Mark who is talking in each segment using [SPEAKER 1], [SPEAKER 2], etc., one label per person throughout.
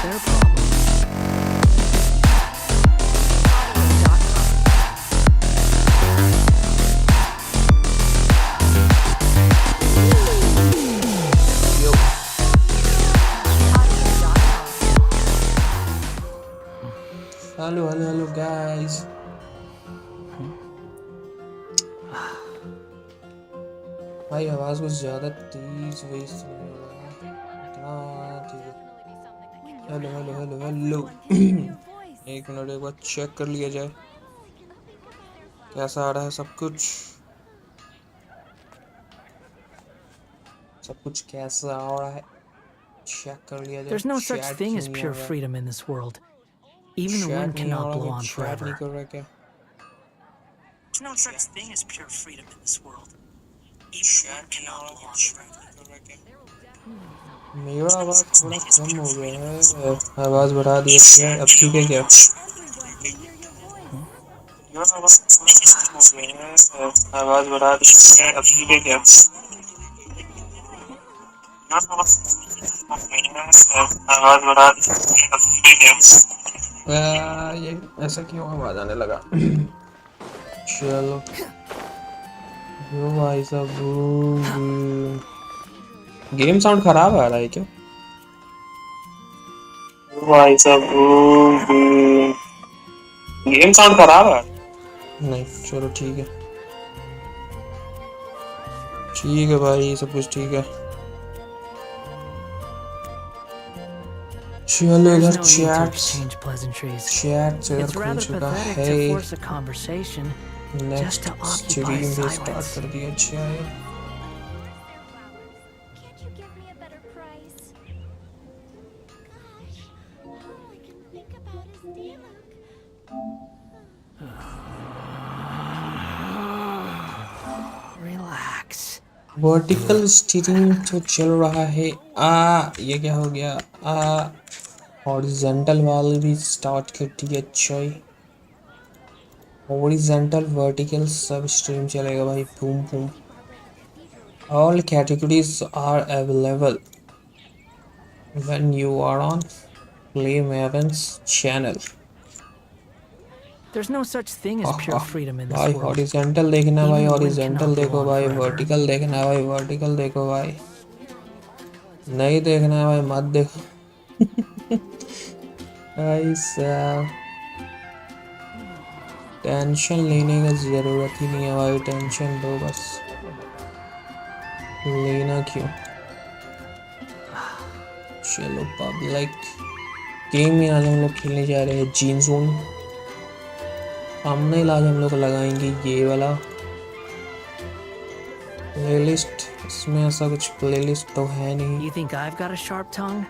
[SPEAKER 1] their problem.
[SPEAKER 2] Hello guys. भाई आवाज कुछ ज्यादा तेज वॉइस सुनाई दे रहा है इतना ठीक है। हेलो एक मिनट एक बार चेक कर लिया जाए कैसा आ रहा है सब कुछ कैसा आ रहा है चेक कर लिया जाए।
[SPEAKER 1] There's no such
[SPEAKER 2] chat
[SPEAKER 1] thing
[SPEAKER 2] क्यों
[SPEAKER 1] as
[SPEAKER 2] नहीं
[SPEAKER 1] pure
[SPEAKER 2] आ रहा?
[SPEAKER 1] freedom in this world. Even the
[SPEAKER 2] chat
[SPEAKER 1] wind
[SPEAKER 2] नहीं आ
[SPEAKER 1] cannot
[SPEAKER 2] रहा
[SPEAKER 1] blow
[SPEAKER 2] कि
[SPEAKER 1] on
[SPEAKER 2] चैट नहीं
[SPEAKER 1] forever.
[SPEAKER 2] कर रहा क्या?
[SPEAKER 1] There's no such thing as pure freedom in this world. Even the wind cannot blow on forever.
[SPEAKER 2] मेरा आवाज थोड़ा कम हो गया है, आवाज बढ़ा दिया क्या? अब ठीक है क्या? आवाज बढ़ा दी अब ठीक है क्या? आवाज बढ़ा दी अब ठीक है क्या? ये ऐसा क्यों आवाज आने लगा? चलो वो भाई साहब गेम साउंड खराब आ रहा है क्या? भाई साहब गेम साउंड खराब है? नहीं चलो ठीक है भाई सब कुछ ठीक है। चलो इधर चैट इधर खुल चुका है। नेक्स्ट स्ट्रीम भी स्टार्ट कर दिया। अच्छा है वर्टिकल स्टीयरिंग तो चल रहा है। ये क्या हो गया? हॉरिजॉन्टल वाली भी स्टार्ट कर दी। अच्छा हॉरिजॉन्टल वर्टिकल सब स्ट्रीम चलेगा भाई। Boom boom all categories are available when you are on play मेवंस channel.
[SPEAKER 1] There's no such thing as pure freedom in this
[SPEAKER 2] भाई
[SPEAKER 1] world.
[SPEAKER 2] हॉरिजॉन्टल देखना भाई,
[SPEAKER 1] Even the wind
[SPEAKER 2] horizontal
[SPEAKER 1] cannot blow
[SPEAKER 2] देखो
[SPEAKER 1] on
[SPEAKER 2] भाई,
[SPEAKER 1] forever.
[SPEAKER 2] Vertical देखना भाई, vertical देखो भाई। नहीं देखना भाई मत देखो। ऐसा टेंशन लेने का जरूरत ही नहीं है भाई, टेंशन दो बस। लेना क्यों? चलो पब्लिक गेम में आज हम लोग खेलने जा रहे हैं जीन जोन। सामने आज हम लोग लगाएंगे ये वाला प्लेलिस्ट। इसमें ऐसा कुछ प्लेलिस्ट तो है नहीं।
[SPEAKER 1] You think I've got a sharp tongue?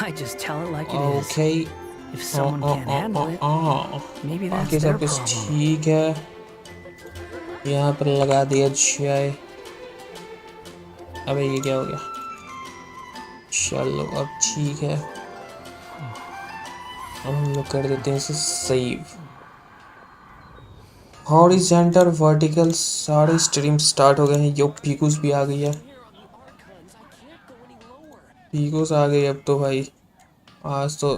[SPEAKER 1] I just tell it like it is.
[SPEAKER 2] Okay.
[SPEAKER 1] If someone can't handle it, maybe that's
[SPEAKER 2] बाकी
[SPEAKER 1] their
[SPEAKER 2] सब कुछ
[SPEAKER 1] problem.
[SPEAKER 2] ठीक है। यहाँ पर लगा दिया चाय। अबे ये क्या हो गया? चलो अब ठीक है, अब हम लोग कर देते हैं इसे सेव। हॉरिजॉन्टल वर्टिकल सारे स्ट्रीम स्टार्ट हो गए हैं। यो पीकूस भी आ गई है, पीकूस आ गई अब तो भाई। आज तो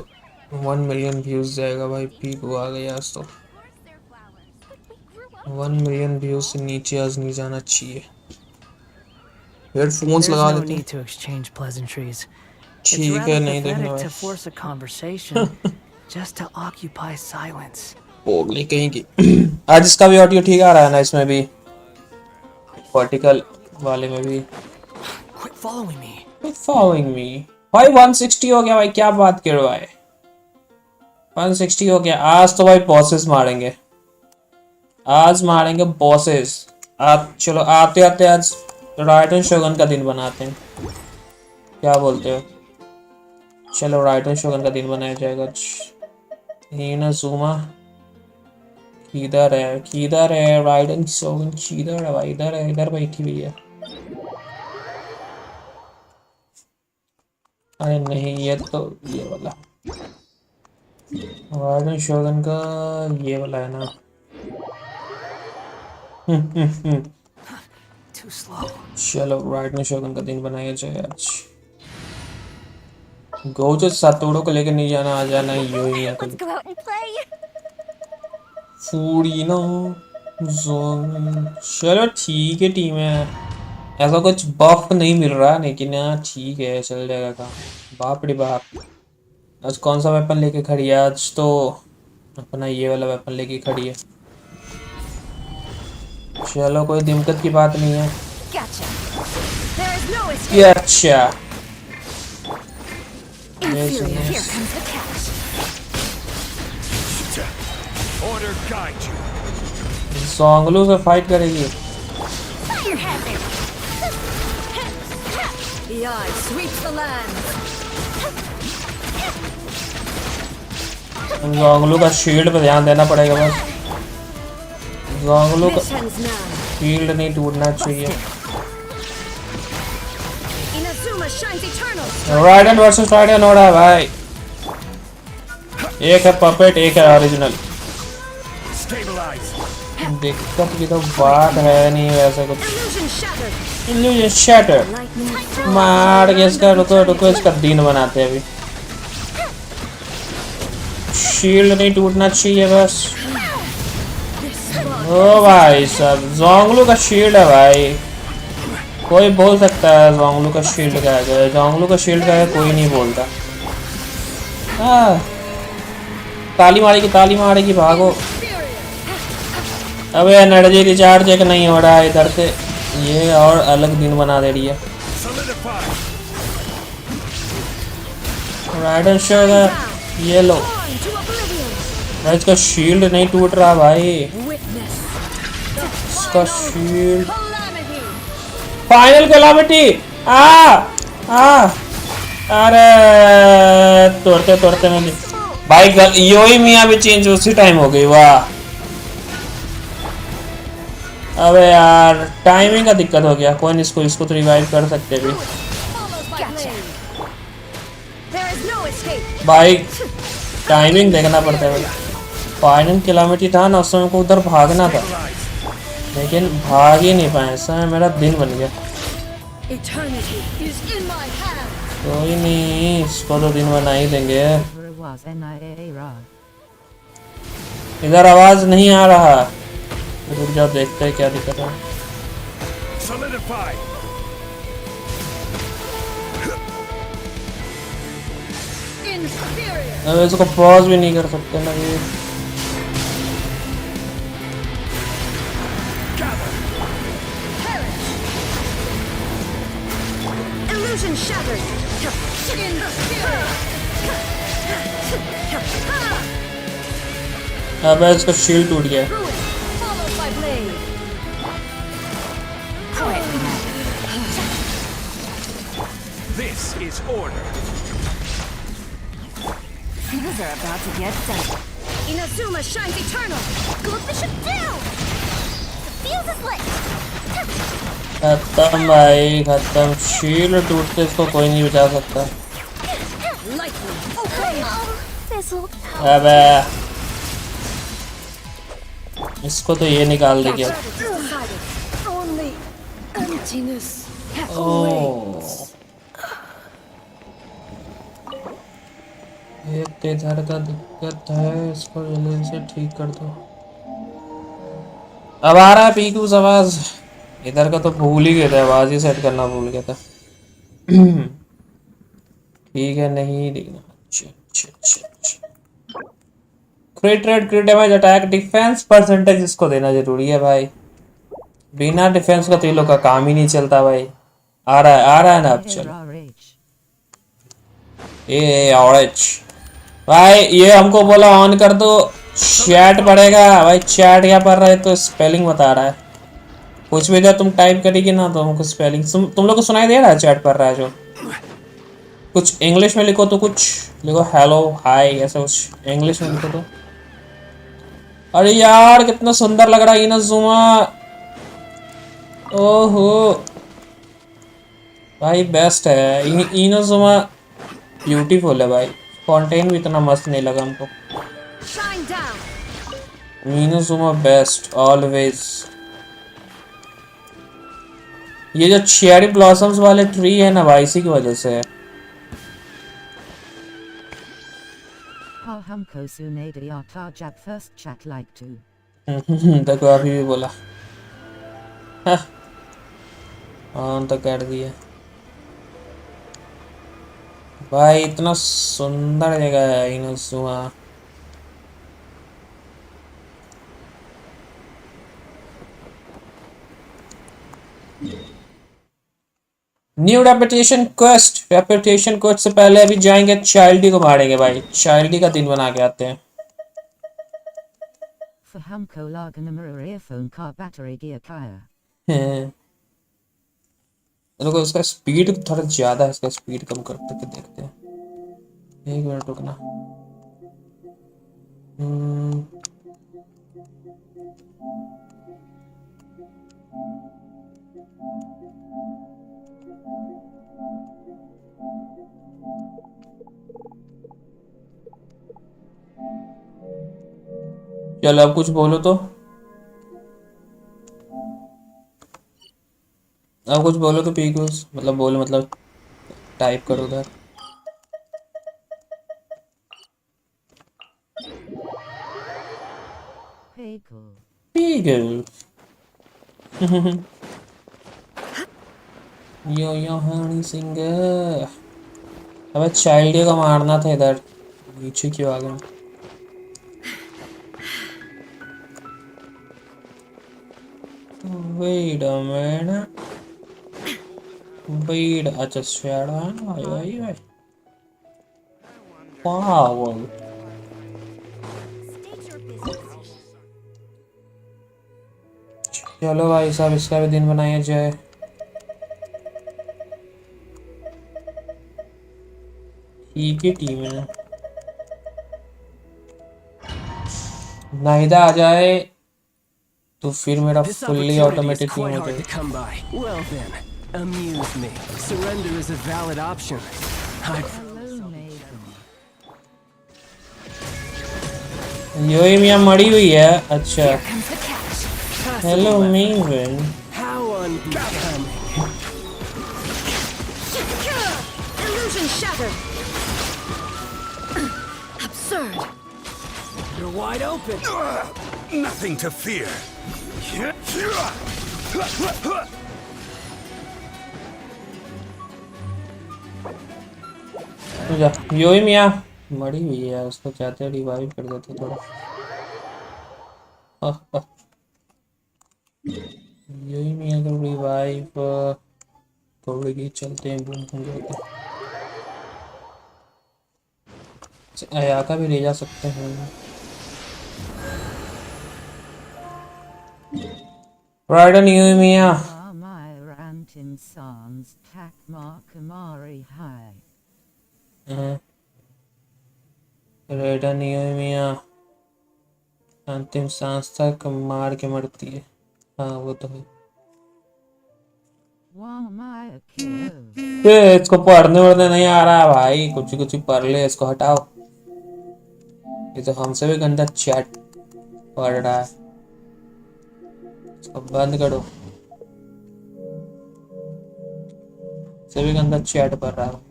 [SPEAKER 2] 1 मिलियन व्यूज जाएगा भाई। पीकू आ गई आज तो। 1 मिलियन व्यूज से नीचे आज नहीं जाना चाहिए। हेडफोन्स लगा लेते हैं। ठीक है नहीं देखना भाई। पोगली कहीं की। आज इसका भी ऑडियो ठीक आ रहा है ना? इसमें भी वर्टिकल वाले में भी। फॉलोइंग मी भाई 160 हो गया भाई, क्या बात कर रहा है? 160 हो गया। आज तो भाई बॉसेस मारेंगे, आज मारेंगे बॉसेस। आप चलो आते आते आज राइडन शोगन का दिन बनाते हैं, क्या बोलते हो? चलो राइडन शोगन का दिन बनाया जाएगा आज। हीना ज़ूमा किधर है राइडन शोगन? किधर है भाई? इधर है, इधर बैठी हुई है। अरे नहीं ये तो ये वाला राइडन शोगन का ये वाला है ना। चलो राइडन शोगन का दिन बनाया जाए आज। गोचो सातोड़ो को लेकर नहीं जाना, आ जाना यो ही है
[SPEAKER 3] Let's go out and play.
[SPEAKER 2] Foodie ना चलो ठीक है टीम है। ऐसा कुछ बफ नहीं मिल रहा लेकिन यार ठीक है चल जाएगा काम। बाप रे बाप, आज कौन सा वेपन लेके खड़ी है? आज तो अपना ये वाला वेपन लेके खड़ी है। चलो कोई दिक्कत की बात नहीं है।
[SPEAKER 3] Gotcha. There is no escape.
[SPEAKER 2] ये अच्छा
[SPEAKER 3] Inferior. Here comes the catch.
[SPEAKER 4] Order guide you.
[SPEAKER 2] जोंगलू से फाइट करेगी।
[SPEAKER 3] Fire hazard. BHAI sweeps the land.
[SPEAKER 2] जोंगलू का शील्ड पे ध्यान देना पड़ेगा बस। जोंगलू का
[SPEAKER 3] Missions now.
[SPEAKER 2] शील्ड नहीं टूटना चाहिए।
[SPEAKER 3] Inazuma shines eternal.
[SPEAKER 2] Ridden versus ridden हो रहा है भाई। एक है पपेट, एक है ओरिजिनल।
[SPEAKER 4] Stabilize.
[SPEAKER 2] दिक्कत की तो बात है नहीं वैसे कुछ।
[SPEAKER 3] Illusion shattered.
[SPEAKER 2] Illusion shatter
[SPEAKER 3] Lightning
[SPEAKER 2] मार के इसका रुको रुको इसका दिन बनाते हैं अभी। शील्ड नहीं टूटना चाहिए बस। ओ भाई सब जोंगलू का शील्ड है भाई। कोई बोल सकता है जोंगलू का शील्ड का है, जोंगलू का शील्ड का है कोई नहीं बोलता। हाँ ताली मारेगी भागो। अबे एनर्जी रिचार्ज एक नहीं हो रहा है इधर से, ये और अलग दिन बना दे रही है।
[SPEAKER 4] Solidify.
[SPEAKER 2] राइडन शोगा ये लो
[SPEAKER 3] on to oblivion.
[SPEAKER 2] भाई, इसका शील्ड नहीं टूट रहा भाई।
[SPEAKER 3] Witness
[SPEAKER 2] इसका शील्ड
[SPEAKER 3] calamity.
[SPEAKER 2] Final calamity. अरे तोड़ते मुझे भाई। योई मियाँ भी चेंज उसी टाइम हो गई, वाह। अबे यार टाइमिंग का दिक्कत हो गया। कोई नहीं, इसको तो रिवाइव कर सकते भी
[SPEAKER 3] Gotcha. There is no escape.
[SPEAKER 2] भाई। टाइमिंग देखना पड़ता है भाई। फाइनल कैलामिटी था ना उस समय को उधर भागना था लेकिन भाग ही नहीं पाए। इस समय मेरा दिन बन गया।
[SPEAKER 3] Eternity is in my hand.
[SPEAKER 2] कोई नहीं, इसको तो दिन बना ही देंगे। इधर आवाज नहीं आ रहा, रुक जाओ देखते हैं क्या दिक्कत है।
[SPEAKER 4] Solidify.
[SPEAKER 3] Inferior.
[SPEAKER 2] अब इसको पॉज भी नहीं कर सकते ना ये।
[SPEAKER 3] Illusion shattered. Inferior.
[SPEAKER 2] अब इसका शील्ड टूट गया।
[SPEAKER 3] Ruin followed by blade.
[SPEAKER 4] This is order.
[SPEAKER 3] Things are about to get done. Inazuma shines eternal. Goldfish it down. The fuse is lit.
[SPEAKER 2] खत्म भाई खत्म। शील्ड टूटते इसको कोई नहीं बचा सकता।
[SPEAKER 3] Lightning obeyed. Fizzled.
[SPEAKER 2] अबे इसको तो ये निकाल दे क्या।
[SPEAKER 3] Decided. Only emptiness.
[SPEAKER 2] ओह एक तो इधर का दिक्कत है, इसको जल्दी से ठीक कर दो। अब आ रहा है पीकूस आवाज। इधर का तो भूल ही गया था, आवाज ही सेट करना भूल गया था। ठीक है नहीं देखना। क्रिट rate, क्रिट damage, attack, defence percentage इसको देना जरूरी है भाई। बिना डिफेंस का तो ये लोग का काम ही नहीं चलता भाई। आ रहा है ना अब चल। ये ऑरेंज भाई, ये हमको बोला ऑन कर दो, चैट पड़ेगा भाई। चैट क्या पढ़ रहा है तो स्पेलिंग बता रहा है। कुछ भी जब तुम टाइप करेगी ना तो हमको स्पेलिंग तुम लोग को सुनाई दे रहा है। चैट पढ़ रहा है जो कुछ इंग्लिश में लिखो तो कुछ लिखो हेलो हाय, ऐसा कुछ इंग्लिश में लिखो तो। अरे यार कितना सुंदर लग रहा है इनाजुमा। ओहो भाई बेस्ट है इनाजुमा, ब्यूटीफुल है भाई। फॉन्टेन भी इतना मस्त नहीं लगा हमको।
[SPEAKER 3] Shine down.
[SPEAKER 2] Inazuma best always. ये जो चेरी ब्लॉसम्स वाले ट्री है ना भाई, इसी की वजह से है।
[SPEAKER 5] हमको सुने दिया था जब फर्स्ट चैट लाइक टू।
[SPEAKER 2] देखो अभी भी बोला ऑन तो कर दिया भाई। इतना सुंदर जगह है इनसुआ। New reputation quest. Reputation quest से पहले अभी जाएंगे चाइल्डी को मारेंगे भाई। चाइल्डी का दिन बना के आते हैं।
[SPEAKER 5] हमको लागन मेरा ईयरफोन का बैटरी गिर गया।
[SPEAKER 2] देखो इसका स्पीड थोड़ा ज्यादा है। इसका स्पीड कम करके देखते हैं। एक मिनट रुकना। चलो अब कुछ बोलो तो। अब कुछ बोलो तो पीकूस मतलब बोलो मतलब टाइप करो उधर। पीगल यो हनी सिंह। अबे चाइल्ड को मारना था इधर। नीचे क्यों आ गया? Wait a minute. Wait, अच्छा शेड है। Wow. चलो भाई साहब इसका भी दिन बनाया जाए। ठीक ही टीम है। नाहिदा आ जाए तो फिर मेरा फुल्ली ऑटोमेटिक टीम हो जाएगी।
[SPEAKER 6] Well then, amuse me. Surrender is a valid option.
[SPEAKER 2] योई मियां मरी हुई है। अच्छा hello mean.
[SPEAKER 6] How unbecoming.
[SPEAKER 3] Illusion shattered. Absurd.
[SPEAKER 6] You're wide open.
[SPEAKER 4] Nothing to fear.
[SPEAKER 2] योई मियां मरी हुई है। उसको चाहते हैं रिवाइव कर देते थोड़ा। योई मियां का रिवाइव करोगे। चलते हैं बूम होंगे। अयाका भी ले जा सकते हैं। राइडन योई मियां रेडन योई मियां अंतिम सांस तक मार के मरती है। हाँ वो तो है। ये इसको पढ़ने वढ़ने नहीं आ रहा है भाई। कुछ पढ़ ले। इसको हटाओ। ये तो हमसे भी गंदा चैट पढ़ रहा है। इसको बंद करो। से भी गंदा चैट पढ़ रहा है।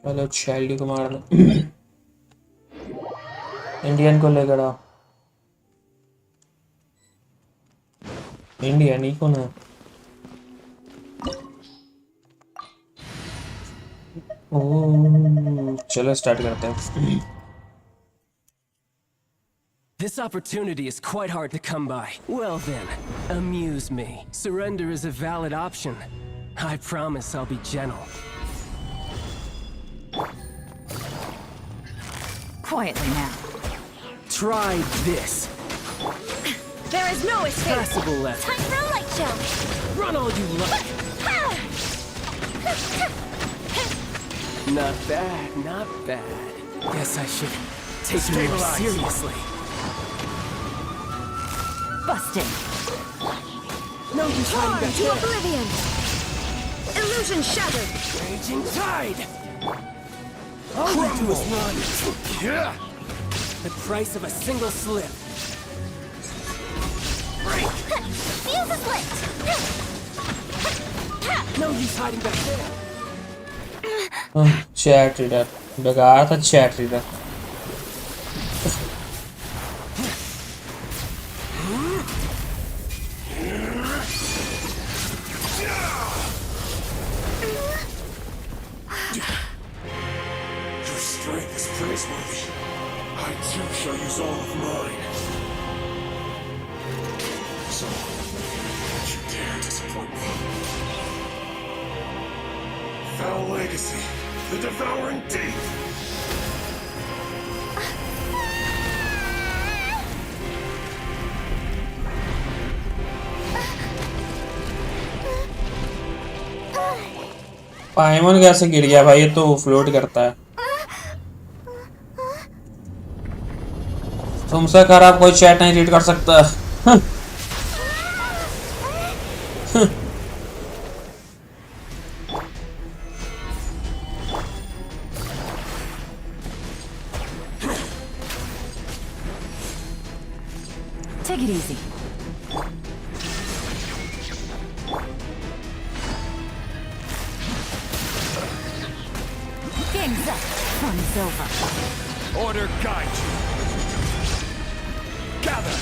[SPEAKER 2] चलो चाइल्ड को मारना। इंडियन को लेकर आओ। इंडियन ही कौन है? चलो स्टार्ट करते हैं।
[SPEAKER 6] This opportunity is quite hard to come by. Well then, amuse me. Surrender is a valid option. I promise I'll be gentle.
[SPEAKER 3] Quietly now.
[SPEAKER 6] Try this.
[SPEAKER 3] There is no escape.
[SPEAKER 6] Passable left.
[SPEAKER 3] Time for a light show.
[SPEAKER 6] Run all you like. Not bad, not bad. Guess I should take it more seriously.
[SPEAKER 3] Busted.
[SPEAKER 6] No use hiding back
[SPEAKER 3] To
[SPEAKER 6] there.
[SPEAKER 3] oblivion. Illusion shattered.
[SPEAKER 6] Raging tide. All you do is run. The price of a single slip.
[SPEAKER 3] Fuse is lit.
[SPEAKER 6] no use hiding back there.
[SPEAKER 2] Chat reader बेकार था chat reader
[SPEAKER 4] Your strength is praiseworthy. I too shall use all of mine. So, don't you dare disappoint me. Foul legacy, the devouring deep.
[SPEAKER 2] पाइमन कैसे गिर गया भाई ये तो float करता है तुमसे खराब कोई चैट नहीं रीड कर सकता
[SPEAKER 3] Take it easy. Game's up. Fun's over.
[SPEAKER 4] Order guide you. Gather.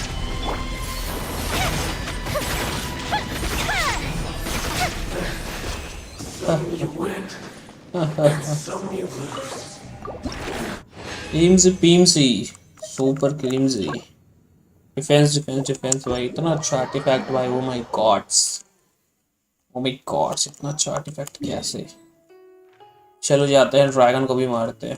[SPEAKER 4] Some you win, and some you lose.
[SPEAKER 2] Teams पीमसी सुपर क्लीमसी डिफेंस डिफेंस डिफेंस भाई इतना अच्छा आर्टिफैक्ट भाई ओ माय गॉड्स इतना अच्छा आर्टिफैक्ट कैसे चलो जाते हैं ड्रैगन को भी मारते हैं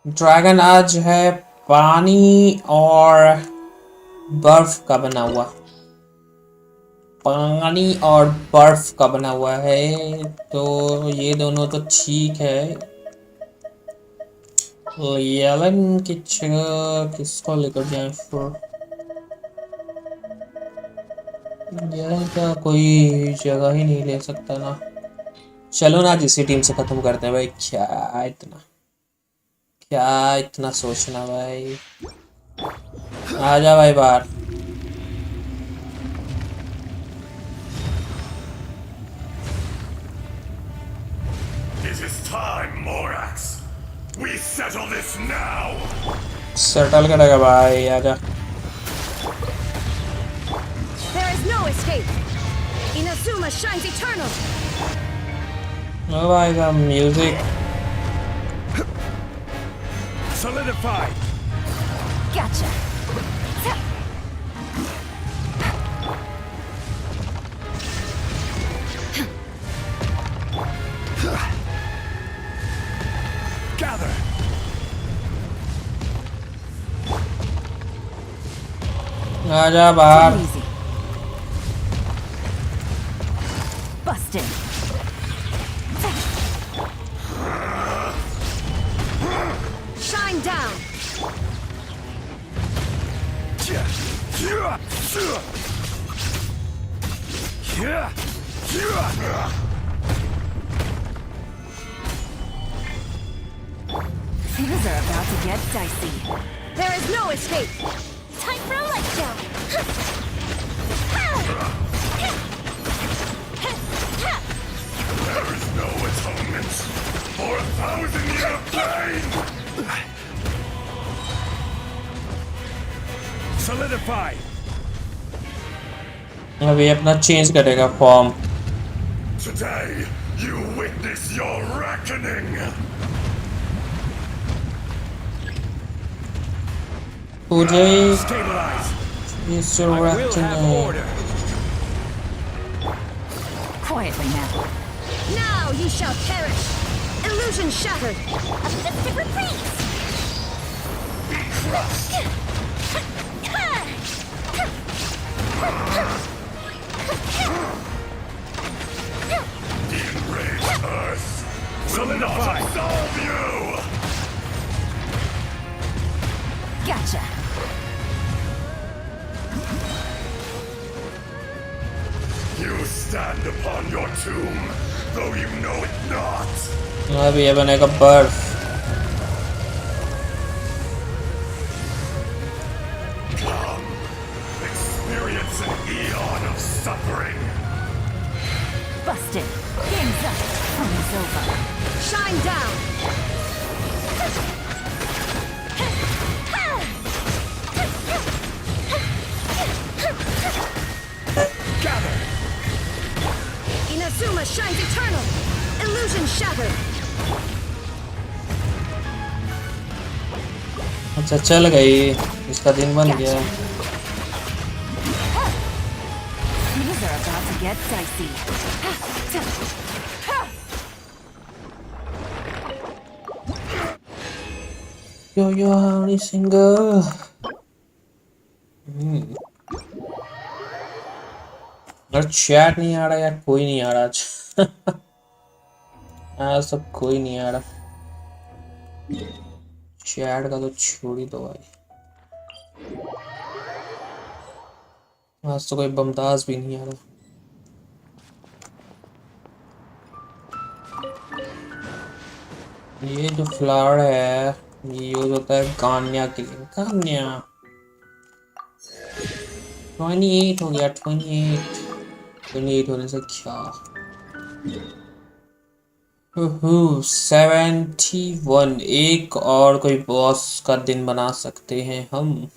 [SPEAKER 2] ड्रैगन आज है पानी और बर्फ का बना हुआ पानी और बर्फ का बना हुआ है तो ये दोनों तो ठीक है येलन की जगह किसको लेकर जाएं फिर येलन का कोई जगह ही नहीं ले सकता ना चलो ना जिसी टीम से खत्म करते हैं भाई क्या इतना सोचना भाई आजा भाई बाहर
[SPEAKER 4] It is time, Morax. We settle this now.
[SPEAKER 2] Settle करेगा भाई आजा
[SPEAKER 3] There is no escape. Inazuma shines eternal.
[SPEAKER 2] ओ भाई का म्यूजिक
[SPEAKER 4] Solidify.
[SPEAKER 3] Gotcha.
[SPEAKER 4] Gather.
[SPEAKER 2] आजा बाहर
[SPEAKER 3] Take it easy. Busted. Shine down. Things are about to get dicey. There is no escape. Time for a letdown.
[SPEAKER 4] There is no atonement for 1,000 years of pain. Solidify.
[SPEAKER 2] अभी अपना change करेगा form
[SPEAKER 4] Today, you witness your reckoning.
[SPEAKER 2] तुझे
[SPEAKER 4] Stabilize.
[SPEAKER 2] इस
[SPEAKER 4] I will have
[SPEAKER 2] रखने
[SPEAKER 4] order.
[SPEAKER 3] Quietly now. Now ye shall perish. Illusion shattered. A festive reprise.
[SPEAKER 4] Be crushed. The enraged earth will not absolve you.
[SPEAKER 3] Gotcha.
[SPEAKER 4] You stand upon your tomb, though you know it not.
[SPEAKER 2] अभी ये बनेगा बर्फ
[SPEAKER 4] Come, It's an eon of suffering.
[SPEAKER 3] Busted. Game's up. Fun's over. Shine down.
[SPEAKER 4] Gather.
[SPEAKER 3] Inazuma shines eternal. Illusion shattered.
[SPEAKER 2] अच्छा चल गई, इसका दिन बन गया।
[SPEAKER 3] Things are about to get dicey.
[SPEAKER 2] Yo Harry Singer। और चैट नहीं आ रहा यार, कोई नहीं आ रहा आज। आज सब कोई नहीं आ रहा। चैट का तो छोड़ ही दो भाई, आज तो कोई बमताज भी नहीं आ रहा। ये जो फ्लावर है ये यूज होता है गान्या के लिए। गान्या 28 हो गया। 28 होने से क्या 71। एक और कोई बॉस का दिन बना सकते हैं हम।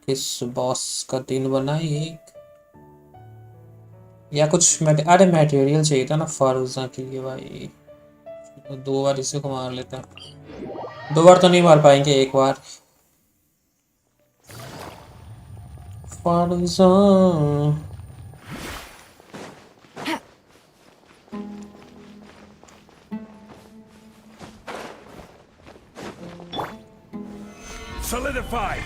[SPEAKER 2] किस बॉस का दिन बनाए एक, या कुछ अरे मटेरियल चाहिए था ना फारूजा के लिए भाई। 2 बार इसे को मार लेता। 2 बार तो नहीं मार पाएंगे, एक बार। फारूजा
[SPEAKER 4] Solidify.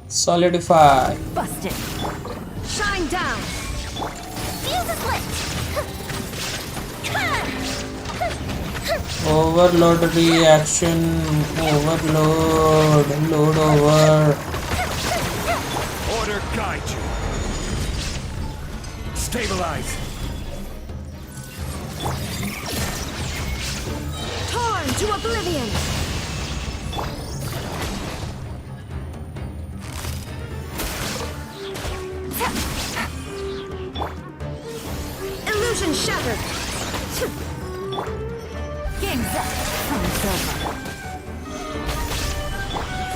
[SPEAKER 2] Solidify.
[SPEAKER 3] Busted. Shine down. Fuse is lit.
[SPEAKER 2] Overload reaction. Overload. Load over.
[SPEAKER 4] Order guide you. Stabilize.
[SPEAKER 3] Torn to oblivion. Illusion shattered. Game's up. Fun's over.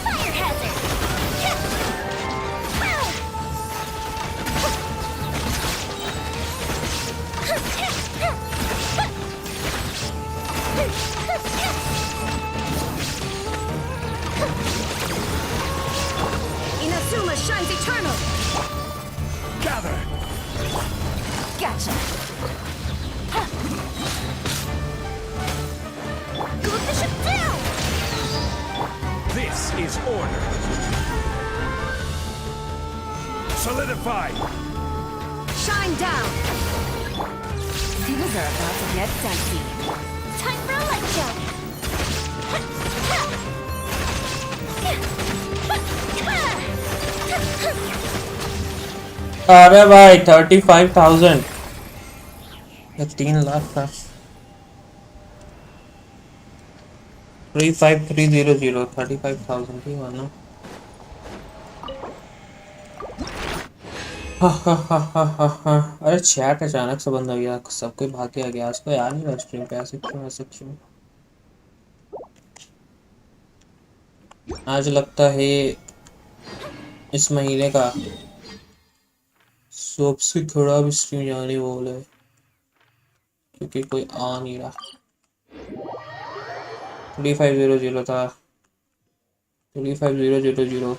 [SPEAKER 3] Fire hazard. Inazuma shines eternal.
[SPEAKER 4] Gather.
[SPEAKER 3] Gotcha. Good bishop down.
[SPEAKER 4] This is order. Solidify.
[SPEAKER 3] Shine down. Things are about to get dicey. Time for a light jump.
[SPEAKER 2] अरे भाई 35,000 या 3 लाख था। 35300 35,000 ही हुआ ना। अरे chat अचानक से बंद हो गया, सब कोई भाग के आ गया। उसको याद नहीं रहा स्ट्रीम पे ऐसे क्यों। आज लगता है इस महीने का सबसे खराब स्ट्रीम जाने वाला है, क्योंकि कोई आ नहीं रहा। 3500 था। 35000।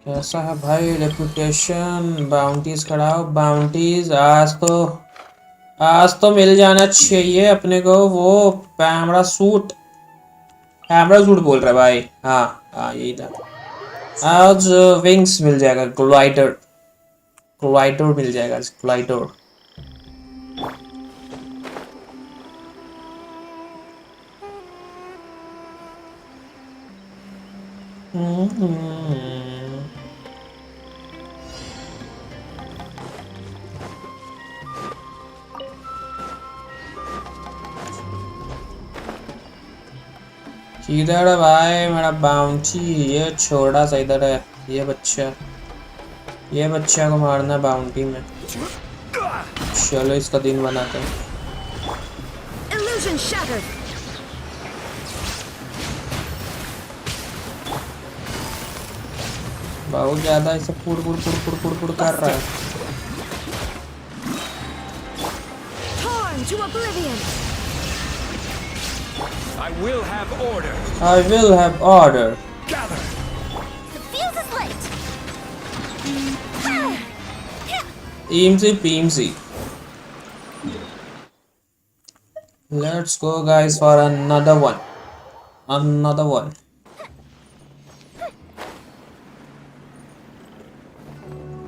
[SPEAKER 2] कैसा है भाई रेपुटेशन? बाउंटीज खड़ाओ। बाउंटीज आज तो मिल जाना चाहिए अपने को। वो पैमरा सूट बोल रहा है भाई। हाँ यही था। आज विंग्स मिल जाएगा। ग्लाइडर मिल जाएगा। ग्लाइडर इधर है भाई मेरा बाउंटी, ये छोटा सा इधर है, ये बच्चा को मारना बाउंटी में। चलो इसका दिन बनाते हैं।
[SPEAKER 3] Illusion shattered.
[SPEAKER 2] बहुत ज्यादा इसे पुड़ कर रहा है।
[SPEAKER 3] Torn to oblivion.
[SPEAKER 4] I will have order.
[SPEAKER 2] I will have order.
[SPEAKER 4] Gather.
[SPEAKER 3] The fuse is lit.
[SPEAKER 2] Easy peasy. Let's go guys for another one.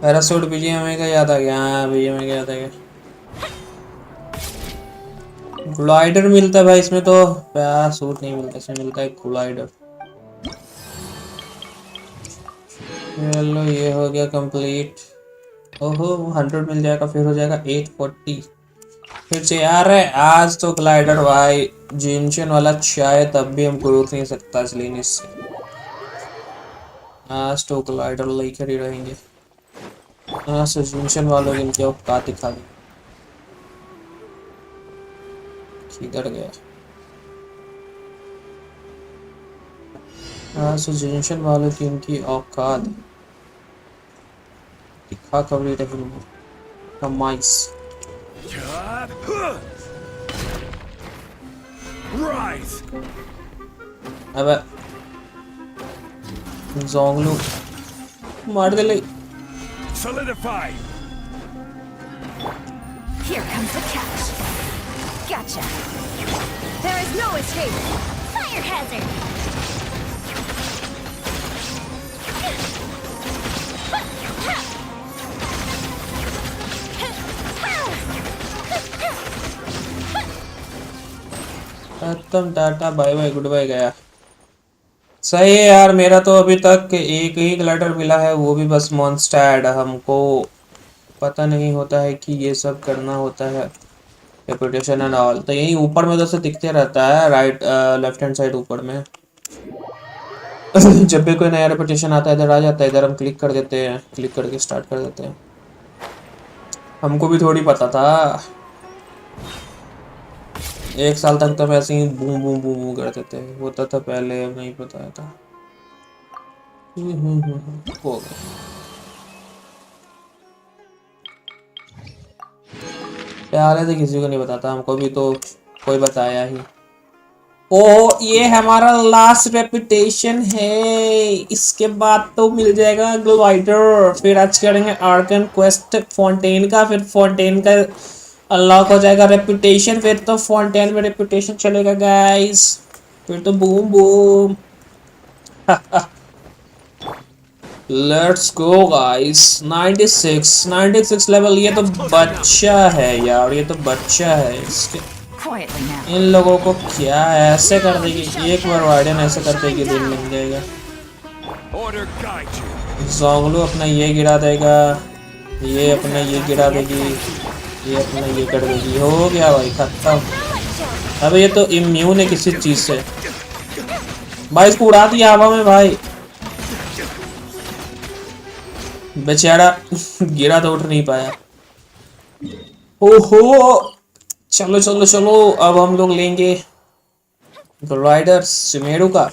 [SPEAKER 2] Parachute BGMI का याद आ गया। हाँ BGMI का याद आ गया। ग्लाइडर मिलता है भाई इसमें, तो पैरासूट नहीं मिलता, इसमें मिलता है ग्लाइडर। चलो ये हो गया कंप्लीट। ओहो 100 मिल जाएगा, फिर हो जाएगा 840। फिर से यार आज तो ग्लाइडर भाई जेंशन वाला चाहे तब भी हमको रोक नहीं सकता लेने से। आज तो ग्लाइडर लेकर ही रहेंगे। आज तो जेंशन वालों की इनकी औकात दिखा दी। किधर गया? आज तो जेंशन वालों की इनकी औकात दिखा कभी रहेंगे। कमाइस
[SPEAKER 4] Rise.
[SPEAKER 2] अबे जोंगलू मार दे ले।
[SPEAKER 4] Solidify.
[SPEAKER 3] Here comes the catch. Gotcha. There is no escape. Fire hazard.
[SPEAKER 2] खत्म, tata bye bye goodbye गया। सही है यार, मेरा तो अभी तक एक ही ग्लाइडर मिला है, वो भी बस मॉन्स्टैड। हमको पता नहीं होता है कि ये सब करना होता है, रेपुटेशन एंड ऑल। तो यही ऊपर में दोस्तों दिखते रहता है, राइट लेफ्ट हैंड साइड ऊपर में। जब भी कोई नया रेपुटेशन आता है इधर आ जाता है, इधर हम क्लिक कर देते हैं, क्लिक करके स्टार्ट कर देते हैं। हमको भी थोड़ी पता था, एक साल तक तो ऐसे ही बूम बूम बूम बूम करते थे, होता था पहले, अब नहीं पता था। हो गया। प्यारे से किसी को नहीं बताता, हमको भी तो कोई बताया ही। ओ ये हमारा लास्ट रेपुटेशन है, इसके बाद तो मिल जाएगा ग्लाइडर। फिर आज करेंगे आर्कन क्वेस्ट फॉन्टेन का, फिर फॉन्टेन का अनलॉक हो जाएगा रेपुटेशन, फिर तो फॉन्टेन में रेपुटेशन चलेगा गाइस, फिर तो boom boom. Let's go guys. 96 level. ये तो बच्चा है यार, ये तो बच्चा है। इसके इन लोगों को क्या ऐसे कर देगी, एक बार वार्डन ऐसे कर देगी दिन मिल जाएगा। जोंगलू अपना ये गिरा देगा, ये अपना ये गिरा देगी, ये अपना ये कर देगी। हो गया भाई खत्म। अब ये तो इम्यून है किसी चीज से भाई, इसको उड़ा दिया हवा में भाई, बेचारा गिरा तो उठ नहीं पाया। ओहो चलो चलो चलो, अब हम लोग लेंगे ग्लाइडर सिमेरू का,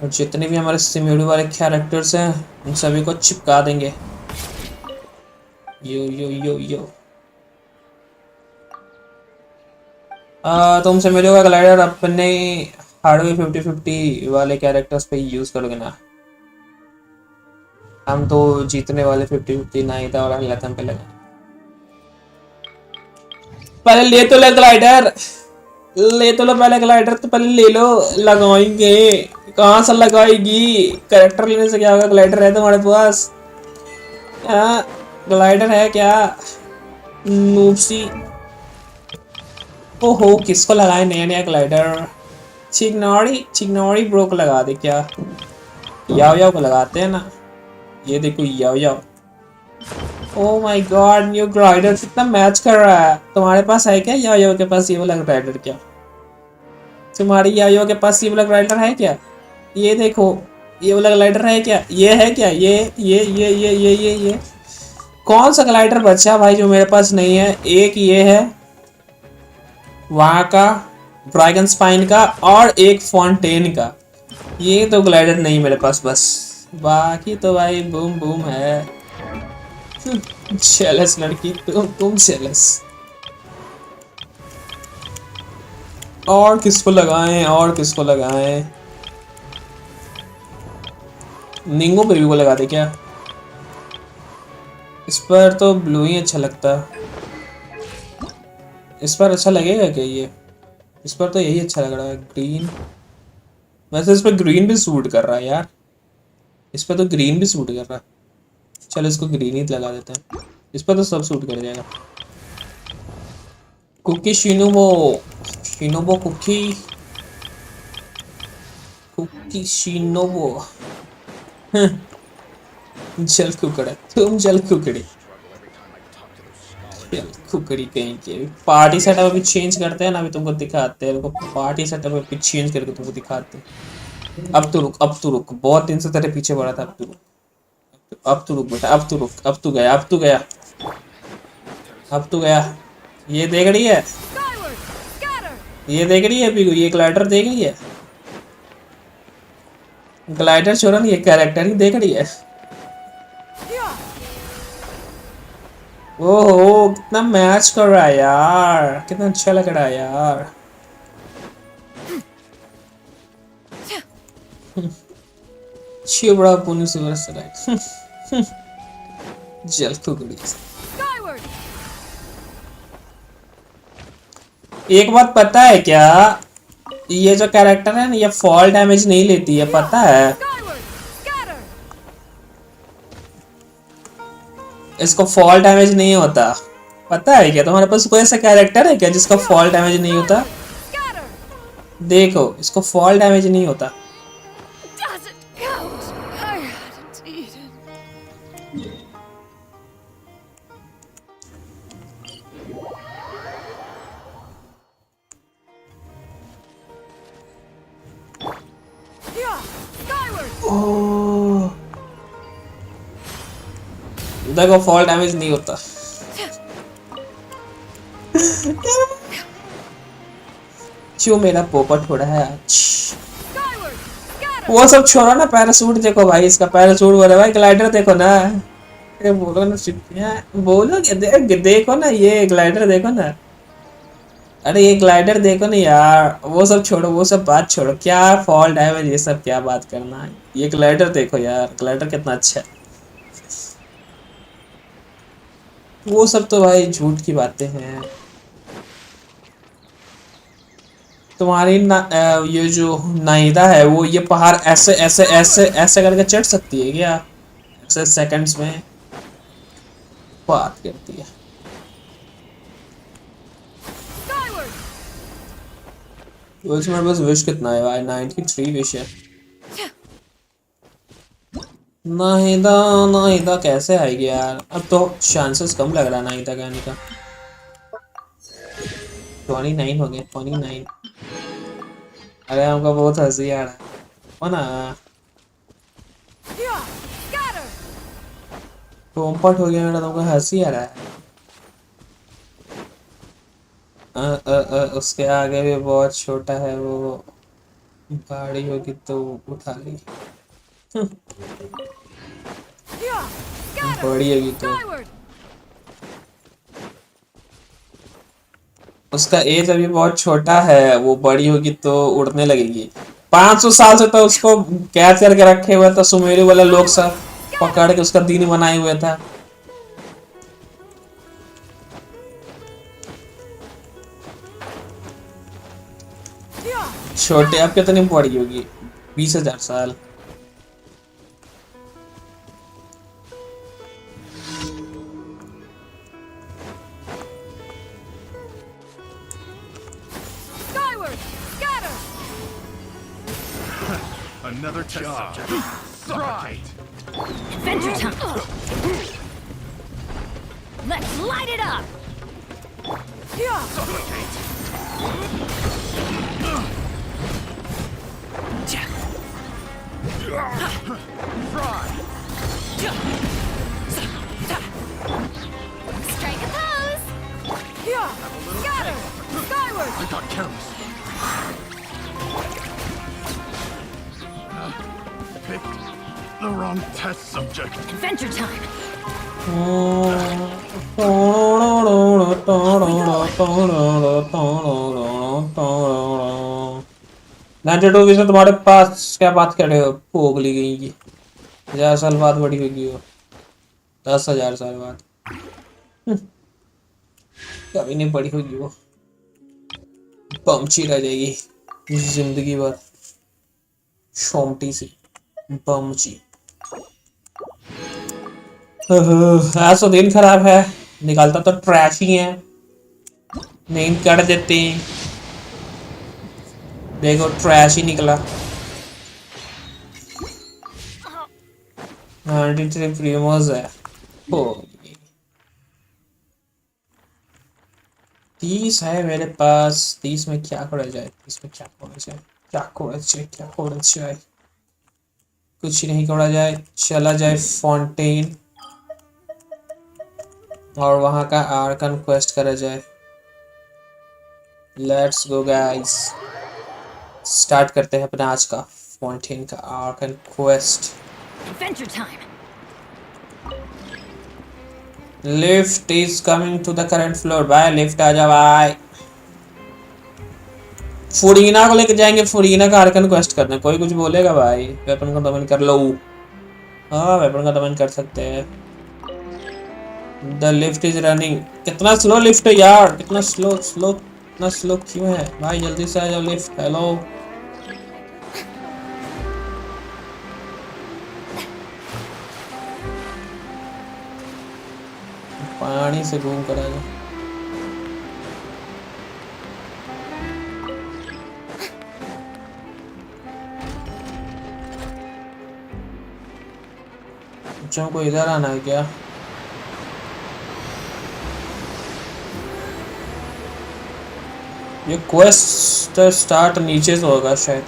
[SPEAKER 2] और जितने भी हमारे सिमेरू वाले कैरेक्टर्स हैं उन सभी को चिपका देंगे। यो यो यो यो। तुम सिमेरू का ग्लाइडर अपने हार्डवेयर 50-50 वाले कैरेक्टर्स पे यूज करोगे ना? हम तो जीतने वाले 50-50 नहीं था, और लतम पे लगा। पहले ले तो ले ग्लाइडर, ले तो लो पहले ग्लाइडर, तो पहले ले लो। लगाएंगे कहाँ से लगाएगी? कैरेक्टर लेने से क्या होगा? ग्लाइडर है तुम्हारे पास? ग्लाइडर है क्या? नूबसी। ओहो किसको लगाए नया नया ग्लाइडर? चिग्नोरी ब्रो को लगा दे क्या? याव याव को लगाते हैं ना, ये देखो याव याव। Oh my God, new glider कितना मैच कर रहा है। तुम्हारे पास है क्या याव याव के पास ये वाला ग्लाइडर? क्या तुम्हारी यायो के पास ये वाला ग्लाइडर है क्या? ये देखो, ये वाला ग्लाइडर है क्या? ये है क्या? ये कौन सा ग्लाइडर बचा भाई जो मेरे पास नहीं है? एक ये है वहां का ड्रैगन स्पाइन का, और एक फॉन्टेन का। ये तो ग्लाइडर नहीं मेरे पास बस, बाकी तो भाई बूम बूम है। जेलस लड़की, तुम जेलस। और किसको लगाएं, और किसको लगाएं? निंगो बेबी को लगा दे क्या? इस पर तो ब्लू ही अच्छा लगता। इस पर अच्छा लगेगा क्या ये? इस पर तो यही अच्छा लग रहा है, ग्रीन। वैसे इस पर ग्रीन भी सूट कर रहा है यार, इस पर तो ग्रीन भी सूट कर रहा है। चलो इसको ग्रीन ही लगा देते हैं, इस पर तो सब सूट कर जाएगा। Kuki Shinobu, Shinobu Kuki, Kuki Shinobu. जल कुकड़ा, तुम जल कुकड़ी, जल कुकड़ी कहीं के। पार्टी सेटअप अभी चेंज करते हैं ना, अभी तुमको दिखाते हैं। पार्टी सेटअप अभी चेंज करके तुमको दिखाते हैं। अब तो रुक, अब तो रुक, बहुत दिन से तेरे पीछे पड़ा था। अब तो रुक, अब तो रुक बेटा, अब तो रुक, अब तो गया, अब तो गया, अब तो गया। ये देख रही है, ये देख रही है अभी, ये ग्लाइडर देख रही है, ग्लाइडर छोड़ो ना, ये कैरेक्टर ही देख रही है। ओहो कितना मैच कर रहा है यार, कितना अच्छा लग रहा है यार। चिवड़ा पुनी से बरस रहा है। जल कुकड़ी। एक बात पता है क्या, ये जो कैरेक्टर है ना, ये फॉल डैमेज नहीं लेती है, पता है? इसको फॉल डैमेज नहीं होता, पता है क्या? तुम्हारे पास कोई ऐसा कैरेक्टर है क्या जिसका फॉल डैमेज नहीं होता? देखो, इसको फॉल डैमेज नहीं होता। देखो फॉल डैमेज नहीं होता। क्यों मेरा पोपट हो रहा है आज? वो सब छोड़ो ना, पैरासूट देखो भाई, इसका पैरासूट बोले भाई, ग्लाइडर देखो ना। ये बोलो ना चिट्टियां, बोलो देखो ना, ये ग्लाइडर देखो ना। अरे ये ग्लाइडर देखो ना यार, वो सब छोड़ो, वो सब बात छोड़ो, क्या फॉल डैमेज ये सब क्या बात करना है। ये ग्लाइडर देखो यार, ग्लाइडर कितना अच्छा है। वो सब तो भाई झूठ की बातें हैं। तुम्हारी ये जो नाइदा है, वो ये पहाड़ ऐसे ऐसे ऐसे ऐसे करके चढ़ सकती है क्या? ऐसे सेकंड्स में बात करती है। मेरे पास विश कितना है भाई? 93 विश है। नाहिदा, नाहिदा कैसे आएगी यार? अब तो चांसेस कम लग रहा है नाहिदा का आने का। 29 हो गए, 29। अरे हमको बहुत हंसी आ रहा है, हो ना? पोपट हो गया मेरा, तुमको हंसी आ रहा है। उसके आगे भी बहुत छोटा है, वो गाड़ी होगी तो उठा ली। बड़ी होगी तो उसका एज अभी बहुत छोटा है, वो बड़ी होगी तो उड़ने लगेगी। 500 साल से तो उसको कैद करके रखे हुए थे सुमेरु वाले लोग, सब पकड़ के उसका दिन बनाए हुए था। छोटे अब कितनी बड़ी होगी? 20,000 साल।
[SPEAKER 4] Another job. Right.
[SPEAKER 3] Adventure time! Let's light it up!
[SPEAKER 4] Suffocate.
[SPEAKER 3] Strike a pose! Scatter! Skyward!
[SPEAKER 4] I got careless. Picked the wrong test subject.
[SPEAKER 3] Adventure time!
[SPEAKER 2] से तुम्हारे पास क्या बात कर रहे हो? पोगली गई की 1000 साल बाद बड़ी होगी वो, 10,000 साल बाद। कभी नहीं बड़ी होगी वो, बमची रह जाएगी जिंदगी भर, शोमटी सी बमची। आज तो दिन खराब है, निकालता तो ट्रैश ही है, नींद कर देते हैं। देखो ट्रैश ही निकला। 93 प्रीमोस है। ओ 30 है मेरे पास। 30 में क्या करा जाए? 30 में क्या करा जाए? क्या करा जाए? क्या करा जाए? कुछ ही नहीं करा जाए। चला जाए फॉन्टेन और वहां का आर्कन क्वेस्ट करा जाए। लेट्स गो गाइस, स्टार्ट करते हैं अपना आज का फॉन्टेन का arcane quest.
[SPEAKER 3] Adventure time!
[SPEAKER 2] Lift is coming to the current floor. भाई लिफ्ट आ जा भाई। फुरीना को लेके जाएंगे, फुरीना का आर्कन क्वेस्ट करना। कोई कुछ बोलेगा भाई? वेपन का दमन कर लो। हाँ वेपन का दमन कर सकते हैं। The lift is running. कितना स्लो लिफ्ट है यार, कितना स्लो स्लो, इतना स्लो क्यों है भाई? जल्दी से आ जाओ लिफ्ट। हेलो पानी से घूम कर आ जाओ। बच्चों को इधर आना है क्या? ये क्वेस्ट स्टार्ट नीचे से होगा शायद।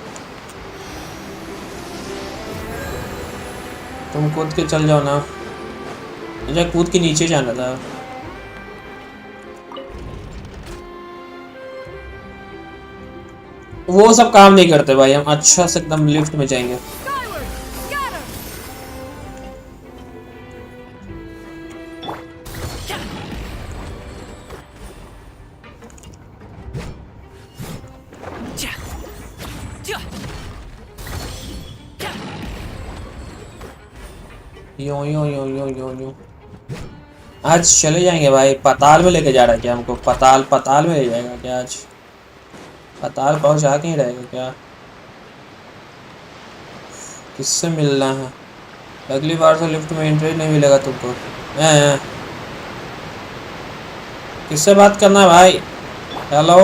[SPEAKER 2] तुम कूद के चल जाओ ना। मुझे कूद के नीचे जाना था। वो सब काम नहीं करते भाई, हम अच्छा से एकदम लिफ्ट में जाएंगे। यो यो यो यो यो यो आज चले जाएंगे भाई। पताल में लेके जा रहा है क्या हमको? पताल में ले जाएगा क्या आज? पताल पहुंचा के ही रहेगा क्या? किससे मिलना है? अगली बार से लिफ्ट में एंट्री नहीं मिलेगा तुमको। किससे बात करना है भाई? हेलो,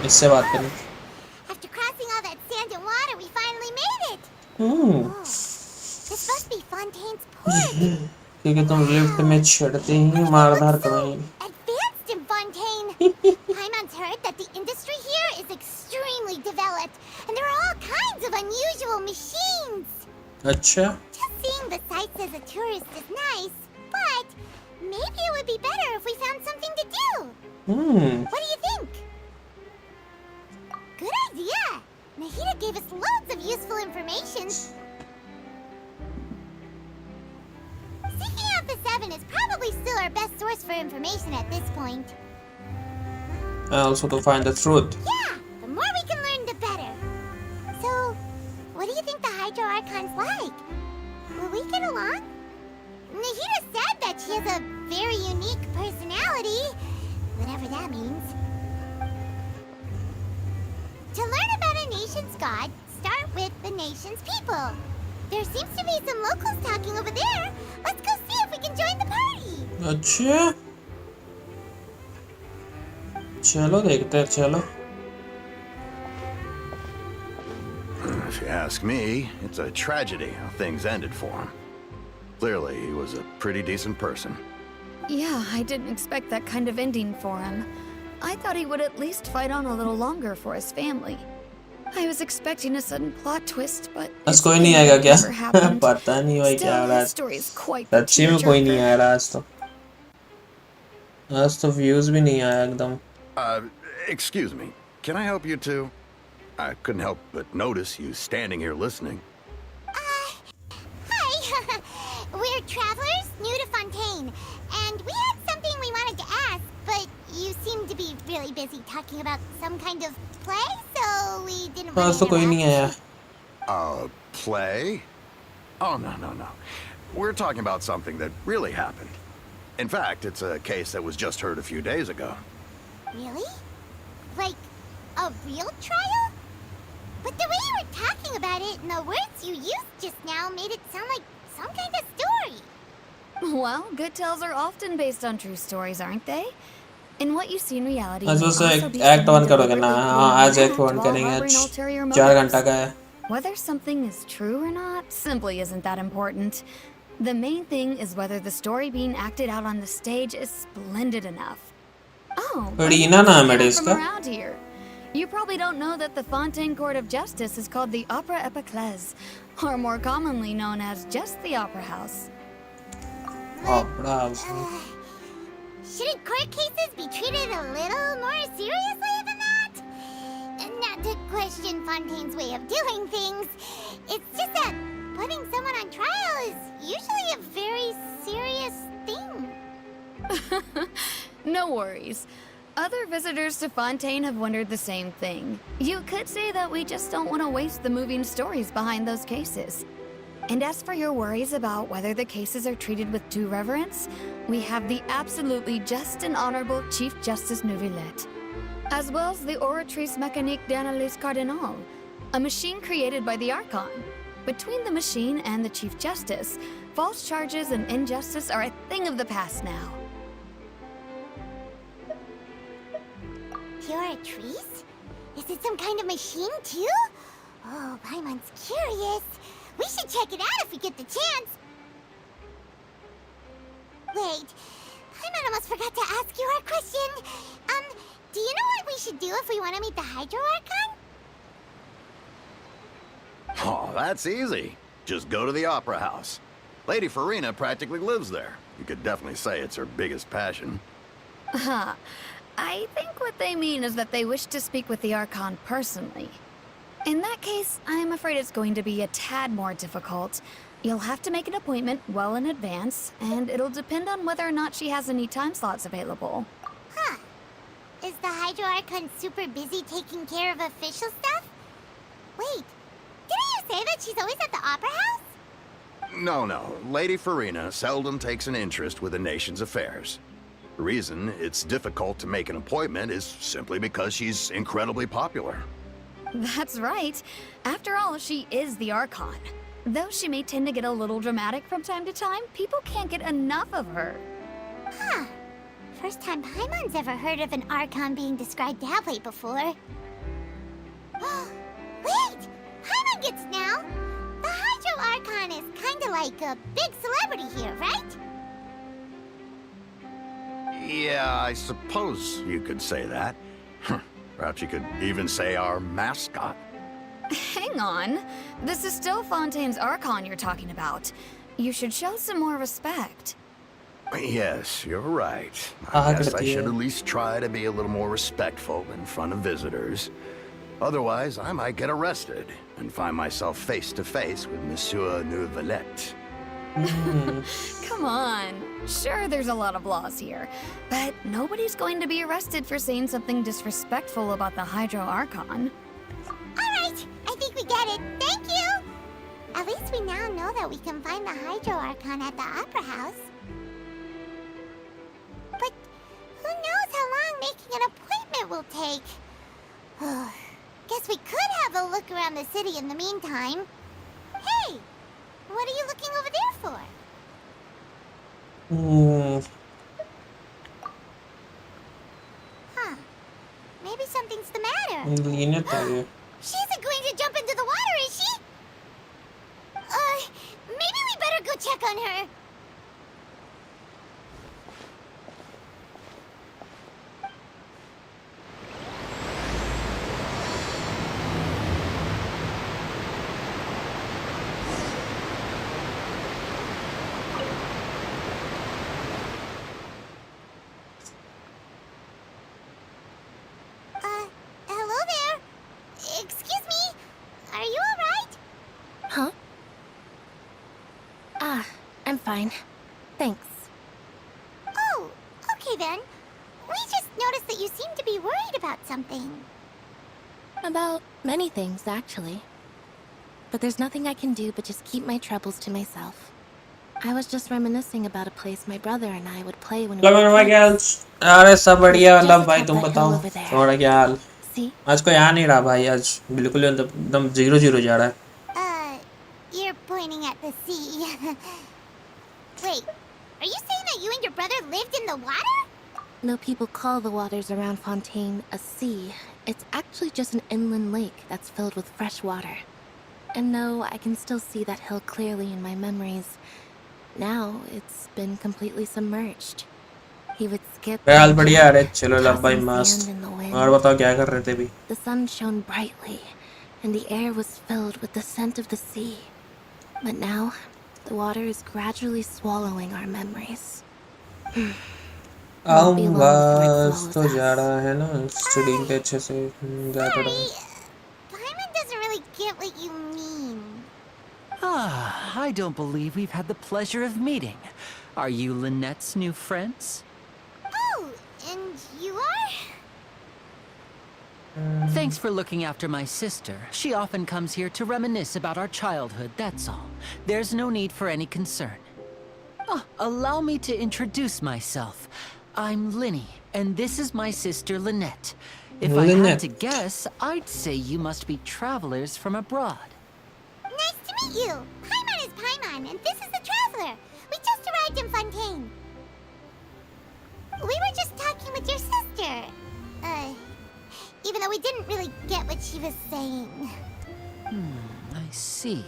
[SPEAKER 2] इससे बात करनी।
[SPEAKER 3] After crossing all that sand and water, we finally made it! This must be Fontaine's port!
[SPEAKER 2] क्योंकि तुम लिफ्ट में चढ़ते ही मारधार करोगे।
[SPEAKER 3] Advanced in Fontaine! Paimon's heard that the industry here is extremely developed, and there are all kinds of unusual machines!
[SPEAKER 2] अच्छा।
[SPEAKER 3] Just seeing the sights as a tourist is nice, but maybe it would be better if we found something to do! What do you think? Good idea! Nahida gave us loads of useful information. Seeking out the Seven is probably still our best source for information at this point.
[SPEAKER 2] Also to find the truth.
[SPEAKER 3] Yeah, the more we can learn, the better. So, what do you think the Hydro Archon's like? Will we get along? Nahida said that she has a very unique personality, whatever that means. To learn about a nation's god, start with the nation's people. There seems to be some locals talking over there. Let's go see if we can join the party.
[SPEAKER 2] अच्छा, चलो देखते हैं। चलो।
[SPEAKER 7] If you ask me, it's a tragedy how things ended for him. Clearly, he was a pretty decent person.
[SPEAKER 8] Yeah, I didn't expect that kind of ending for him. I thought he would at least fight on a little longer for his family. I was expecting a sudden plot twist, but
[SPEAKER 2] बस
[SPEAKER 8] it's
[SPEAKER 2] कोई नहीं
[SPEAKER 8] never
[SPEAKER 2] आएगा क्या
[SPEAKER 8] happened.
[SPEAKER 2] पता नहीं भाई क्या हो
[SPEAKER 8] Still,
[SPEAKER 2] रहा
[SPEAKER 8] this
[SPEAKER 2] है
[SPEAKER 8] story is quite the
[SPEAKER 2] सच्ची में कोई नहीं
[SPEAKER 8] tearjerker.
[SPEAKER 2] आया रहा आज तो व्यूज भी नहीं आया एकदम
[SPEAKER 7] Excuse me. Can I help you too? I couldn't help but notice you standing here listening.
[SPEAKER 3] Hi. We're travelers new to Fontaine, and we had something we wanted to ask, but you seem to be really busy talking about some kind of play, so we didn't want
[SPEAKER 2] आज तो
[SPEAKER 3] to
[SPEAKER 2] कोई नहीं
[SPEAKER 3] interrupt.
[SPEAKER 2] आया
[SPEAKER 7] Play? Oh, no. We're talking about something that really happened. In fact, it's a case that was just heard a few days ago.
[SPEAKER 3] Really? Like, a real trial? But the way you were talking about it and the words you used just now made it sound like some kind of story.
[SPEAKER 8] Well, good tales are often based on true stories, aren't they? And what you see in reality
[SPEAKER 2] आज
[SPEAKER 8] may
[SPEAKER 2] बस
[SPEAKER 8] also be
[SPEAKER 2] act one
[SPEAKER 8] someone
[SPEAKER 2] करोगे ना
[SPEAKER 8] deliberately
[SPEAKER 2] हाँ आज
[SPEAKER 8] creating
[SPEAKER 2] act
[SPEAKER 8] an
[SPEAKER 2] one
[SPEAKER 8] act while
[SPEAKER 2] करेंगे
[SPEAKER 8] harboring
[SPEAKER 2] आज
[SPEAKER 8] ulterior
[SPEAKER 2] 4
[SPEAKER 8] motives.
[SPEAKER 2] घंटा का है
[SPEAKER 8] Whether something is true or not simply isn't that important. The main thing is whether the story being acted out on the stage is splendid enough. Oh,
[SPEAKER 2] Reena naam hai
[SPEAKER 8] from
[SPEAKER 2] iska.
[SPEAKER 8] around here. You probably don't know that the Fontaine Court of Justice is called the Opera Epiclese, or more commonly known as just the Opera House.
[SPEAKER 2] bravo
[SPEAKER 3] Shouldn't court cases be treated a little more seriously than that? Not to question Fontaine's way of doing things. It's just that putting someone on trial is usually a very serious thing.
[SPEAKER 8] No worries. Other visitors to Fontaine have wondered the same thing. You could say that we just don't want to waste the moving stories behind those cases. And as for your worries about whether the cases are treated with due reverence, we have the absolutely just and honorable Chief Justice Neuvillette, as well as the Oratrice Mécanique d'Analyse Cardinal, a machine created by the Archon. Between the machine and the Chief Justice, false charges and injustice are a thing of the past now.
[SPEAKER 3] Oratrice? Is it some kind of machine too? Oh, Paimon's curious. We should check it out if we get the chance. Wait, Paimon almost forgot to ask you our question. Do you know what we should do if we want to meet the Hydro Archon?
[SPEAKER 7] Oh, that's easy. Just go to the Opera House. Lady Farina practically lives there. You could definitely say it's her biggest passion.
[SPEAKER 8] I think what they mean is that they wish to speak with the Archon personally. In that case, I'm afraid it's going to be a tad more difficult. You'll have to make an appointment well in advance, and it'll depend on whether or not she has any time slots available.
[SPEAKER 3] Huh. Is the Hydro Archon super busy taking care of official stuff? Wait, didn't you say that she's always at the Opera House?
[SPEAKER 7] No. Lady Farina seldom takes an interest with the nation's affairs. The reason it's difficult to make an appointment is simply because she's incredibly popular.
[SPEAKER 8] That's right. After all, she is the Archon. Though she may tend to get a little dramatic from time to time, people can't get enough of her.
[SPEAKER 3] Huh. First time Paimon's ever heard of an Archon being described that way before. Wait! Paimon gets now! The Hydro Archon is kinda like a big celebrity here, right?
[SPEAKER 7] Yeah, I suppose you could say that. Perhaps you could even say our mascot.
[SPEAKER 8] Hang on. This is still Fontaine's Archon you're talking about. You should show some more respect.
[SPEAKER 7] Yes, you're right. I guess I
[SPEAKER 2] करती
[SPEAKER 7] should
[SPEAKER 2] है
[SPEAKER 7] at least try to be a little more respectful in front of visitors. Otherwise, I might get arrested and find myself face to face with Monsieur Neuvillette.
[SPEAKER 8] Come on. Sure, there's a lot of laws here, but nobody's going to be arrested for saying something disrespectful about the Hydro Archon.
[SPEAKER 3] Alright, I think we get it. Thank you! At least we now know that we can find the Hydro Archon at the Opera House. But who knows how long making an appointment will take? Guess we could have a look around the city in the meantime. Hey! What are you looking over there for? Huh. Maybe something's the matter. She isn't going to jump into the water, is she? Maybe we better go check on her. fine. Thanks. Oh, okay then. We just noticed that you seem to be worried about something. About many things, actually. But there's nothing I can do but just keep my troubles to myself. I was just reminiscing about a place my brother and I would play when we were kids.
[SPEAKER 2] अरे सब बढ़िया मतलब भाई तुम
[SPEAKER 3] Just
[SPEAKER 2] बताओ
[SPEAKER 3] over there.
[SPEAKER 2] तुम्हारा क्या हाल
[SPEAKER 3] See?
[SPEAKER 2] आज कोई आ नहीं रहा भाई आज बिल्कुल एकदम 0-0 जा रहा है
[SPEAKER 3] You're pointing at the sea. Wait, are you saying that you and your brother lived in the water? No, people call the waters around Fontaine a sea. It's actually just an inland lake that's filled with fresh water. And no, I can still see that hill clearly in my memories. Now, it's been completely submerged. He would skip
[SPEAKER 2] हाल बढ़िया अरे चलो लब भाई
[SPEAKER 3] tossing
[SPEAKER 2] मस्त
[SPEAKER 3] sand in the wind.
[SPEAKER 2] और बताओ क्या कर रहे थे भी
[SPEAKER 3] The sun shone brightly, and the air was filled with the scent of the sea. But now, the water is gradually swallowing our memories. Won't be long before it
[SPEAKER 2] बस तो
[SPEAKER 3] swallows
[SPEAKER 2] जा
[SPEAKER 3] us.
[SPEAKER 2] रहा है ना studying पे अच्छे से जाता
[SPEAKER 3] Sorry,
[SPEAKER 2] रहा
[SPEAKER 3] Paimon doesn't really get what you mean.
[SPEAKER 9] Ah, I don't believe we've had the pleasure of meeting. Are you Lynette's new friends?
[SPEAKER 3] Oh, and you are?
[SPEAKER 9] Thanks for looking after my sister. She often comes here to reminisce about our childhood, that's all. There's no need for any concern. Oh, allow me to introduce myself. I'm Linny, and this is my sister Lynette. If I had
[SPEAKER 2] Lynette.
[SPEAKER 9] to guess, I'd say you must be travelers from abroad.
[SPEAKER 3] Nice to meet you. Paimon is Paimon, and this is the traveler. We just arrived in Fontaine. We were just talking with your sister. Even though we didn't really get what she was saying.
[SPEAKER 9] I see.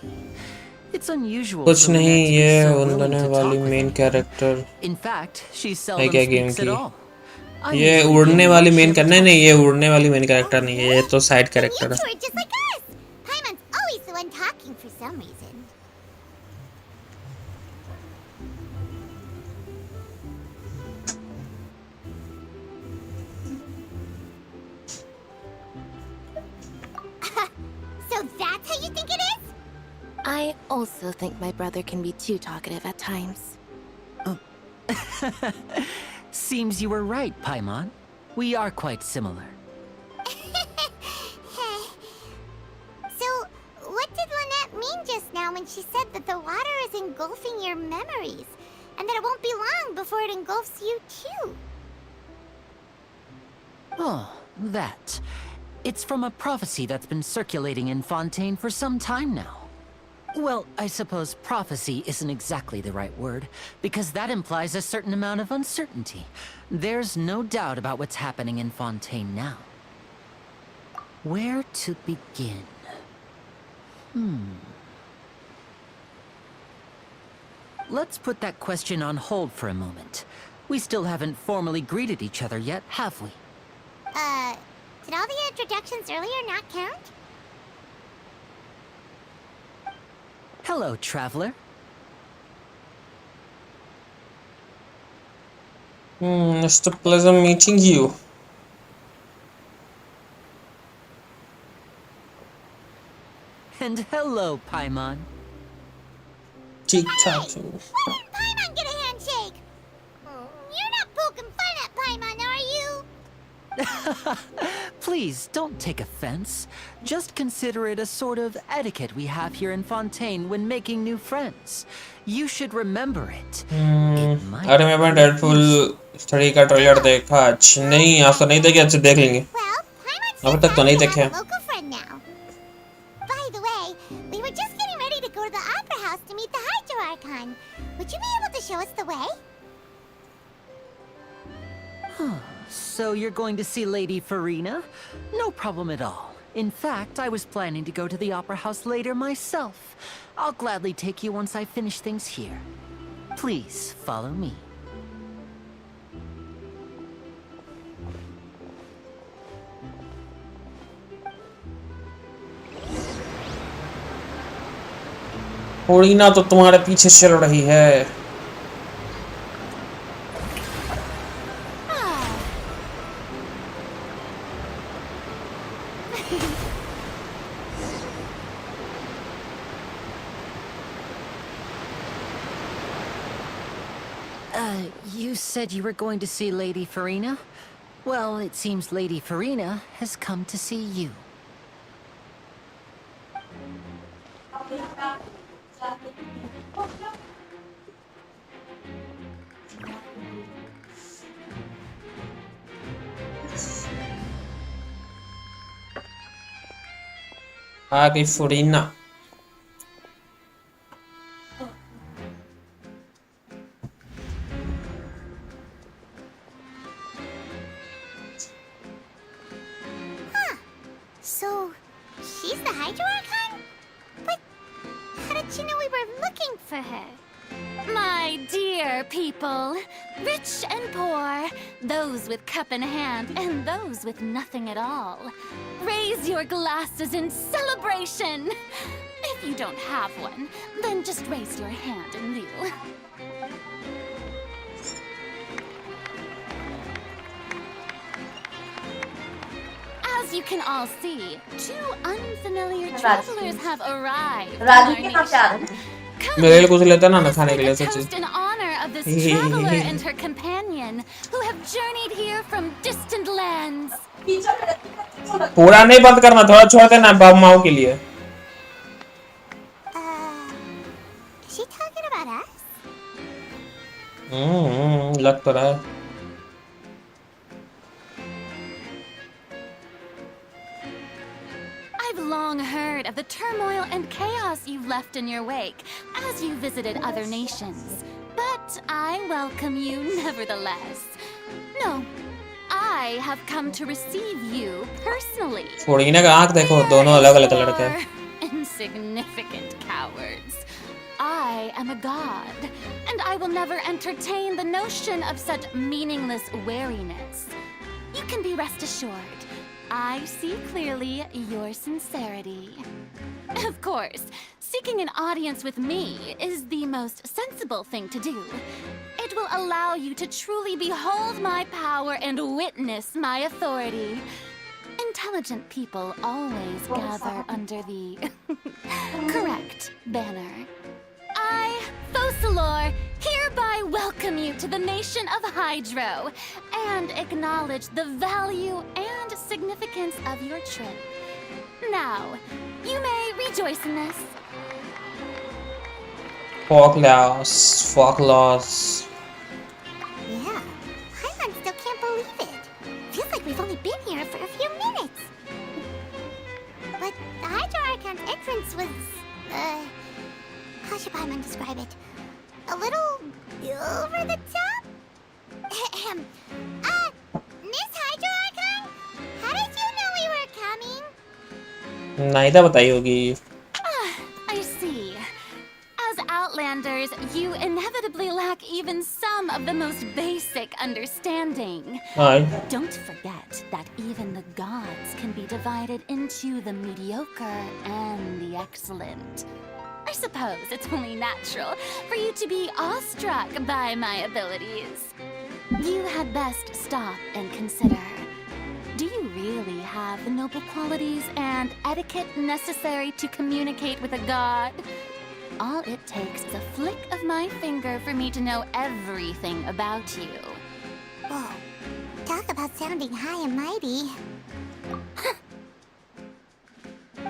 [SPEAKER 9] It's unusual
[SPEAKER 2] कुछ
[SPEAKER 9] for
[SPEAKER 2] नहीं
[SPEAKER 9] Lynette to be
[SPEAKER 2] ये
[SPEAKER 9] so willing
[SPEAKER 2] उड़ने
[SPEAKER 9] to
[SPEAKER 2] वाली
[SPEAKER 9] talk with
[SPEAKER 2] main
[SPEAKER 9] anyone.
[SPEAKER 2] Character
[SPEAKER 9] In fact, she
[SPEAKER 2] है
[SPEAKER 9] seldom
[SPEAKER 2] क्या game
[SPEAKER 9] speaks at
[SPEAKER 2] की
[SPEAKER 9] all. I
[SPEAKER 2] ये
[SPEAKER 9] usually
[SPEAKER 2] उड़ने
[SPEAKER 9] get
[SPEAKER 2] वाली
[SPEAKER 9] much
[SPEAKER 2] मेन
[SPEAKER 9] of a
[SPEAKER 2] करना है
[SPEAKER 9] talk.
[SPEAKER 2] नहीं ये उड़ने वाली मेन कैरेक्टर नहीं है ये तो side
[SPEAKER 3] Then you
[SPEAKER 2] character
[SPEAKER 3] two
[SPEAKER 2] है
[SPEAKER 3] are just like us. Paimon's always the one talking for some reason. So that's how you think it is? I also think my brother can be too talkative at times.
[SPEAKER 9] Seems you were right, Paimon. We are quite similar.
[SPEAKER 3] So, what did Lynette mean just now when she said that the water is engulfing your memories? And that it won't be long before it engulfs you too?
[SPEAKER 9] Oh, that. It's from a prophecy that's been circulating in Fontaine for some time now. Well, I suppose prophecy isn't exactly the right word, because that implies a certain amount of uncertainty. There's no doubt about what's happening in Fontaine now. Where to begin? Let's put that question on hold for a moment. We still haven't formally greeted each other yet, have we?
[SPEAKER 3] Did all the introductions earlier not count?
[SPEAKER 9] Hello, traveler.
[SPEAKER 2] It's a pleasure meeting you
[SPEAKER 9] And hello, Paimon.
[SPEAKER 2] ठीक ठाक
[SPEAKER 3] Why didn't Paimon get a handshake? You're not poking fun at Paimon, are you?
[SPEAKER 9] Please, don't take offense. Just consider it a sort of etiquette we have here in Fontaine when making new friends. You should remember it. It might
[SPEAKER 2] अरे मैं Deadpool study का trailer देखा आज नहीं आज तो नहीं देखे अच्छे देख लेंगे
[SPEAKER 3] Well, Paimon's
[SPEAKER 2] अब
[SPEAKER 3] just
[SPEAKER 2] तक तो नहीं
[SPEAKER 3] happy to
[SPEAKER 2] देखे
[SPEAKER 3] have a local friend now. By the way, we were just getting ready to go to the Opera House to meet the Hydro Archon. Would you be able to show us the way?
[SPEAKER 9] So you're going to see Lady Farina? No problem at all. In fact, I was planning to go to the Opera House later myself. I'll gladly take you once I finish things here. Please, follow me.
[SPEAKER 2] थोड़ी ना तो तुम्हारे पीछे चल रही है
[SPEAKER 9] You said you were going to see Lady Farina? Well, it seems Lady Farina has come to see you.
[SPEAKER 2] आगे फुरीना
[SPEAKER 3] So, she's the Hydro Archon? But how did she know we were looking for her?
[SPEAKER 10] My dear people, rich and poor, those with cup in hand and those with nothing at all, raise your glasses in celebration. If you don't have one, then just raise your hand in lieu. As you can all see, two unfamiliar travelers have arrived.
[SPEAKER 2] मेरे कुछ लेता ना खाने के लिए सच्ची
[SPEAKER 10] In honor of this traveler and her companion, who have journeyed here from distant lands.
[SPEAKER 2] पूरा नहीं बंद करना थोड़ा छोड़ देना बाबू माओ के लिए
[SPEAKER 3] Is she talking about us?
[SPEAKER 2] लग तो रहा है
[SPEAKER 10] I've long heard of the turmoil and chaos you've left in your wake as you visited other nations. But I welcome you nevertheless. No, I have come to receive you personally.
[SPEAKER 2] फुरीना का आँख देखो दोनों अलग-अलग लड़के हैं
[SPEAKER 10] Insignificant cowards. I am a god, and I will never entertain the notion of such meaningless wariness. You can be rest assured, I see clearly your sincerity. Of course, seeking an audience with me is the most sensible thing to do. It will allow you to truly behold my power and witness my authority. Intelligent people always gather under the correct banner. I, Focalor, hereby welcome you to the nation of Hydro and acknowledge the value and significance of your trip. Now, you may rejoice in this.
[SPEAKER 2] Fuck loss.
[SPEAKER 3] Yeah, Paimon still can't believe it. Feels like we've only been here for a few minutes. But the Hydro Archon's entrance was, how should Paimon describe it? A little over the top? Miss Hydro Archon? How did you know we were coming?
[SPEAKER 2] नहीं था बताई होगी
[SPEAKER 10] I see. As Outlanders, you inevitably lack even some of the most basic understanding. Don't forget that even the gods can be divided into the mediocre and the excellent. I suppose it's only natural for you to be awestruck by my abilities. You had best stop and consider. Do you really have the noble qualities and etiquette necessary to communicate with a god? All it takes is a flick of my finger for me to know everything about you.
[SPEAKER 3] Whoa, talk about sounding high and mighty.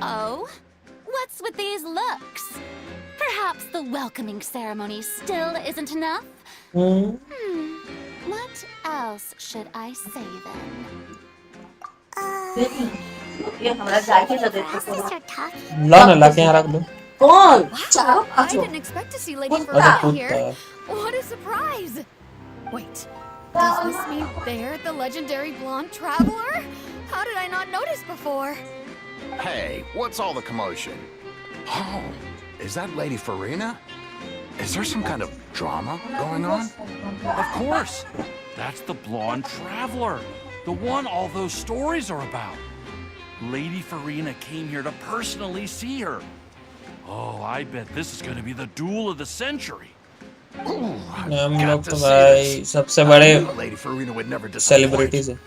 [SPEAKER 10] Oh? What's with these looks? Perhaps the welcoming ceremony still isn't enough? What else should I say then?
[SPEAKER 8] I didn't expect to see Lady Farina here. What a surprise! Wait, does this mean they're the legendary blonde traveler? How did I not notice before?
[SPEAKER 7] Hey, what's all the commotion? Oh, is that Lady Farina? Is there some kind of drama going on?
[SPEAKER 11] Of course! That's the blonde traveler. The one all those stories are about. Lady Farina came here to personally see her. Oh, I bet this is going to be the duel of the century.
[SPEAKER 2] हम लोग तो भाई सबसे बड़े celebrities हैं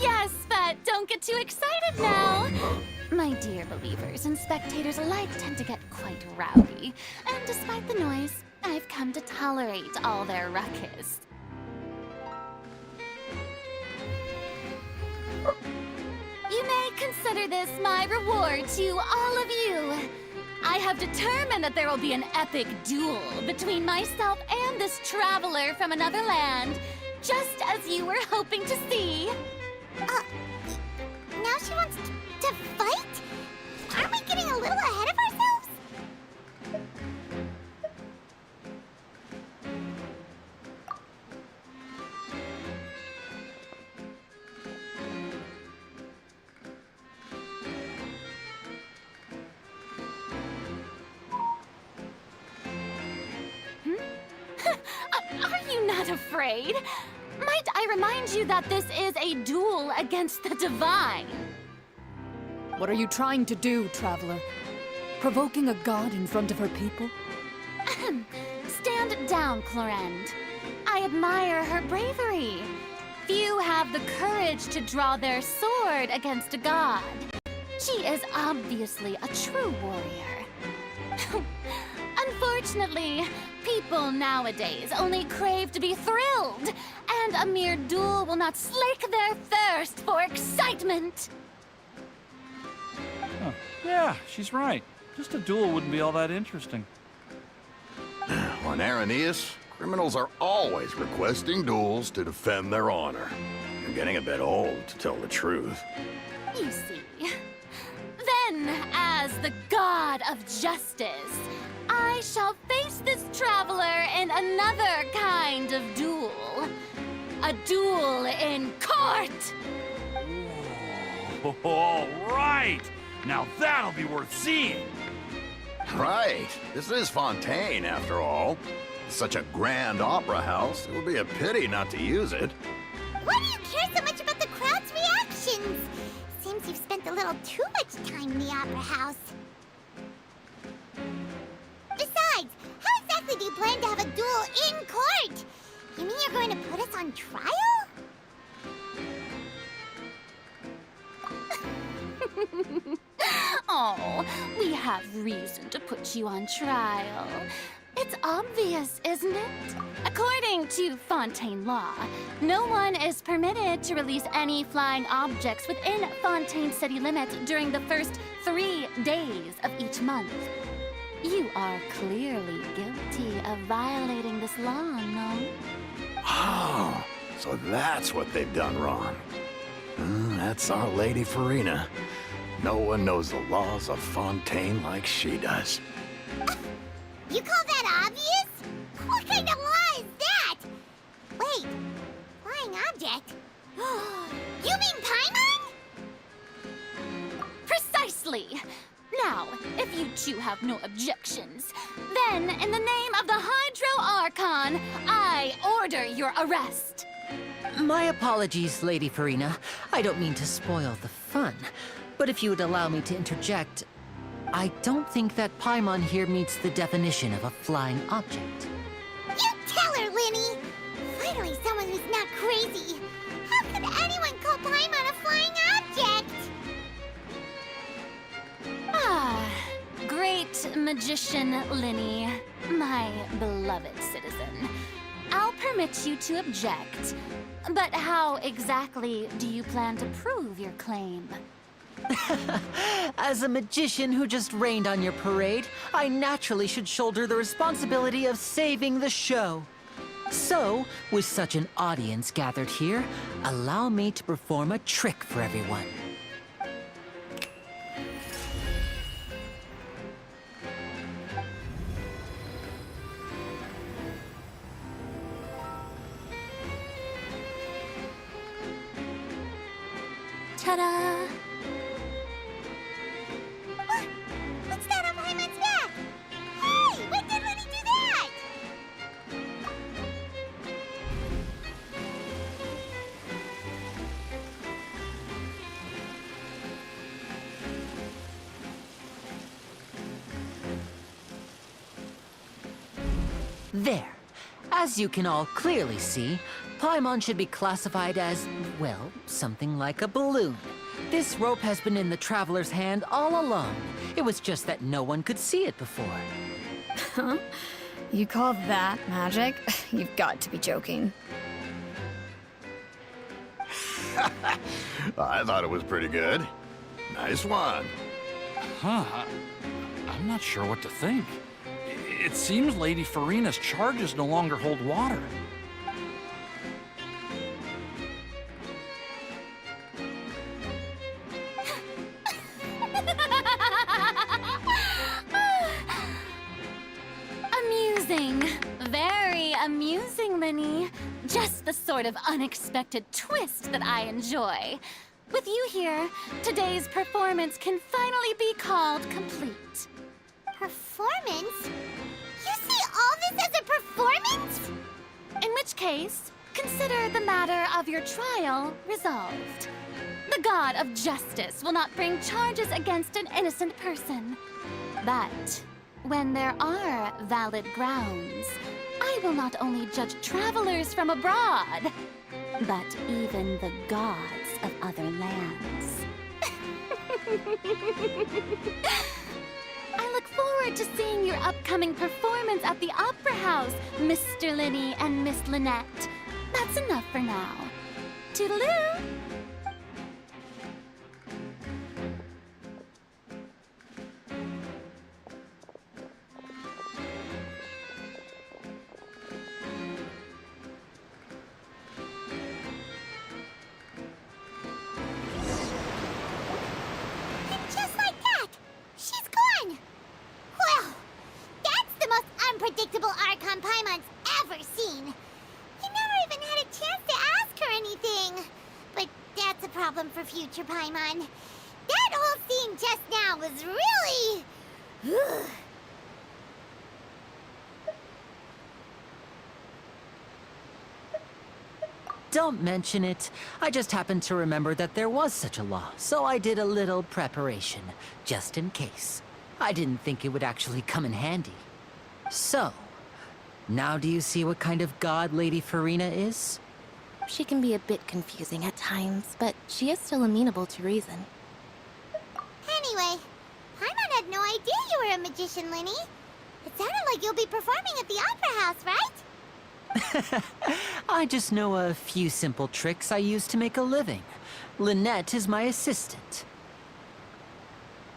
[SPEAKER 10] Yes, but don't get too excited now. My dear believers and spectators alike tend to get get quite rowdy, and despite the noise, I've come to tolerate all their ruckus. You may consider this my reward to all of you. I have determined that there will be an epic duel between myself and this traveler from another land, just as you were hoping to see.
[SPEAKER 3] Now she wants to fight? Aren't we getting a little ahead of ourselves?
[SPEAKER 10] Are you not afraid? Might I remind you that this is a duel against the divine?
[SPEAKER 12] What are you trying to do, traveler? Provoking a god in front of her people?
[SPEAKER 10] Stand down, Clorend. I admire her bravery. Few have the courage to draw their sword against a god. She is obviously a true warrior. Unfortunately, people nowadays only crave to be thrilled, and a mere duel will not slake their thirst for excitement.
[SPEAKER 11] Huh. Yeah, she's right. Just a duel wouldn't be all that interesting.
[SPEAKER 7] On Araneus, criminals are always requesting duels to defend their honor. You're getting a bit old, to tell the truth.
[SPEAKER 10] You see. Then, as the god of justice, I shall face this traveler in another kind of duel. A duel in court!
[SPEAKER 11] Oh, all right! Now that'll be worth seeing!
[SPEAKER 7] Right. This is Fontaine, after all. Such a grand opera house, it would be a pity not to use it.
[SPEAKER 3] Why do you care so much about the crowd's reactions? Seems you've spent a little too much time in the opera house. Besides, how exactly do you plan to have a duel in court? You mean you're going to put us on trial?
[SPEAKER 10] Oh, we have reason to put you on trial. It's obvious, isn't it? According to Fontaine law, no one is permitted to release any flying objects within Fontaine city limits during the first 3 days of each month. You are clearly guilty of violating this law, no?
[SPEAKER 7] Oh, so that's what they've done wrong. That's our Lady Farina. No one knows the laws of Fontaine like she does.
[SPEAKER 3] You call that obvious? What kind of law is that? Wait, flying object? You mean Paimon?
[SPEAKER 10] Precisely! Now, if you two have no objections, then in the name of the Hydro Archon, I order your arrest.
[SPEAKER 9] My apologies, Lady Farina. I don't mean to spoil the fun. But if you would allow me to interject, I don't think that Paimon here meets the definition of a flying object.
[SPEAKER 3] You tell her, Linny! Finally someone who's not crazy. How could anyone call Paimon a flying object?
[SPEAKER 10] Ah, great magician Linny, my beloved citizen. I'll permit you to object, but how exactly do you plan to prove your claim?
[SPEAKER 9] As a magician who just rained on your parade, I naturally should shoulder the responsibility of saving the show. So, with such an audience gathered here, allow me to perform a trick for everyone.
[SPEAKER 10] Ta-da!
[SPEAKER 3] What's that on Paimon's back? Hey, when did Linny do that?
[SPEAKER 9] There. As you can all clearly see, Paimon should be classified as, well, something like a balloon. This rope has been in the Traveler's hand all along. It was just that no one could see it before.
[SPEAKER 8] Huh? You call that magic? You've got to be joking.
[SPEAKER 7] I thought it was pretty good. Nice one.
[SPEAKER 11] Huh. I'm not sure what to think. It seems Lady Farina's charges no longer hold water.
[SPEAKER 10] Amusing. Very amusing, Linny. Just the sort of unexpected twist that I enjoy. With you here, today's performance can finally be called complete.
[SPEAKER 3] Performance? You see all this as a performance?
[SPEAKER 10] In which case, consider the matter of your trial resolved. The god of justice will not bring charges against an innocent person. But when there are valid grounds, I will not only judge travelers from abroad, but even the gods of other lands. I look forward to seeing your upcoming performance at the Opera House, Mr. Linny and Miss Lynette. That's enough for now. Toodaloo!
[SPEAKER 3] Just like that, she's gone. Well, that's the most unpredictable Archon Paimon's ever seen. He never even had a chance to ask her anything. But that's a problem for future Paimon. That whole scene just now was really...
[SPEAKER 9] Don't mention it. I just happened to remember that there was such a law, so I did a little preparation, just in case. I didn't think it would actually come in handy. So, now do you see what kind of god Lady Farina is?
[SPEAKER 13] She can be a bit confusing at times, but she is still amenable to reason.
[SPEAKER 3] Anyway, Paimon had no idea you were a magician, Linny. It sounded like you'll be performing at the Opera House, right?
[SPEAKER 9] I just know a few simple tricks I use to make a living. Lynette is my assistant.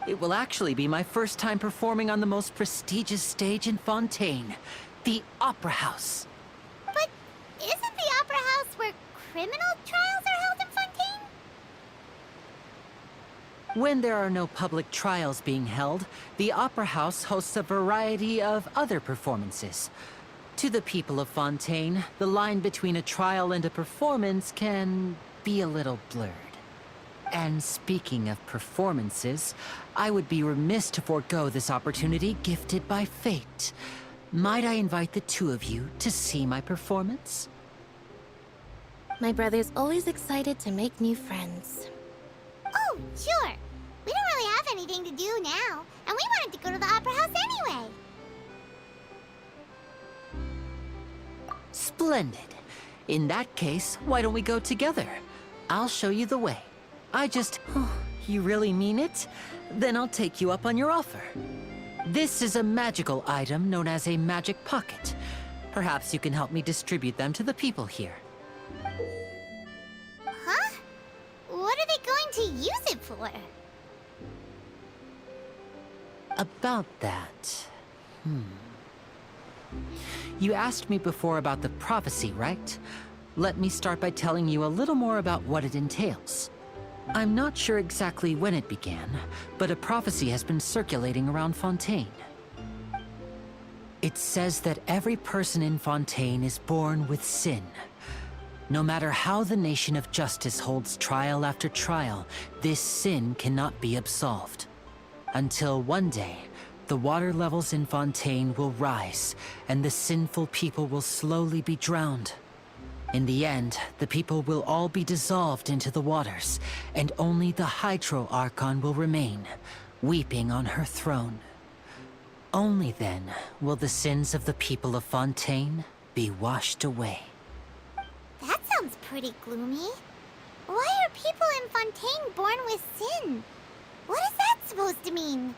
[SPEAKER 9] It will actually be my first time performing on the most prestigious stage in Fontaine, the Opera House.
[SPEAKER 3] But isn't the Opera House where criminal trials are held in Fontaine?
[SPEAKER 9] When there are no public trials being held, the Opera House hosts a variety of other performances. To the people of Fontaine, the line between a trial and a performance can be a little blurred. And speaking of performances, I would be remiss to forego this opportunity gifted by fate. Might I invite the two of you to see my performance?
[SPEAKER 13] My brother's always excited to make new friends.
[SPEAKER 3] Oh, sure. We don't really have anything to do now, and we wanted to go to the Opera House anyway.
[SPEAKER 9] Splendid. In that case, why don't we go together? I'll show you the way. You really mean it? Then I'll take you up on your offer. This is a magical item known as a magic pocket. Perhaps you can help me distribute them to the people here.
[SPEAKER 3] Huh? What are they going to use it for?
[SPEAKER 9] About that... You asked me before about the prophecy, right? Let me start by telling you a little more about what it entails. I'm not sure exactly when it began, but a prophecy has been circulating around Fontaine. It says that every person in Fontaine is born with sin. No matter how the nation of justice holds trial after trial, this sin cannot be absolved. Until one day, the water levels in Fontaine will rise, and the sinful people will slowly be drowned. In the end, the people will all be dissolved into the waters, and only the Hydro Archon will remain, weeping on her throne. Only then will the sins of the people of Fontaine be washed away.
[SPEAKER 3] That sounds pretty gloomy. Why are people in Fontaine born with sin? What is that supposed to mean?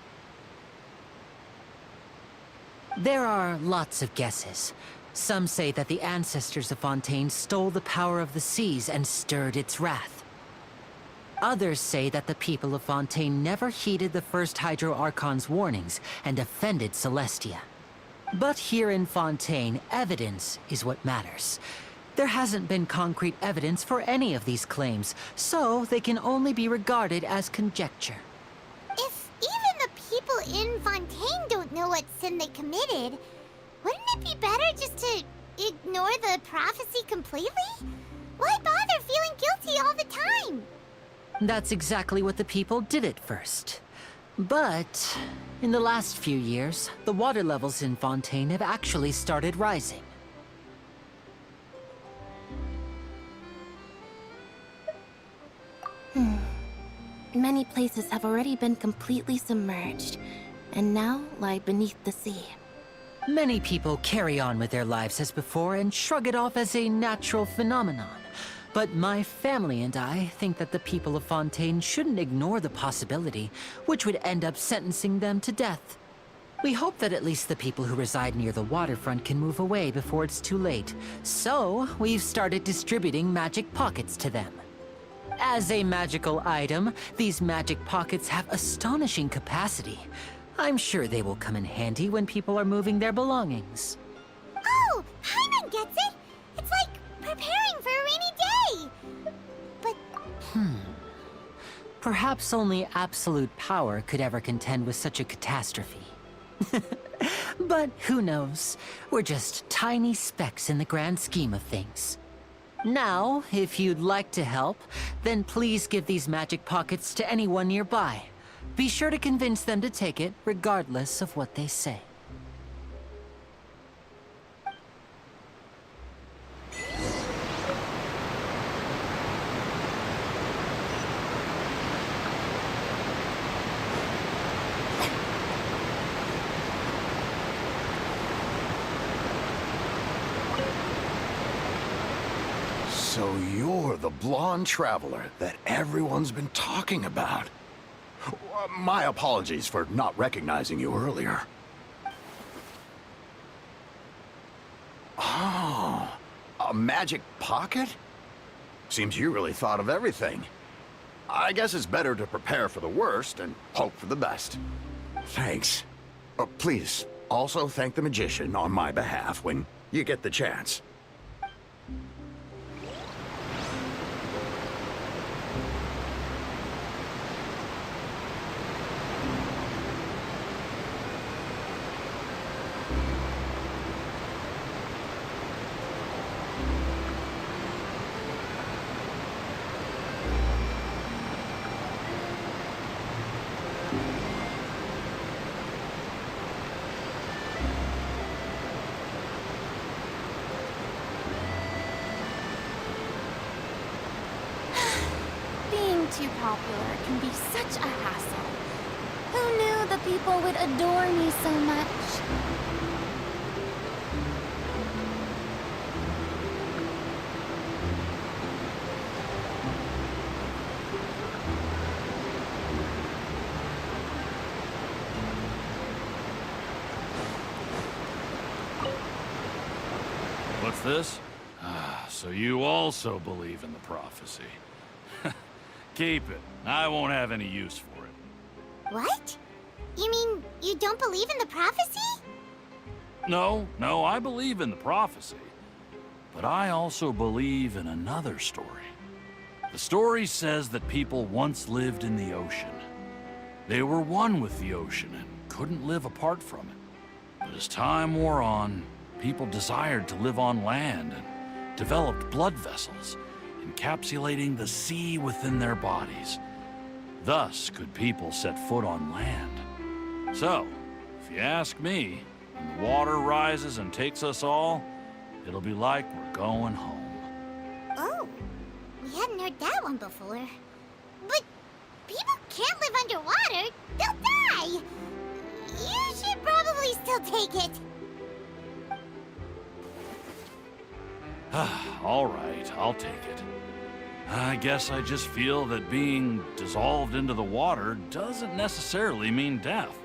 [SPEAKER 9] There are lots of guesses. Some say that the ancestors of Fontaine stole the power of the seas and stirred its wrath. Others say that the people of Fontaine never heeded the first Hydro Archon's warnings and offended Celestia. But here in Fontaine, evidence is what matters. There hasn't been concrete evidence for any of these claims, so they can only be regarded as conjecture.
[SPEAKER 3] If even the people in Fontaine don't know what sin they committed, wouldn't it be better just to ignore the prophecy completely? Why bother feeling guilty all the time?
[SPEAKER 9] That's exactly what the people did at first. But in the last few years, the water levels in Fontaine have actually started rising.
[SPEAKER 13] Many places have already been completely submerged, and now lie beneath the sea.
[SPEAKER 9] Many people carry on with their lives as before and shrug it off as a natural phenomenon. But my family and I think that the people of Fontaine shouldn't ignore the possibility, which would end up sentencing them to death. We hope that at least the people who reside near the waterfront can move away before it's too late. So, we've started distributing magic pockets to them. As a magical item, these magic pockets have astonishing capacity. I'm sure they will come in handy when people are moving their belongings.
[SPEAKER 3] Oh, Hyman gets it! It's like preparing for a rainy day! But...
[SPEAKER 9] Perhaps only absolute power could ever contend with such a catastrophe. But who knows? We're just tiny specks in the grand scheme of things. Now, if you'd like to help, then please give these magic pockets to anyone nearby. Be sure to convince them to take it, regardless of what they say.
[SPEAKER 7] So you're the blonde traveler that everyone's been talking about. My apologies for not recognizing you earlier. Oh, a magic pocket? Seems you really thought of everything. I guess it's better to prepare for the worst and hope for the best. Thanks. Please, also thank the magician on my behalf when you get the chance.
[SPEAKER 10] Too popular can be such a hassle. Who knew the people would adore me so much?
[SPEAKER 11] What's this? So you also believe in the prophecy. Keep it. I won't have any use for it.
[SPEAKER 3] What? You mean you don't believe in the prophecy?
[SPEAKER 11] No, I believe in the prophecy. But I also believe in another story. The story says that people once lived in the ocean. They were one with the ocean and couldn't live apart from it. But as time wore on, people desired to live on land and developed blood vessels, encapsulating the sea within their bodies. Thus could people set foot on land. So, if you ask me, when the water rises and takes us all, it'll be like we're going home.
[SPEAKER 3] Oh, we hadn't heard that one before. But people can't live underwater. They'll die. You should probably still take it.
[SPEAKER 11] All right, I'll take it. I guess I just feel that being dissolved into the water doesn't necessarily mean death.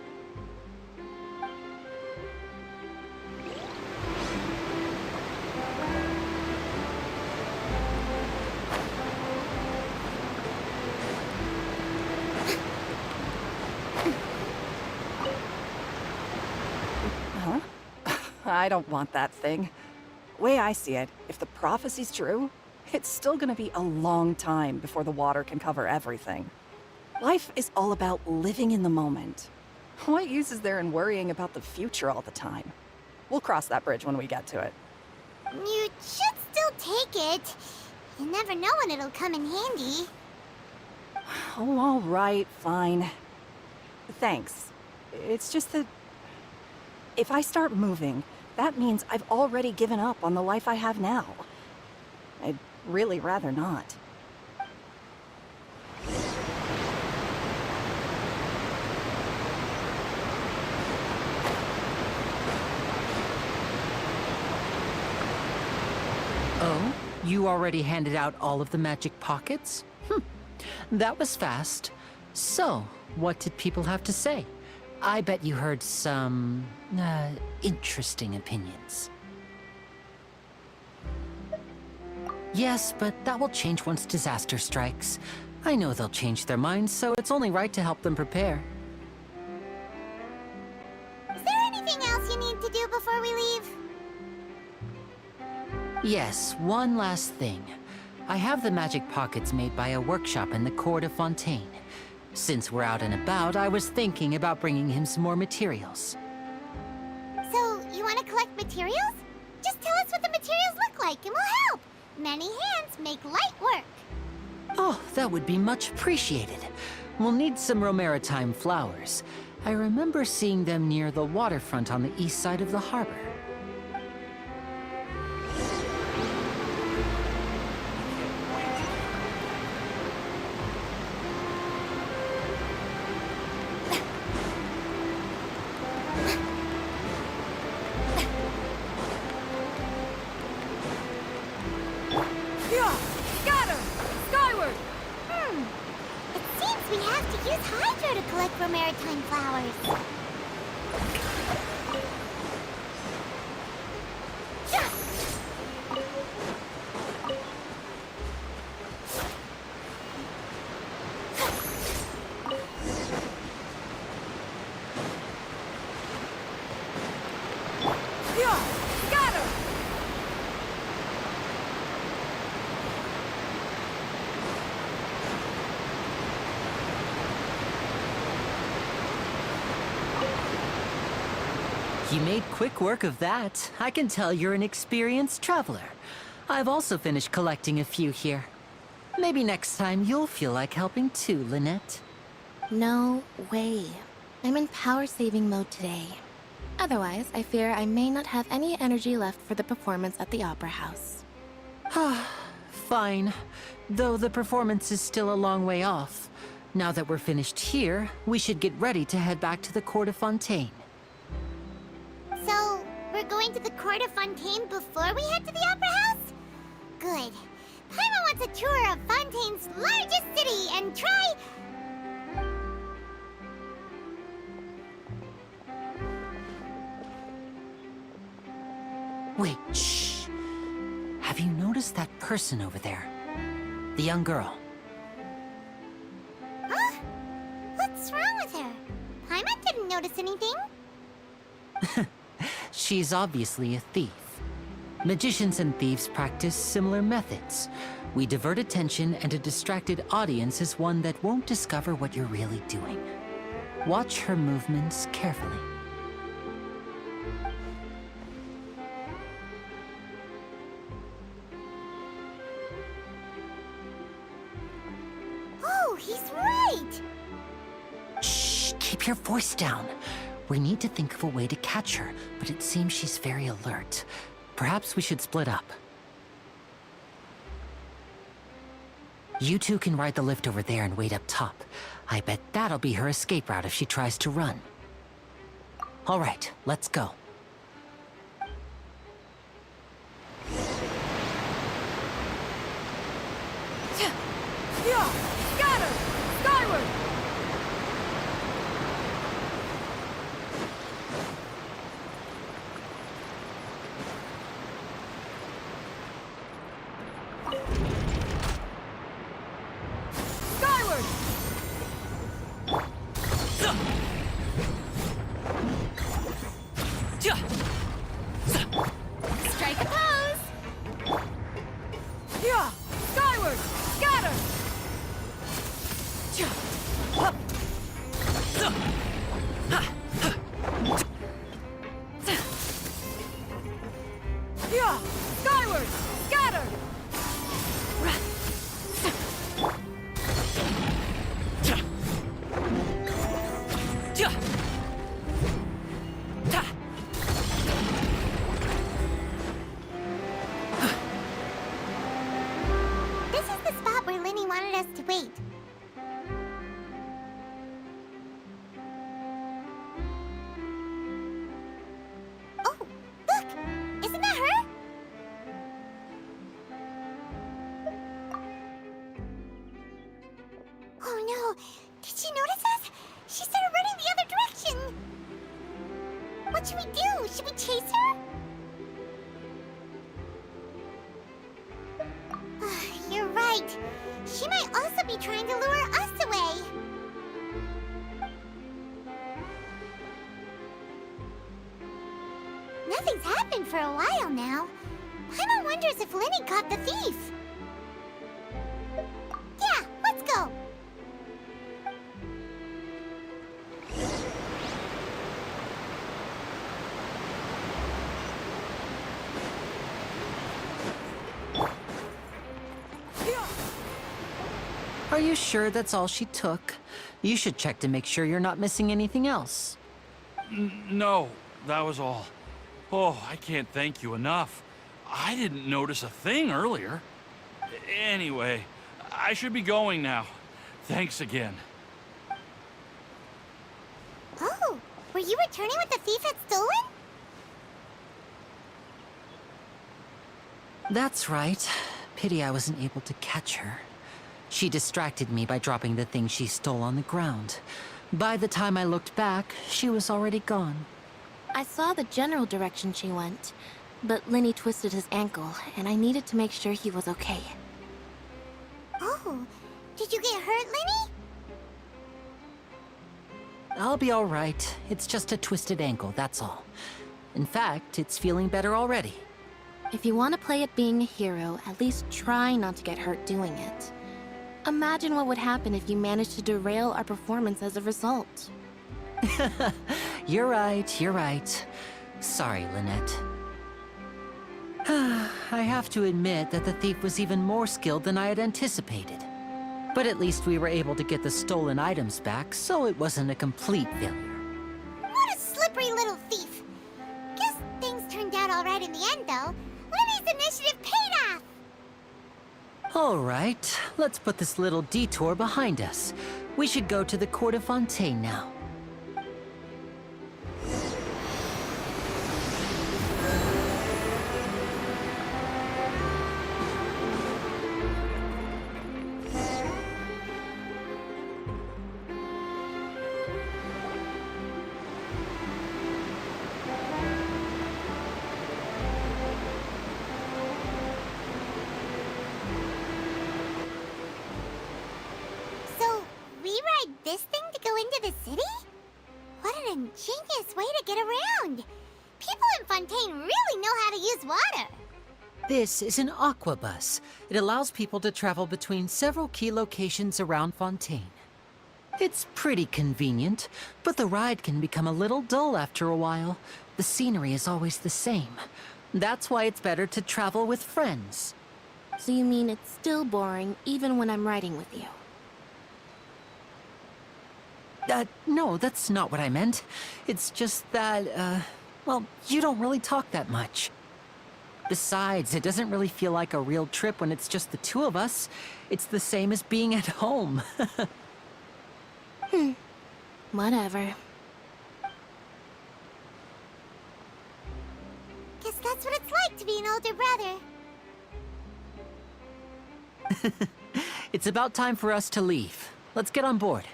[SPEAKER 14] Huh? I don't want that thing. Way I see it, if the prophecy's true, it's still gonna be a long time before the water can cover everything. Life is all about living in the moment. What use is there in worrying about the future all the time? We'll cross that bridge when we get to it.
[SPEAKER 3] You should still take it. You never know when it'll come in handy.
[SPEAKER 14] Oh, all right, fine. Thanks. It's just that if I start moving, that means I've already given up on the life I have now. I'd really rather not.
[SPEAKER 9] Oh, you already handed out all of the magic pockets? That was fast. So, what did people have to say? I bet you heard some, interesting opinions. Yes, but that will change once disaster strikes. I know they'll change their minds, so it's only right to help them prepare.
[SPEAKER 3] Is there anything else you need to do before we leave?
[SPEAKER 9] Yes, one last thing. I have the magic pockets made by a workshop in the court of Fontaine. Since we're out and about, I was thinking about bringing him some more materials.
[SPEAKER 3] So, you want to collect materials? Just tell us what the materials look like and we'll help. Many hands make light work.
[SPEAKER 9] Oh, that would be much appreciated. We'll need some Romaritime flowers. I remember seeing them near the waterfront on the east side of the harbor.
[SPEAKER 3] It seems we have to use Hydro to collect Romaritime flowers.
[SPEAKER 9] You made quick work of that. I can tell you're an experienced traveler. I've also finished collecting a few here. Maybe next time you'll feel like helping too, Lynette.
[SPEAKER 13] No way. I'm in power-saving mode today. Otherwise, I fear I may not have any energy left for the performance at the Opera House.
[SPEAKER 9] Fine. Though the performance is still a long way off. Now that we're finished here, we should get ready to head back to the Court of Fontaine.
[SPEAKER 3] So, we're going to the Court of Fontaine before we head to the Opera House? Good. Paimon wants a tour of Fontaine's largest city and try...
[SPEAKER 9] Wait, shh. Have you noticed that person over there? The young girl.
[SPEAKER 3] Huh? What's wrong with her? Paimon didn't notice anything.
[SPEAKER 9] She's obviously a thief. Magicians and thieves practice similar methods. We divert attention, and a distracted audience is one that won't discover what you're really doing. Watch her movements carefully.
[SPEAKER 3] Oh, he's right!
[SPEAKER 9] Shh, keep your voice down. We need to think of a way to catch her, but it seems she's very alert. Perhaps we should split up. You two can ride the lift over there and wait up top. I bet that'll be her escape route if she tries to run. All right, let's go.
[SPEAKER 10] Strike a pose!
[SPEAKER 12] Yeah! Skyward! Scatter! Yeah! Skyward! Scatter!
[SPEAKER 3] This is the spot where Lenny wanted us to wait. Oh, look! Isn't that her? Oh no! Did she notice us? She started running the other direction! What should we do? Should we chase her? You're right. She might also be trying to lure us away. Nothing's happened for a while now. Paimon wonders if Lenny caught the thief. Yeah, let's go.
[SPEAKER 9] Are you sure that's all she took? You should check to make sure you're not missing anything else.
[SPEAKER 11] No, that was all. Oh, I can't thank you enough. I didn't notice a thing earlier. Anyway, I should be going now. Thanks again.
[SPEAKER 3] Oh, were you returning what the thief had stolen?
[SPEAKER 9] That's right. Pity I wasn't able to catch her. She distracted me by dropping the thing she stole on the ground. By the time I looked back, she was already gone.
[SPEAKER 13] I saw the general direction she went, but Lenny twisted his ankle, and I needed to make sure he was okay.
[SPEAKER 3] Oh, did you get hurt, Lenny?
[SPEAKER 9] I'll be all right. It's just a twisted ankle, that's all. In fact, it's feeling better already.
[SPEAKER 13] If you want to play at being a hero, at least try not to get hurt doing it. Imagine what would happen if you managed to derail our performance as a result.
[SPEAKER 9] You're right, you're right. Sorry, Lynette. I have to admit that the thief was even more skilled than I had anticipated. But at least we were able to get the stolen items back, so it wasn't a complete failure.
[SPEAKER 3] What a slippery little thief. Guess things turned out all right in the end, though. Lenny's initiative paid off.
[SPEAKER 9] All right, let's put this little detour behind us. We should go to the court of Fontaine now.
[SPEAKER 3] This thing to go into the city? What an ingenious way to get around! People in Fontaine really know how to use water!
[SPEAKER 9] This is an aqua bus. It allows people to travel between several key locations around Fontaine. It's pretty convenient, but the ride can become a little dull after a while. The scenery is always the same. That's why it's better to travel with friends.
[SPEAKER 13] So you mean it's still boring even when I'm riding with you?
[SPEAKER 9] No, that's not what I meant. It's just that, well, you don't really talk that much. Besides, it doesn't really feel like a real trip when it's just the two of us. It's the same as being at home.
[SPEAKER 13] Whatever.
[SPEAKER 3] Guess that's what it's like to be an older brother.
[SPEAKER 9] It's about time for us to leave. Let's get on board.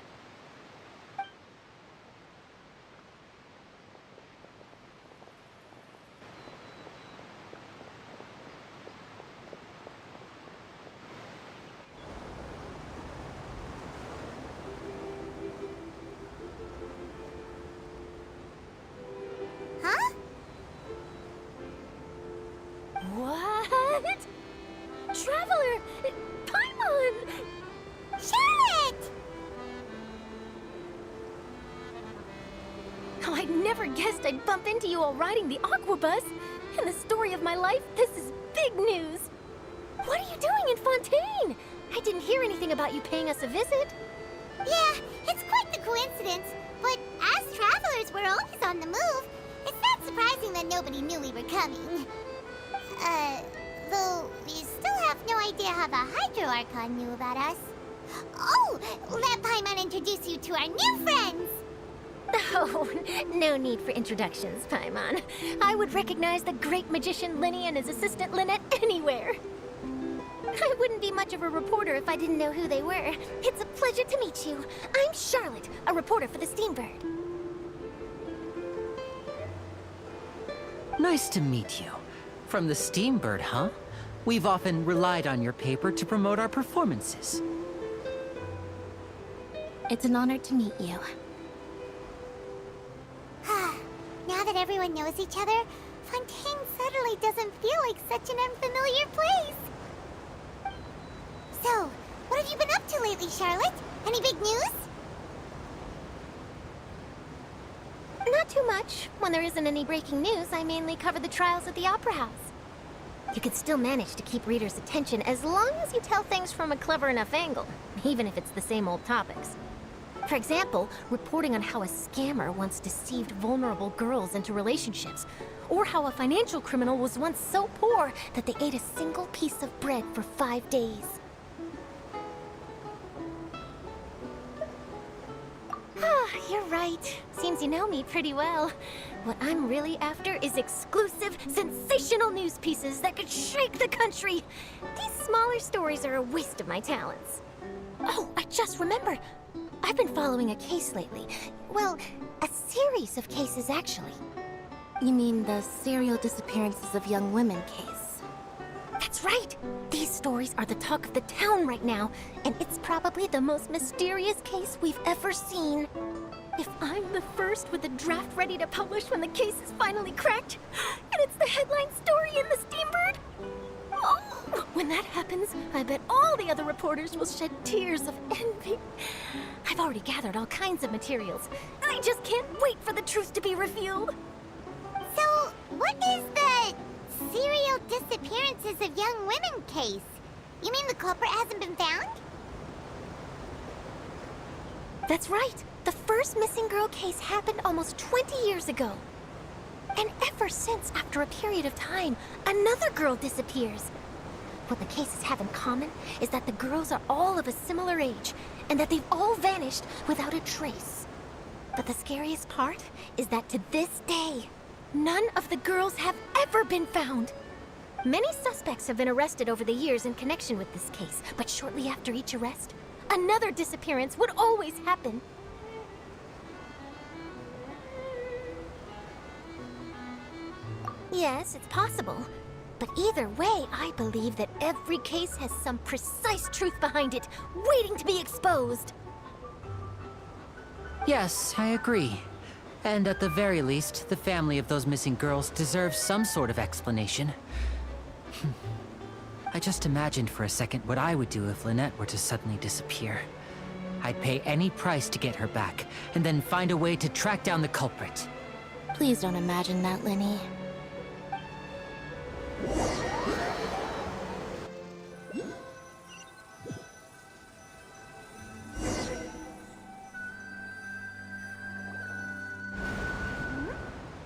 [SPEAKER 10] Traveler! Paimon!
[SPEAKER 3] Charlotte!
[SPEAKER 10] Oh, I never guessed I'd bump into you all riding the Aquabus. In the story of my life, this is big news. What are you doing in Fontaine? I didn't hear anything about you paying us a visit.
[SPEAKER 3] Yeah, it's quite the coincidence. But as travelers, we're always on the move. It's not surprising that nobody knew we were coming. Though we still have no idea how the Hydro Archon knew about us. Oh, let Paimon introduce you to our new friends!
[SPEAKER 10] Oh, no need for introductions, Paimon. I would recognize the great magician Linny and his assistant Lynette anywhere. I wouldn't be much of a reporter if I didn't know who they were. It's a pleasure to meet you. I'm Charlotte, a reporter for the Steambird.
[SPEAKER 9] Nice to meet you. From the Steambird, huh? We've often relied on your paper to promote our performances.
[SPEAKER 13] It's an honor to meet you.
[SPEAKER 3] Now that everyone knows each other, Fontaine suddenly doesn't feel like such an unfamiliar place. So, what have you been up to lately, Charlotte? Any big news?
[SPEAKER 10] Not too much. When there isn't any breaking news, I mainly cover the trials at the Opera House. You could still manage to keep readers' attention as long as you tell things from a clever enough angle, even if it's the same old topics. For example, reporting on how a scammer once deceived vulnerable girls into relationships, or how a financial criminal was once so poor that they ate a single piece of bread for 5 days. Ah, you're right. Seems you know me pretty well. What I'm really after is exclusive, sensational news pieces that could shake the country. These smaller stories are a waste of my talents. Oh, I just remembered. I've been following a case lately. Well, a series of cases, actually.
[SPEAKER 13] You mean the serial disappearances of young women case?
[SPEAKER 10] That's right! These stories are the talk of the town right now, and it's probably the most mysterious case we've ever seen. If I'm the first with the draft ready to publish when the case is finally cracked, and it's the headline story in the Steambird, oh, when that happens, I bet all the other reporters will shed tears of envy. I've already gathered all kinds of materials. I just can't wait for the truth to be revealed.
[SPEAKER 3] So, what is the serial disappearances of young women case? You mean the culprit hasn't been found?
[SPEAKER 10] That's right. The first missing girl case happened almost 20 years ago. And ever since, after a period of time, another girl disappears. What the cases have in common is that the girls are all of a similar age, and that they've all vanished without a trace. But the scariest part is that to this day, none of the girls have ever been found. Many suspects have been arrested over the years in connection with this case, but shortly after each arrest, another disappearance would always happen. Yes, it's possible. But either way, I believe that every case has some precise truth behind it, waiting to be exposed.
[SPEAKER 9] Yes, I agree. And at the very least, the family of those missing girls deserves some sort of explanation. I just imagined for a second what I would do if Lynette were to suddenly disappear. I'd pay any price to get her back, and then find a way to track down the culprit.
[SPEAKER 13] Please don't imagine that, Linny.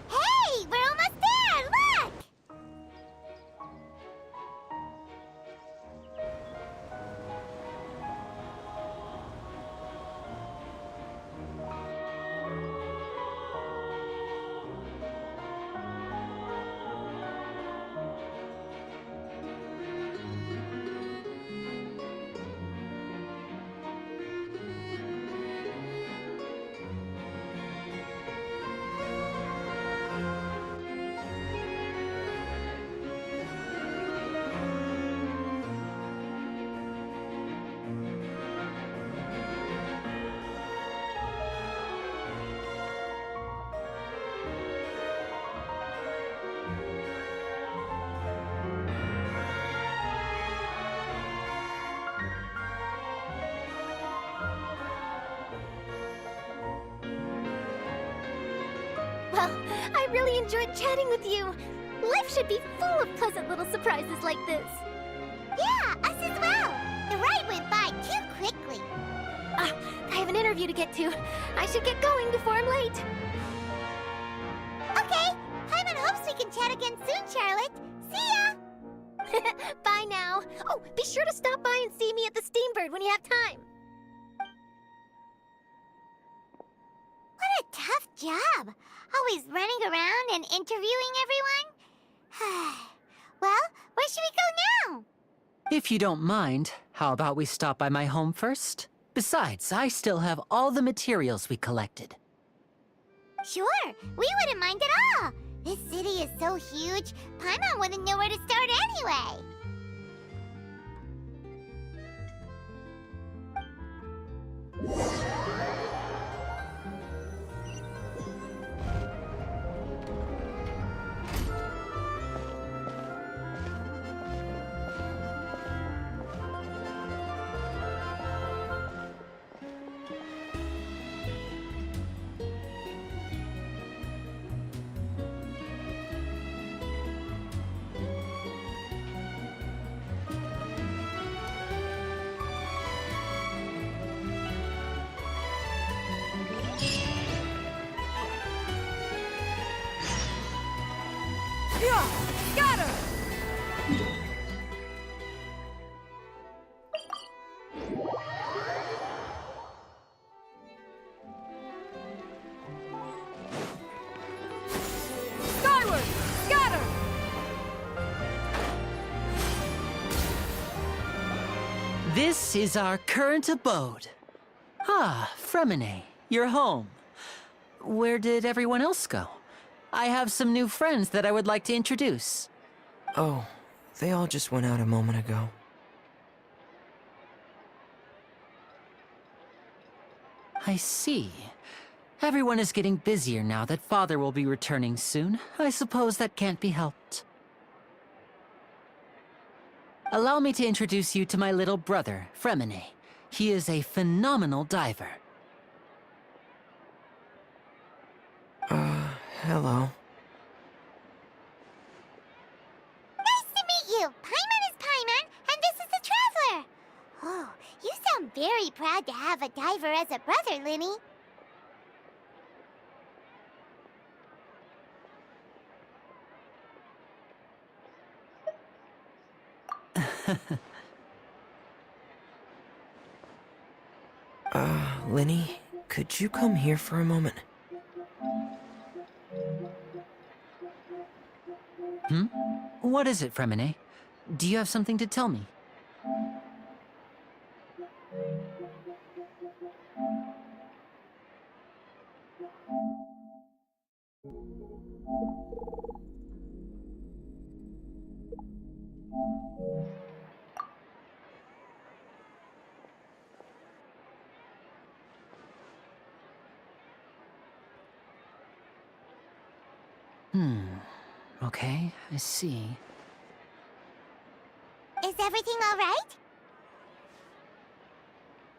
[SPEAKER 3] Hey, we're almost there! Look! I really enjoyed chatting with you. Life should be full of pleasant little surprises like this. Yeah, us as well. The ride went by too quickly. I have an interview to get to. I should get going before I'm late. Okay, Hyman hopes we can chat again soon, Charlotte. See ya! Bye now. Oh, be sure to stop by and see me at the Steambird when you have time. What a tough job. Always running around and interviewing everyone. Well, where should we go now?
[SPEAKER 9] If you don't mind, how about we stop by my home first? Besides, I still have all the materials we collected.
[SPEAKER 3] Sure, we wouldn't mind at all. This city is so huge, Paimon wouldn't know where to start anyway.
[SPEAKER 12] Scatter! Skyward! Scatter!
[SPEAKER 9] This is our current abode. Ah, Fremine, you're home. Where did everyone else go? I have some new friends that I would like to introduce.
[SPEAKER 15] Oh, they all just went out a moment ago.
[SPEAKER 9] I see. Everyone is getting busier now that Father will be returning soon. I suppose that can't be helped. Allow me to introduce you to my little brother, Fremine. He is a phenomenal diver.
[SPEAKER 15] Hello.
[SPEAKER 3] Nice to meet you. Paimon is Paimon, and this is the Traveler. Oh, you sound very proud to have a diver as a brother, Linny.
[SPEAKER 15] Linny, could you come here for a moment?
[SPEAKER 9] What is it, Fremine? Do you have something to tell me? Okay, I see.
[SPEAKER 3] Is everything all right?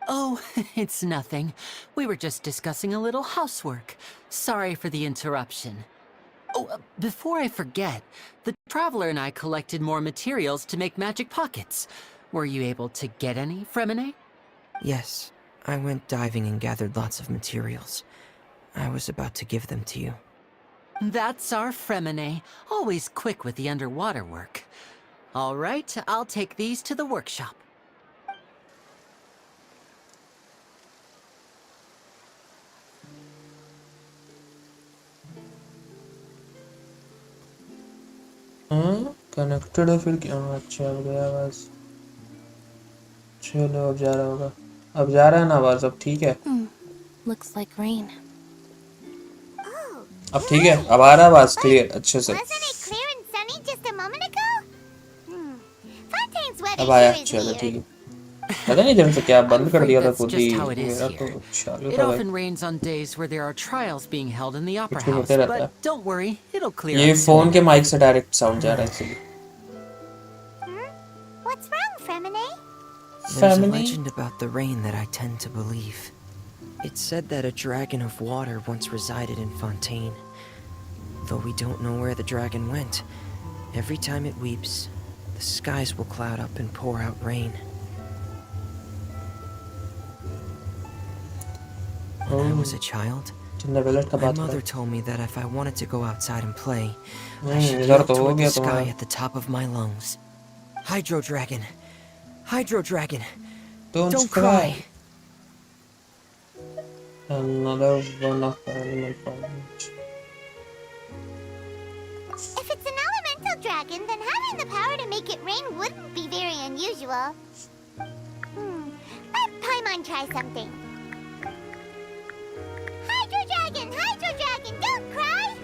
[SPEAKER 9] Oh, it's nothing. We were just discussing a little housework. Sorry for the interruption. Oh, before I forget, the Traveler and I collected more materials to make magic pockets. Were you able to get any, Fremine?
[SPEAKER 15] Yes, I went diving and gathered lots of materials. I was about to give them to you.
[SPEAKER 9] That's our Fremine, always quick with the underwater work. All right, I'll take these to the workshop.
[SPEAKER 2] Connected है फिर क्या? अच्छा हो गया बस. चलो अब जा रहा होगा. अब जा रहा है ना आवाज? अब ठीक है.
[SPEAKER 13] Looks like rain.
[SPEAKER 2] अब ठीक है. अब आ रहा है आवाज क्लियर अच्छे से.
[SPEAKER 3] Wasn't it clear and sunny just a moment ago? Fontaine's weather
[SPEAKER 2] अब आया.
[SPEAKER 3] here is
[SPEAKER 2] चलो
[SPEAKER 3] weird.
[SPEAKER 2] ठीक है. पता नहीं जब से क्या बंद कर दिया था खुद ही. मेरा तो चालू
[SPEAKER 9] It
[SPEAKER 2] था भाई.
[SPEAKER 9] often rains on days where there are trials being held in the opera
[SPEAKER 2] कुछ भी
[SPEAKER 9] house,
[SPEAKER 2] होते रहता है.
[SPEAKER 9] but don't worry, it'll clear
[SPEAKER 2] ये
[SPEAKER 9] up soon.
[SPEAKER 2] फोन के माइक से डायरेक्ट साउंड जा रहा है इसलिए.
[SPEAKER 3] What's wrong, Fremine?
[SPEAKER 15] There's a legend about the rain that I tend to believe. It's said that a dragon of water once resided in Fontaine. Though we don't know where the dragon went, every time it weeps, the skies will cloud up and pour out rain. When I was a child, my mother told me that if I wanted to go outside and play, I should yell toward the sky at the top of my lungs. Hydro Dragon! Hydro Dragon! Don't cry!
[SPEAKER 2] Another one of the animal problems.
[SPEAKER 3] If it's an elemental dragon, then having the power to make it rain wouldn't be very unusual. Let Paimon try something. Hydro Dragon, don't cry!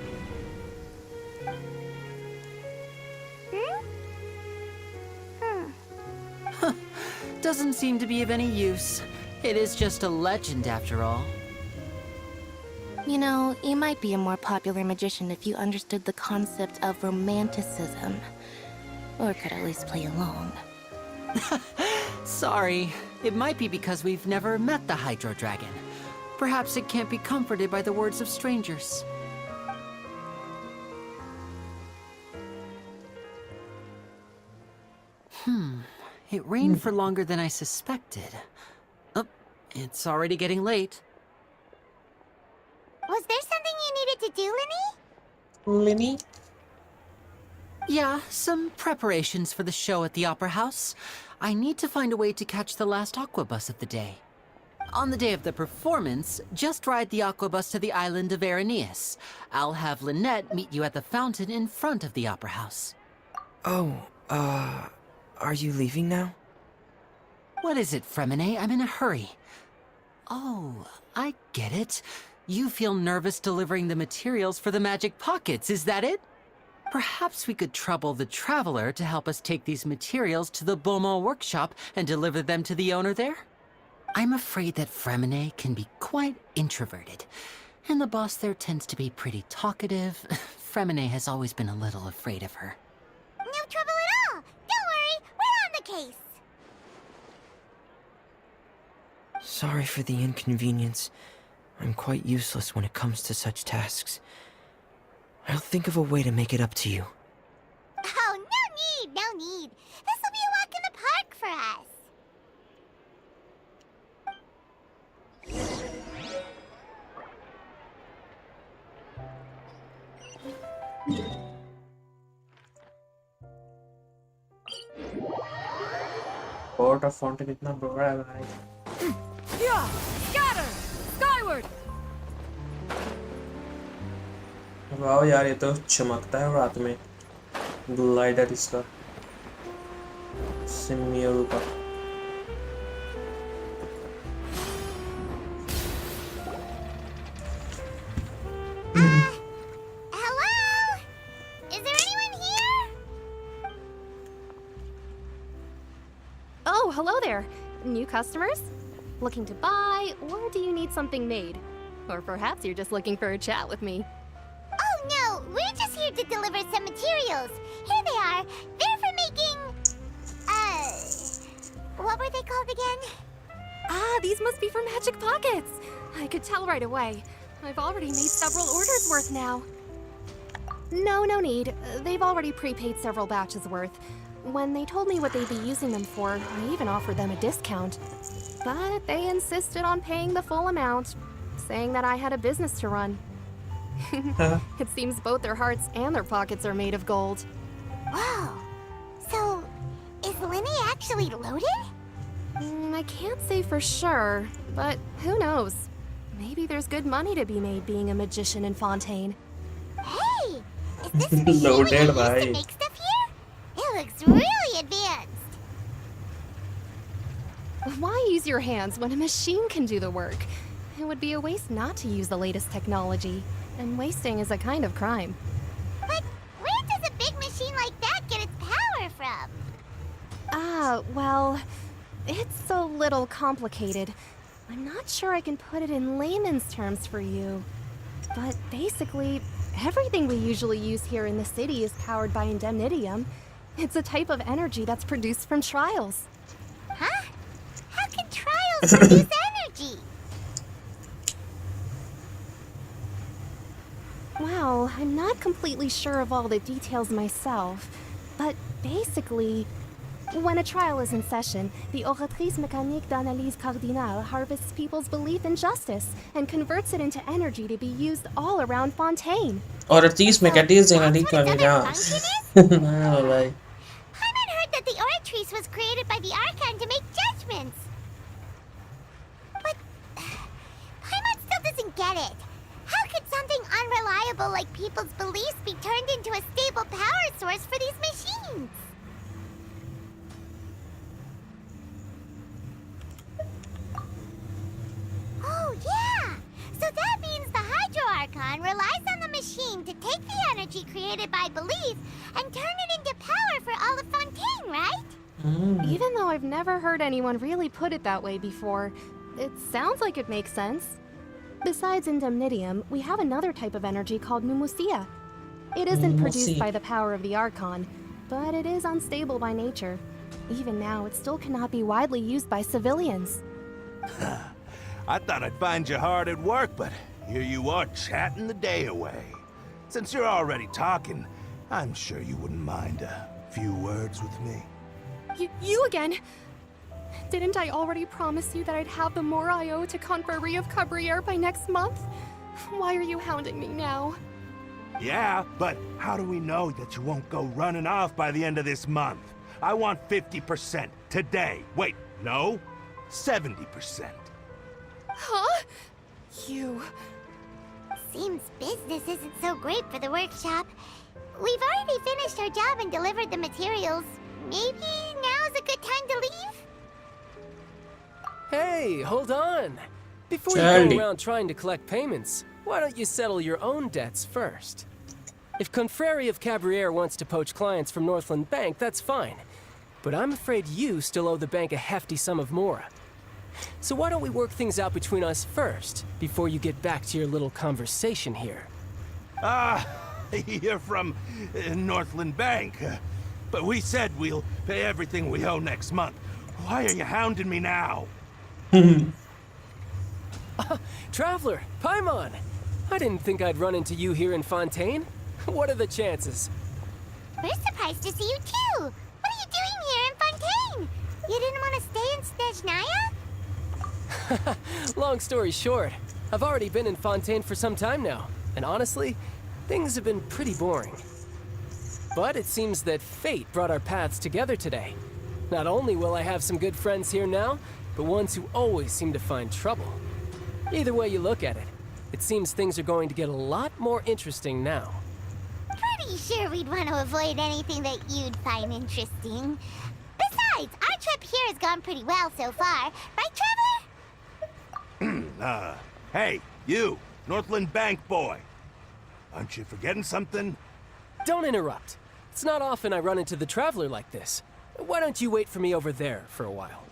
[SPEAKER 9] Doesn't seem to be of any use. It is just a legend after all.
[SPEAKER 13] You know, you might be a more popular magician if you understood the concept of romanticism. Or could at least play along.
[SPEAKER 9] Sorry. It might be because we've never met the Hydro Dragon. Perhaps it can't be comforted by the words of strangers. It rained for longer than I suspected. Oh, it's already getting late.
[SPEAKER 3] Was there something you needed to do, Linny?
[SPEAKER 2] Linny?
[SPEAKER 9] Yeah, some preparations for the show at the Opera House. I need to find a way to catch the last aqua bus of the day. On the day of the performance, just ride the aqua bus to the island of Aeneas. I'll have Lynette meet you at the fountain in front of the Opera House.
[SPEAKER 15] Oh, are you leaving now?
[SPEAKER 9] What is it, Fremine? I'm in a hurry. Oh, I get it. You feel nervous delivering the materials for the magic pockets, is that it? Perhaps we could trouble the Traveler to help us take these materials to the Beaumont workshop and deliver them to the owner there? I'm afraid that Fremine can be quite introverted, and the boss there tends to be pretty talkative. Fremine has always been a little afraid of her.
[SPEAKER 3] No trouble at all! Don't worry, we're on the case!
[SPEAKER 15] Sorry for the inconvenience. I'm quite useless when it comes to such tasks. I'll think of a way to make it up to you.
[SPEAKER 3] Oh, no need! This will be a walk in the park for us!
[SPEAKER 2] Port of Fontaine इतना बड़ा है भाई.
[SPEAKER 12] Yeah! Scatter! Skyward!
[SPEAKER 2] वाह यार ये तो चमकता है रात में. ग्लाइडर इसका सिमियोल का.
[SPEAKER 3] Hello? Is there anyone here?
[SPEAKER 16] Oh, hello there. New customers? Looking to buy, or do you need something made? Or perhaps you're just looking for a chat with me.
[SPEAKER 3] Oh no, we're just here to deliver some materials. Here they are. They're for making... what were they called again?
[SPEAKER 16] Ah, these must be for magic pockets. I could tell right away. I've already made several orders worth now. No need. They've already prepaid several batches worth. When they told me what they'd be using them for, I even offered them a discount. But they insisted on paying the full amount, saying that I had a business to run. It seems both their hearts and their pockets are made of gold.
[SPEAKER 3] Whoa. So, is Linny actually loaded?
[SPEAKER 16] I can't say for sure, but who knows? Maybe there's good money to be made being a magician in Fontaine.
[SPEAKER 3] Hey! Is this the machine we use to make stuff here? It looks really advanced.
[SPEAKER 16] Why use your hands when a machine can do the work? It would be a waste not to use the latest technology, and wasting is a kind of crime.
[SPEAKER 3] But where does a big machine like that get its power from?
[SPEAKER 16] Well, it's a little complicated. I'm not sure I can put it in layman's terms for you. But basically, everything we usually use here in the city is powered by indemnitium. It's a type of energy that's produced from trials.
[SPEAKER 3] Huh? How can trials produce energy?
[SPEAKER 16] Wow, now, I'm not completely sure of all the details myself, but basically, when a trial is in session, the Oratrice Mécanique d'Analyse Cardinale harvests people's belief in justice and converts it into energy to be used all around Fontaine.
[SPEAKER 2] Oratrice Mécanique d'Analyse Cardinale. No, like.
[SPEAKER 3] Paimon heard that the Oratrice was created by the Archon to make judgments. But Paimon still doesn't get it. How could something unreliable like people's beliefs be turned into a stable power source for these machines? Oh, yeah! So that means the Hydro Archon relies on the machine to take the energy created by belief and turn it into power for all of Fontaine, right?
[SPEAKER 16] Even though I've never heard anyone really put it that way before, it sounds like it makes sense. Besides indemnitium, we have another type of energy called pneumosia. It isn't produced by the power of the Archon, but it is unstable by nature. Even now, it still cannot be widely used by civilians.
[SPEAKER 17] I thought I'd find you hard at work, but here you are chatting the day away. Since you're already talking, I'm sure you wouldn't mind a few words with me.
[SPEAKER 16] You again? Didn't I already promise you that I'd have the more I owe to Confrérie of Cabriere by next month? Why are you hounding me now?
[SPEAKER 17] Yeah, but how do we know that you won't go running off by the end of this month? I want 50% today. Wait, no, 70%.
[SPEAKER 16] Huh? You...
[SPEAKER 3] Seems business isn't so great for the workshop. We've already finished our job and delivered the materials. Maybe now's a good time to leave?
[SPEAKER 6] Hey, hold on. Before you go around trying to collect payments, why don't you settle your own debts first? If Confrérie of Cabriere wants to poach clients from Northland Bank, that's fine. But I'm afraid you still owe the bank a hefty sum of mora. So why don't we work things out between us first, before you get back to your little conversation here?
[SPEAKER 17] You're from Northland Bank. But we said we'll pay everything we owe next month. Why are you hounding me now?
[SPEAKER 6] Traveler, Paimon! I didn't think I'd run into you here in Fontaine. What are the chances?
[SPEAKER 3] We're surprised to see you too! What are you doing here in Fontaine? You didn't want to stay in Snezhnaya?
[SPEAKER 6] Long story short, I've already been in Fontaine for some time now, and honestly, things have been pretty boring. But it seems that fate brought our paths together today. Not only will I have some good friends here now, but ones who always seem to find trouble. Either way you look at it, it seems things are going to get a lot more interesting now.
[SPEAKER 3] Pretty sure we'd want to avoid anything that you'd find interesting. Besides, our trip here has gone pretty well so far. Right, Traveler?
[SPEAKER 17] Hey, you, Northland Bank boy. Aren't you forgetting something?
[SPEAKER 6] Don't interrupt. It's not often I run into the Traveler like this. Why don't you wait for me over there for a while?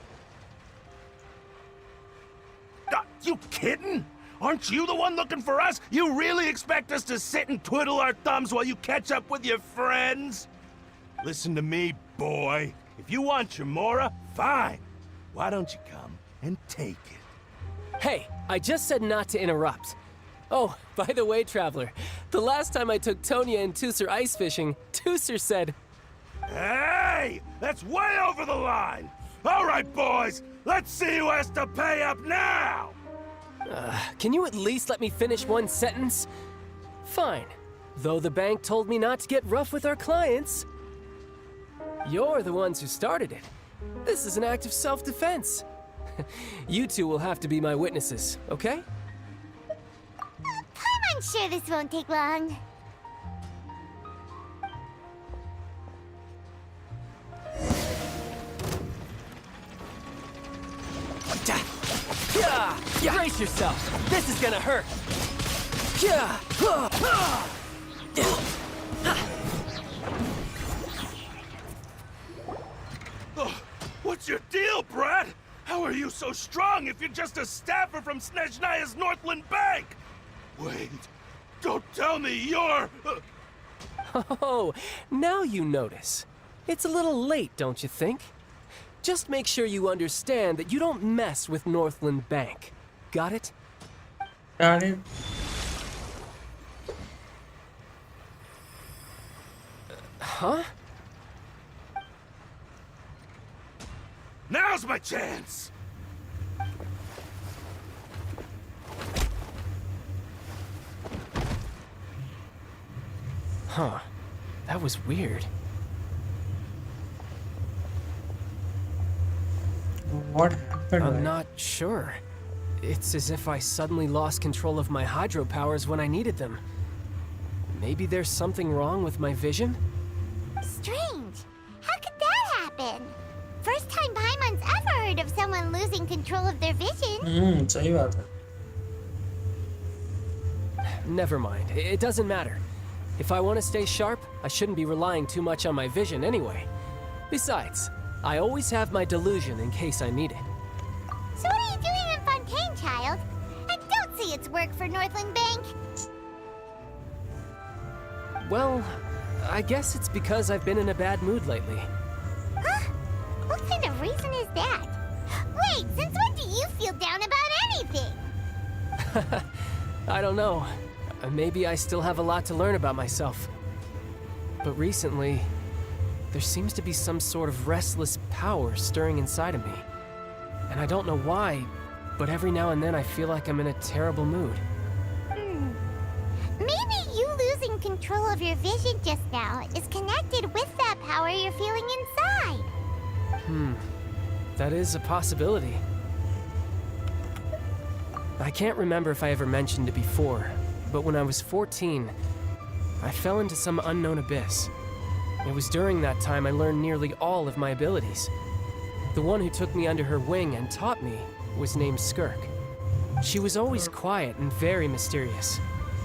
[SPEAKER 17] You kidding? Aren't you the one looking for us? You really expect us to sit and twiddle our thumbs while you catch up with your friends? Listen to me, boy. If you want your mora, fine. Why don't you come and take it?
[SPEAKER 6] Hey, I just said not to interrupt. Oh, by the way, Traveler, the last time I took Tonya and Tusser ice fishing, Tusser said...
[SPEAKER 17] Hey! That's way over the line! All right, boys, let's see who has to pay up now!
[SPEAKER 6] Can you at least let me finish one sentence? Fine. Though the bank told me not to get rough with our clients. You're the ones who started it. This is an act of self-defense. You two will have to be my witnesses, okay?
[SPEAKER 3] I'm sure this won't take long.
[SPEAKER 6] Brace yourself. This is gonna hurt.
[SPEAKER 17] What's your deal, Brad? How are you so strong if you're just a staffer from Snezhnaya's Northland Bank? Wait, don't tell me you're...
[SPEAKER 6] Oh, now you notice. It's a little late, don't you think? Just make sure you understand that you don't mess with Northland Bank. Got it?
[SPEAKER 2] Got it.
[SPEAKER 6] Huh?
[SPEAKER 17] Now's my chance!
[SPEAKER 6] Huh. That was weird.
[SPEAKER 2] What happened?
[SPEAKER 6] I'm not sure. It's as if I suddenly lost control of my hydro powers when I needed them. Maybe there's something wrong with my vision?
[SPEAKER 3] Strange. How could that happen? First time Paimon's ever heard of someone losing control of their vision.
[SPEAKER 2] सही बात है.
[SPEAKER 6] Never mind. It doesn't matter. If I want to stay sharp, I shouldn't be relying too much on my vision anyway. Besides, I always have my delusion in case I need it.
[SPEAKER 3] So what are you doing in Fontaine, child? I don't see it's work for Northland Bank.
[SPEAKER 6] Well, I guess it's because I've been in a bad mood lately.
[SPEAKER 3] Huh? What kind of reason is that? Wait, since when do you feel down about anything?
[SPEAKER 6] I don't know. Maybe I still have a lot to learn about myself. But recently, there seems to be some sort of restless power stirring inside of me. And I don't know why, but every now and then I feel like I'm in a terrible mood.
[SPEAKER 3] Maybe you losing control of your vision just now is connected with that power you're feeling inside.
[SPEAKER 6] That is a possibility. I can't remember if I ever mentioned it before, but when I was 14, I fell into some unknown abyss. It was during that time I learned nearly all of my abilities. The one who took me under her wing and taught me was named Skirk. She was always quiet and very mysterious.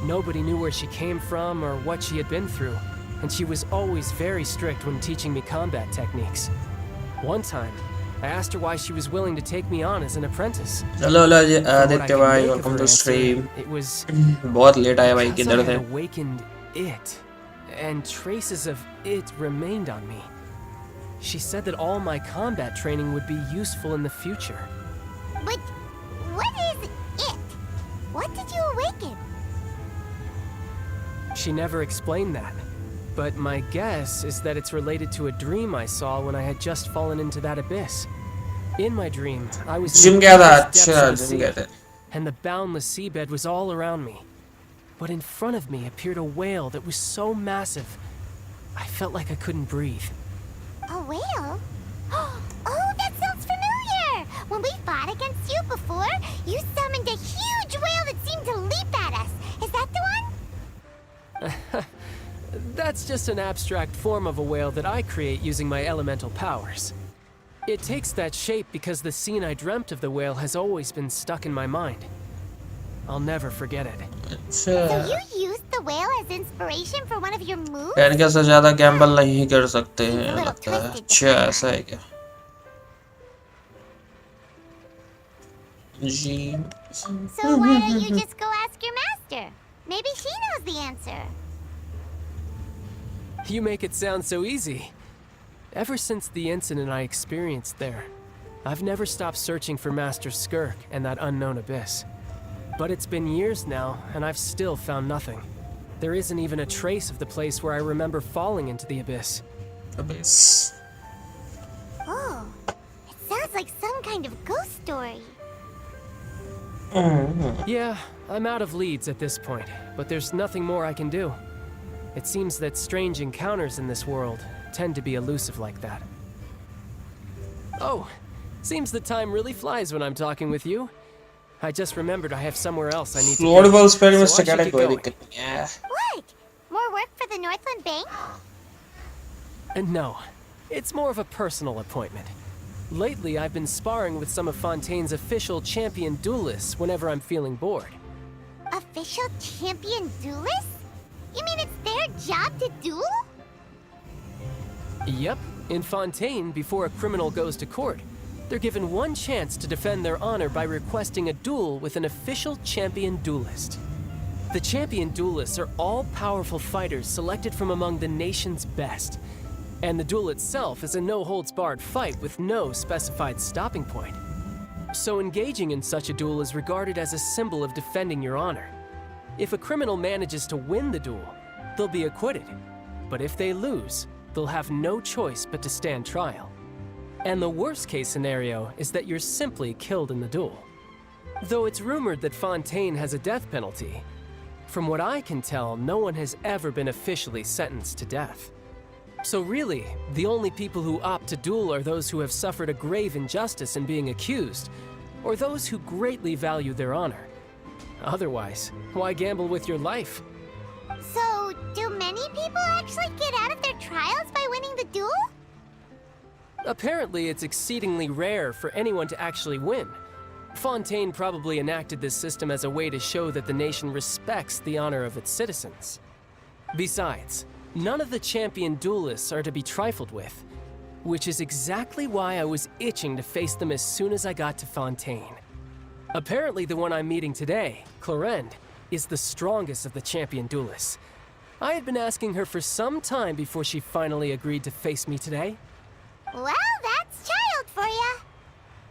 [SPEAKER 6] Nobody knew where she came from or what she had been through, and she was always very strict when teaching me combat techniques. One time, I asked her why she was willing to take me on as an apprentice.
[SPEAKER 2] Hello Aditya bhai, welcome to stream.
[SPEAKER 6] It was
[SPEAKER 2] बहुत late आया भाई, किधर
[SPEAKER 6] I
[SPEAKER 2] थे?
[SPEAKER 6] had awakened it, and traces of it remained on me. She said that all my combat training would be useful in the future.
[SPEAKER 3] But what is it? What did you awaken?
[SPEAKER 6] She never explained that, but my guess is that it's related to a dream I saw when I had just fallen into that abyss. In my dream, I was in the deepest depths of the sea, and the boundless seabed was all around me. But in front of me appeared a whale that was so massive, I felt like I couldn't breathe.
[SPEAKER 3] A whale? Oh, that sounds familiar! When we fought against you before, you summoned a huge whale that seemed to leap at us. Is that the one?
[SPEAKER 6] That's just an abstract form of a whale that I create using my elemental powers. It takes that shape because the scene I dreamt of the whale has always been stuck in my mind. I'll never forget it.
[SPEAKER 3] So you used the whale as inspiration for one of your moves?
[SPEAKER 2] इनके से ज़्यादा Gamble नहीं कर सकते हैं लगता है. अच्छा ऐसा है क्या? जी.
[SPEAKER 3] So why don't you just go ask your master? Maybe she knows the answer.
[SPEAKER 6] You make it sound so easy. Ever since the incident I experienced there, I've never stopped searching for Master Skirk and that unknown abyss. But it's been years now, and I've still found nothing. There isn't even a trace of the place where I remember falling into the abyss.
[SPEAKER 2] Abyss.
[SPEAKER 3] Oh, it sounds like some kind of ghost story.
[SPEAKER 6] Yeah, I'm out of leads at this point, but there's nothing more I can do. It seems that strange encounters in this world tend to be elusive like that. Oh, seems the time really flies when I'm talking with you. I just remembered I have somewhere else I need to go, so I should get going.
[SPEAKER 3] What? More work for the Northland Bank?
[SPEAKER 6] And no, it's more of a personal appointment. Lately, I've been sparring with some of Fontaine's official champion duelists whenever I'm feeling bored.
[SPEAKER 3] Official champion duelists? You mean it's their job to duel?
[SPEAKER 6] Yep. In Fontaine, before a criminal goes to court, they're given one chance to defend their honor by requesting a duel with an official champion duelist. The champion duelists are all-powerful fighters selected from among the nation's best. And the duel itself is a no-holds-barred fight with no specified stopping point. So engaging in such a duel is regarded as a symbol of defending your honor. If a criminal manages to win the duel, they'll be acquitted. But if they lose, they'll have no choice but to stand trial. And the worst case scenario is that you're simply killed in the duel. Though it's rumored that Fontaine has a death penalty, from what I can tell, no one has ever been officially sentenced to death. So really, the only people who opt to duel are those who have suffered a grave injustice in being accused, or those who greatly value their honor. Otherwise, why gamble with your life?
[SPEAKER 3] So, do many people actually get out of their trials by winning the duel?
[SPEAKER 6] Apparently, it's exceedingly rare for anyone to actually win. Fontaine probably enacted this system as a way to show that the nation respects the honor of its citizens. Besides, none of the champion duelists are to be trifled with, which is exactly why I was itching to face them as soon as I got to Fontaine. Apparently, the one I'm meeting today, Clorinde, is the strongest of the champion duelists. I had been asking her for some time before she finally agreed to face me today.
[SPEAKER 3] Well, that's child for ya.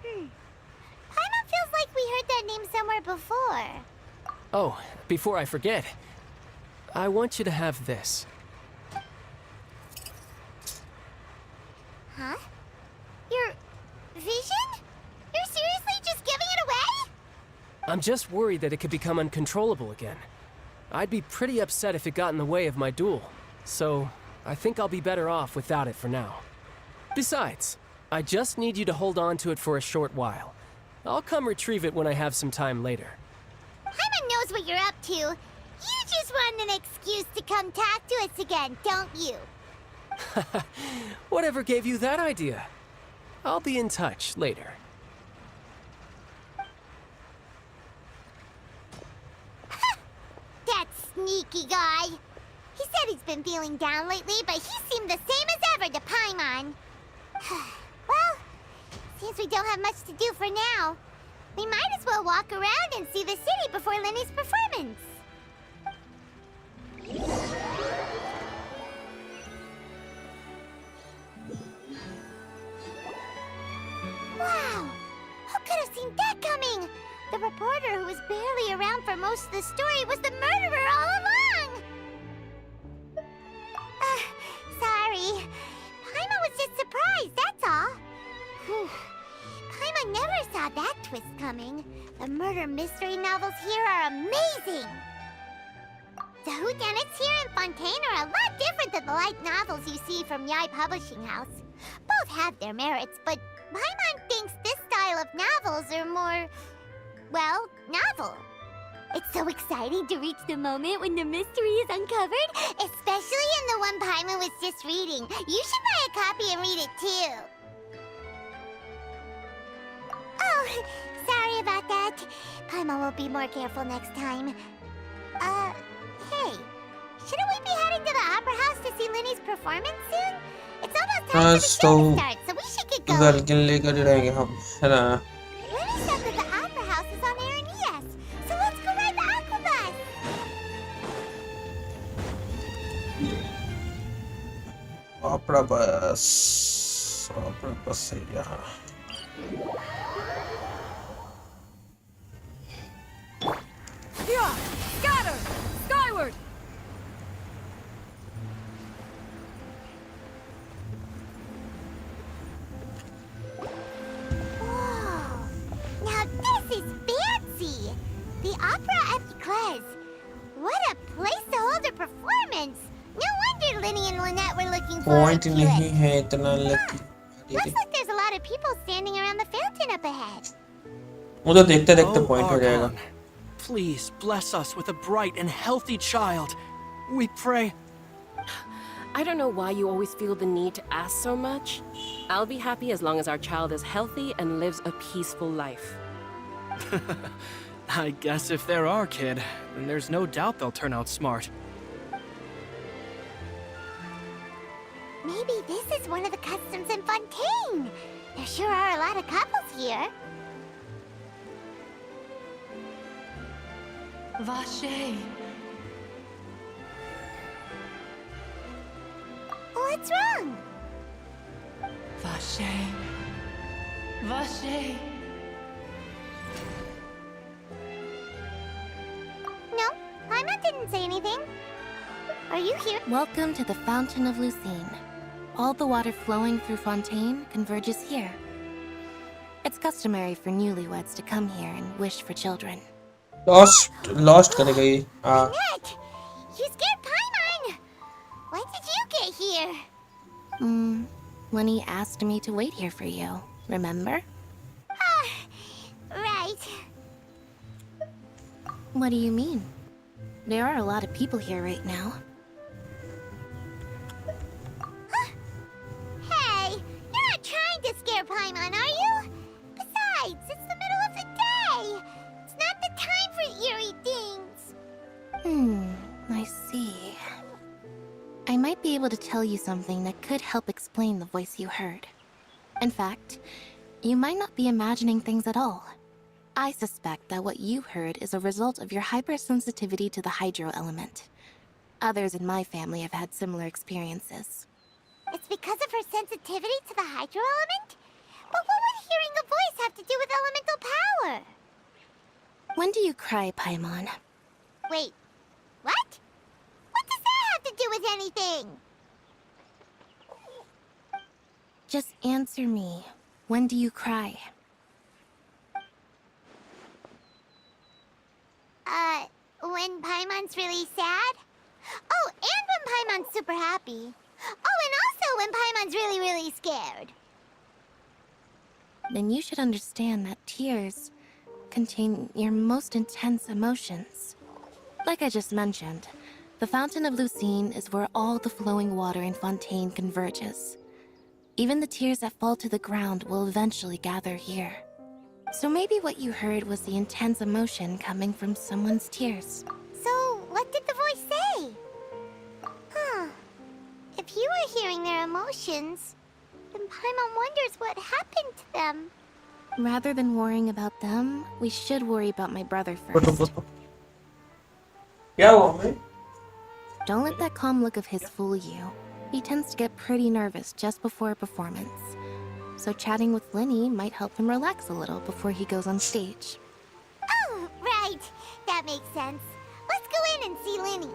[SPEAKER 3] Paimon feels like we heard that name somewhere before.
[SPEAKER 6] Oh, before I forget, I want you to have this.
[SPEAKER 3] Huh? Your vision? You're seriously just giving it away?
[SPEAKER 6] I'm just worried that it could become uncontrollable again. I'd be pretty upset if it got in the way of my duel, so I think I'll be better off without it for now. Besides, I just need you to hold on to it for a short while. I'll come retrieve it when I have some time later.
[SPEAKER 3] Paimon knows what you're up to. You just want an excuse to come talk to us again, don't you?
[SPEAKER 6] Whatever gave you that idea? I'll be in touch later.
[SPEAKER 3] That sneaky guy. He said he's been feeling down lately, but he seemed the same as ever to Paimon. Well, since we don't have much to do for now, we might as well walk around and see the city before Lenny's performance. Wow! Who could have seen that coming? The reporter who was barely around for most of the story was the murderer all along! Sorry. Paimon was just surprised, that's all. Paimon never saw that twist coming. The murder mystery novels here are amazing! The whodunits here in Fontaine are a lot different than the light novels you see from BHAI Publishing House. Both have their merits, but Paimon thinks this style of novels are more, well, novel. It's so exciting to reach the moment when the mystery is uncovered, especially in the one Paimon was just reading. You should buy a copy and read it too. Oh, sorry about that. Paimon will be more careful next time. Hey, shouldn't we be heading to the Opera House to see Lenny's performance soon? It's almost time for the show to start, so we should get going. Lenny said that the Opera House is on air in ES, so let's go ride the Aquabus.
[SPEAKER 2] Opera bus है यहाँ.
[SPEAKER 12] Yeah, scatter! Skyward!
[SPEAKER 3] Whoa! Now this is fancy! The Opera at Eclairs. What a place to hold a performance! No wonder Lenny and Lynette were looking forward to it.
[SPEAKER 2] नहीं है इतना lucky.
[SPEAKER 3] Looks like there's a lot of people standing around the fountain up ahead.
[SPEAKER 2] वो तो देखते देखते point हो जाएगा.
[SPEAKER 18] Please bless us with a bright and healthy child. We pray.
[SPEAKER 19] I don't know why you always feel the need to ask so much. I'll be happy as long as our child is healthy and lives a peaceful life.
[SPEAKER 18] I guess if they're our kid, then there's no doubt they'll turn out smart.
[SPEAKER 3] Maybe this is one of the customs in Fontaine. There sure are a lot of couples here.
[SPEAKER 20] BAHI.
[SPEAKER 3] What's wrong?
[SPEAKER 20] BAHI. BAHI.
[SPEAKER 3] No, Paimon didn't say anything. Are you here?
[SPEAKER 13] Welcome to the Fountain of Lucine. all the water flowing through Fontaine converges here. It's customary for newlyweds to come here and wish for children.
[SPEAKER 2] Lost करेगा ये.
[SPEAKER 3] Nick, you scared Paimon. When did you get here?
[SPEAKER 13] When he asked me to wait here for you, remember?
[SPEAKER 3] Right.
[SPEAKER 13] What do you mean? There are a lot of people here right now.
[SPEAKER 3] Hey, you're not trying to scare Paimon, are you? Besides, it's the middle of the day. It's not the time for eerie things.
[SPEAKER 13] I see. I might be able to tell you something that could help explain the voice you heard. In fact, you might not be imagining things at all. I suspect that what you heard is a result of your hypersensitivity to the hydro element. Others in my family have had similar experiences.
[SPEAKER 3] It's because of her sensitivity to the hydro element? But what would hearing a voice have to do with elemental power?
[SPEAKER 13] When do you cry, Paimon?
[SPEAKER 3] Wait, what? What does that have to do with anything?
[SPEAKER 13] Just answer me. When do you cry?
[SPEAKER 3] When Paimon's really sad? Oh, and when Paimon's super happy. Oh, and also when Paimon's really, really scared.
[SPEAKER 13] Then you should understand that tears contain your most intense emotions. Like I just mentioned, the Fountain of Lucine is where all the flowing water in Fontaine converges. Even the tears that fall to the ground will eventually gather here. So maybe what you heard was the intense emotion coming from someone's tears.
[SPEAKER 3] So, what did the voice say? If you were hearing their emotions, then Paimon wonders what happened to them.
[SPEAKER 13] Rather than worrying about them, we should worry about my brother first.
[SPEAKER 2] क्या हुआ मैं?
[SPEAKER 13] Don't let that calm look of his fool you. He tends to get pretty nervous just before a performance. So chatting with Lenny might help him relax a little before he goes on stage.
[SPEAKER 3] Oh, right. That makes sense. Let's go in and see Lenny.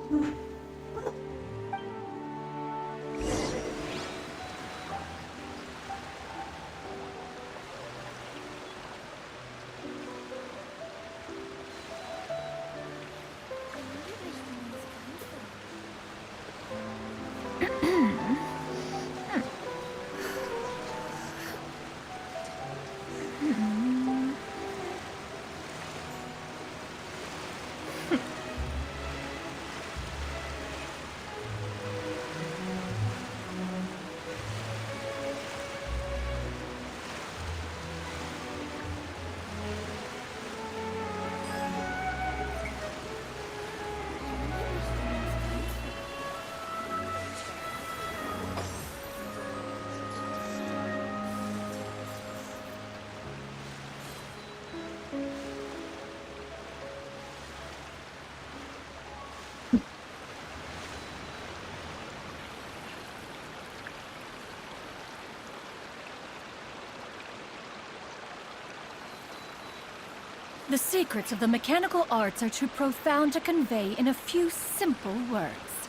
[SPEAKER 20] The secrets of the mechanical arts are too profound to convey in a few simple words.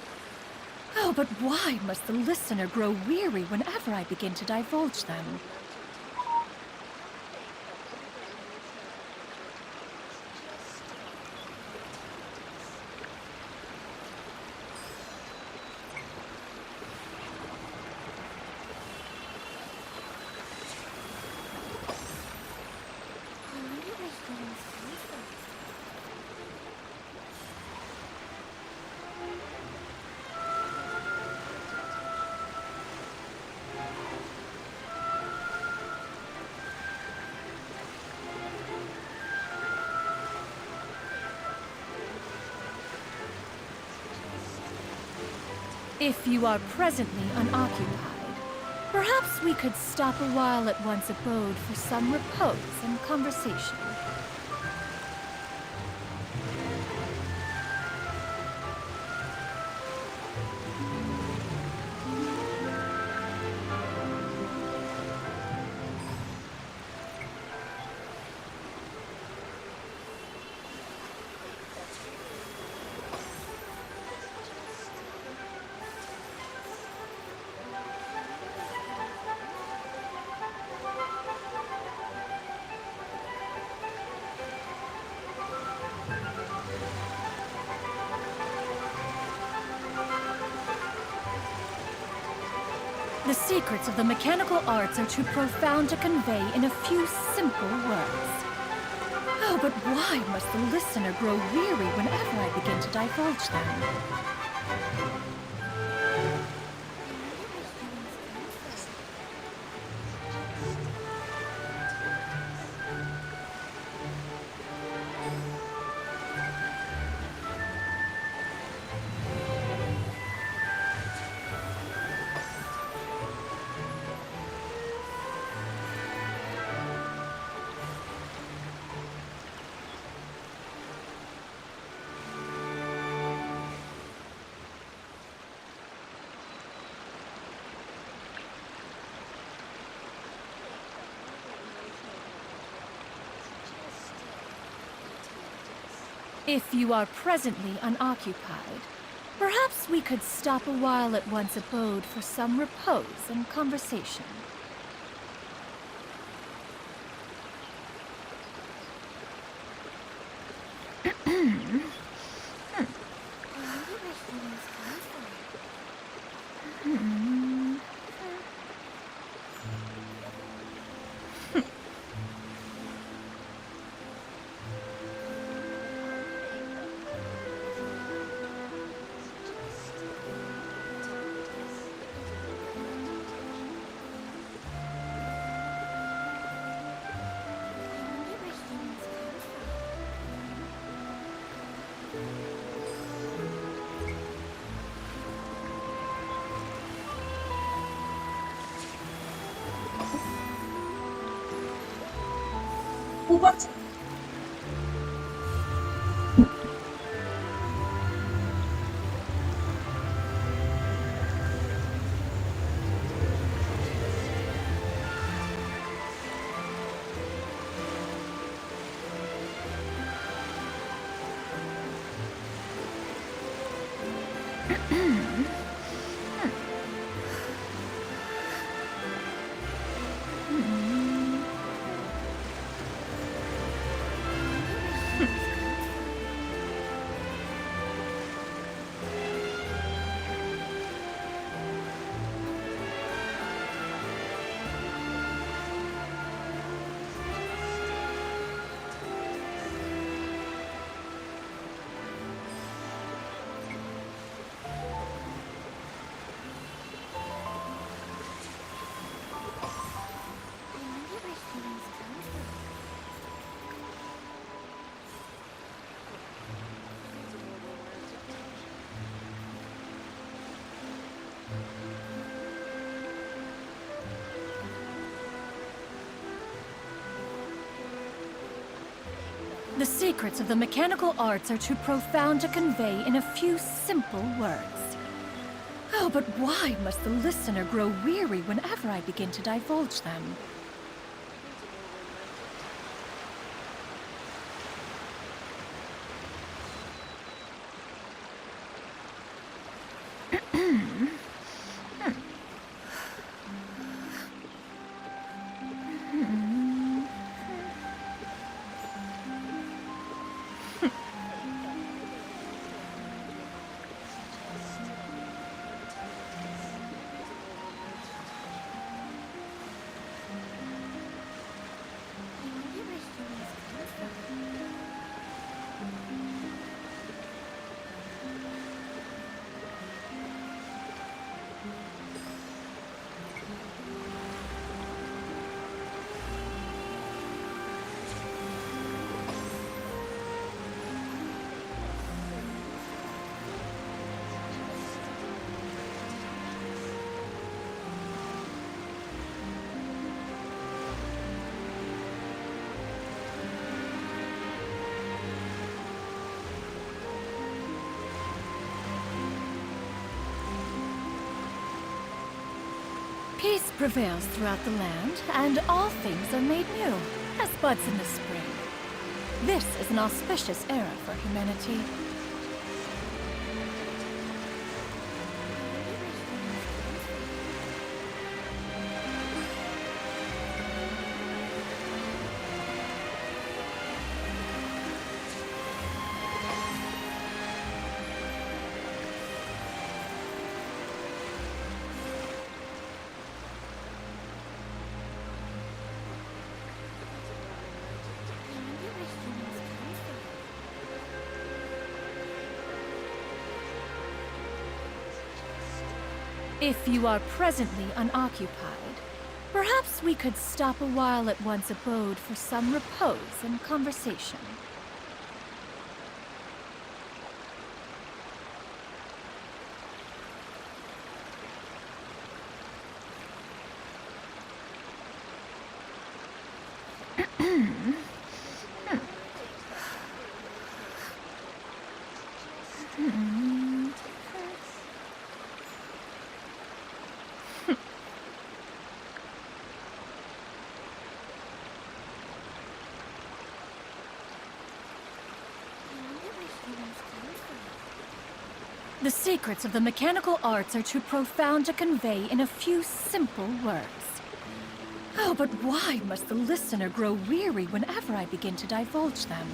[SPEAKER 20] Oh, but why must the listener grow weary whenever I begin to divulge them? If you are presently unoccupied, perhaps we could stop a while at one's abode for some repose and conversation. The secrets of the mechanical arts are too profound to convey in a few simple words. Oh, but why must the listener grow weary whenever I begin to divulge them? If you are presently unoccupied, perhaps we could stop a while at one's abode for some repose and conversation.
[SPEAKER 21] What?
[SPEAKER 20] The secrets of the mechanical arts are too profound to convey in a few simple words. Oh, but why must the listener grow weary whenever I begin to divulge them? Peace prevails throughout the land, and all things are made new, as buds in the spring. This is an auspicious era for humanity. If you are presently unoccupied, perhaps we could stop a while at one's abode for some repose and conversation. The secrets of the mechanical arts are too profound to convey in a few simple words. Oh, but why must the listener grow weary whenever I begin to divulge them?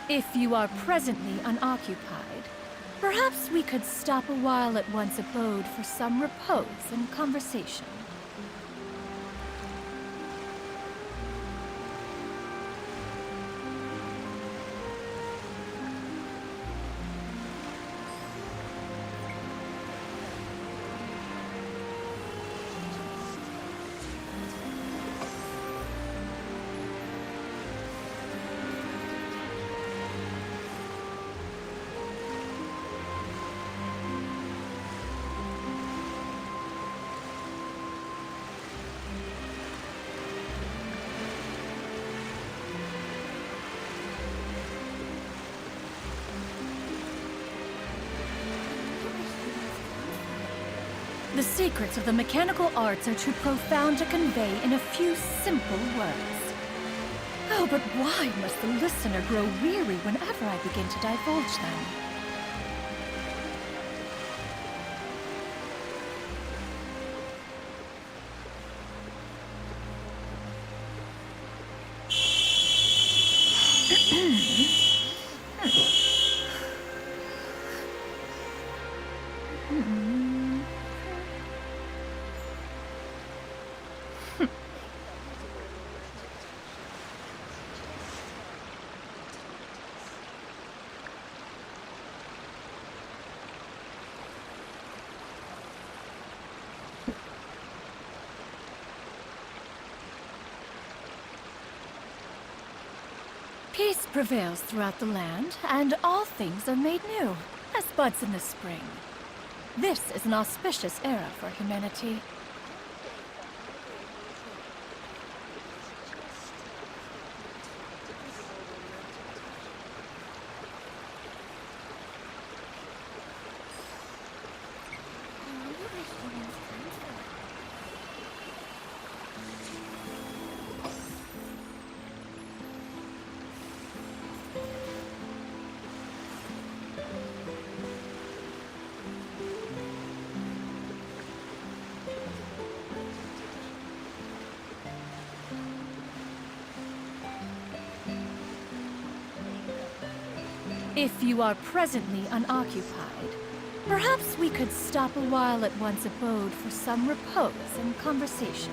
[SPEAKER 20] If you are presently unoccupied, perhaps we could stop a while at one's abode for some repose and conversation. The secrets of the mechanical arts are too profound to convey in a few simple words. Oh, but why must the listener grow weary whenever I begin to divulge them? prevails throughout the land, and all things are made new, as buds in the spring. This is an auspicious era for humanity. If you are presently unoccupied, perhaps we could stop a while at one's abode for some repose and conversation.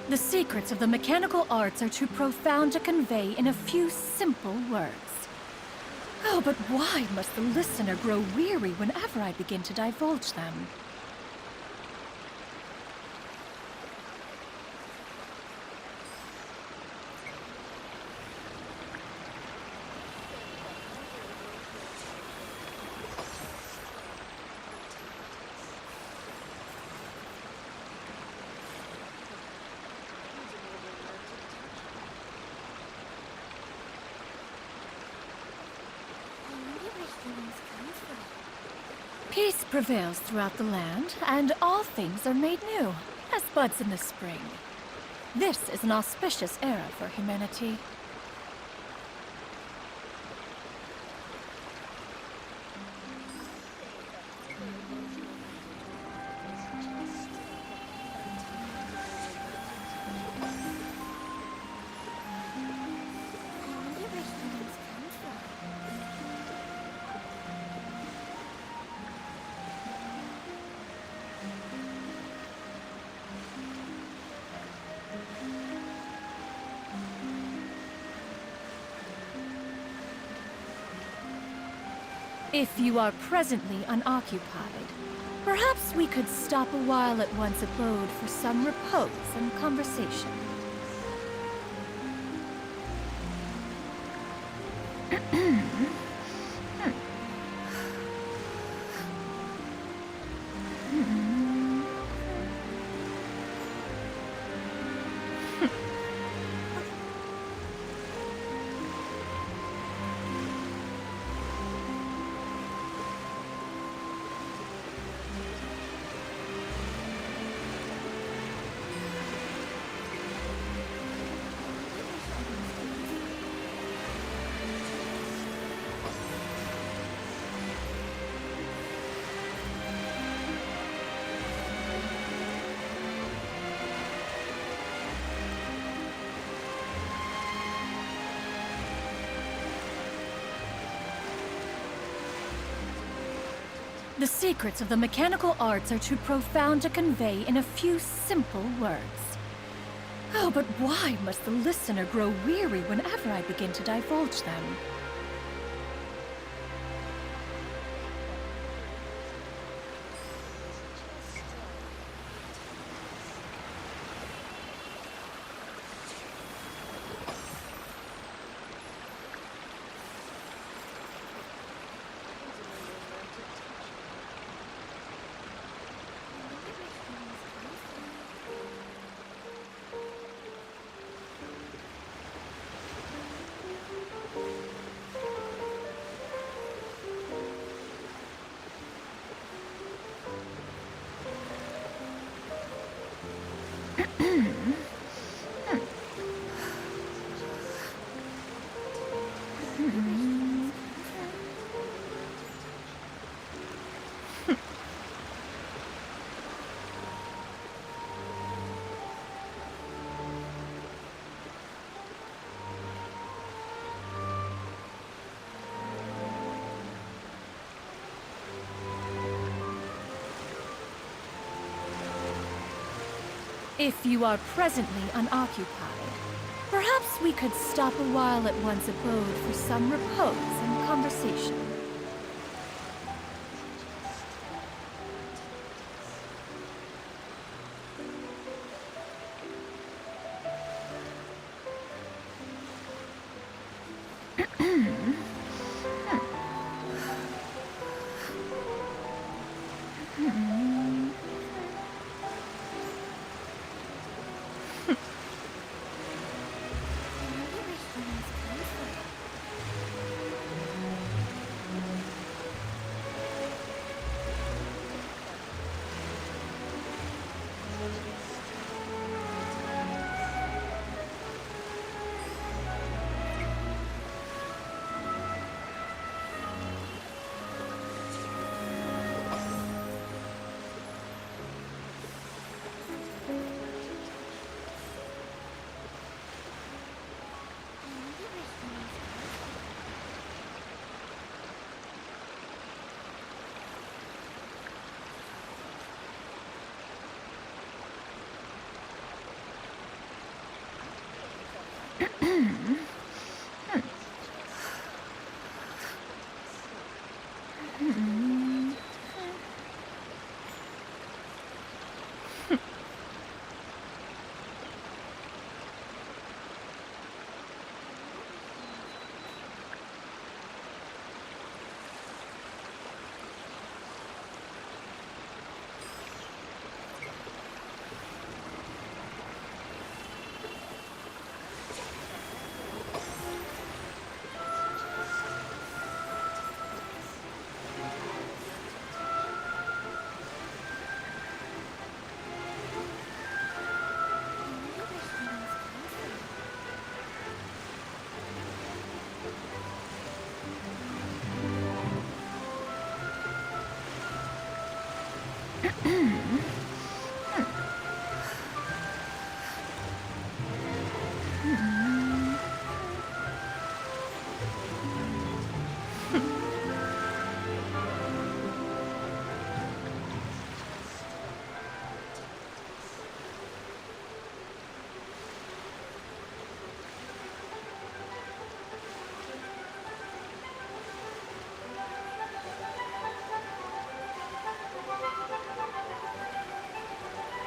[SPEAKER 20] The secrets of the mechanical arts are too profound to convey in a few simple words. Oh, but why must the listener grow weary whenever I begin to divulge them? Peace prevails throughout the land, and all things are made new, as buds in the spring. This is an auspicious era for humanity. If you are presently unoccupied, perhaps we could stop a while at one's abode for some repose and conversation. The secrets of the mechanical arts are too profound to convey in a few simple words. Oh, but why must the listener grow weary whenever I begin to divulge them? If you are presently unoccupied, perhaps we could stop a while at one's abode for some repose and conversation.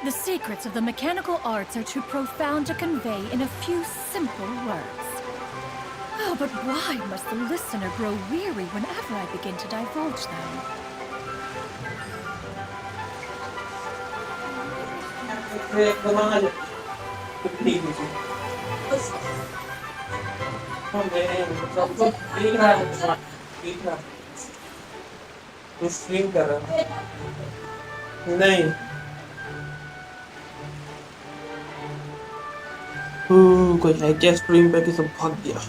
[SPEAKER 20] The secrets of the mechanical arts are too profound to convey in a few simple words. Oh, but why must the listener grow weary whenever I begin to divulge them?
[SPEAKER 2] नहीं कोई है क्या stream पे कि सब भाग गया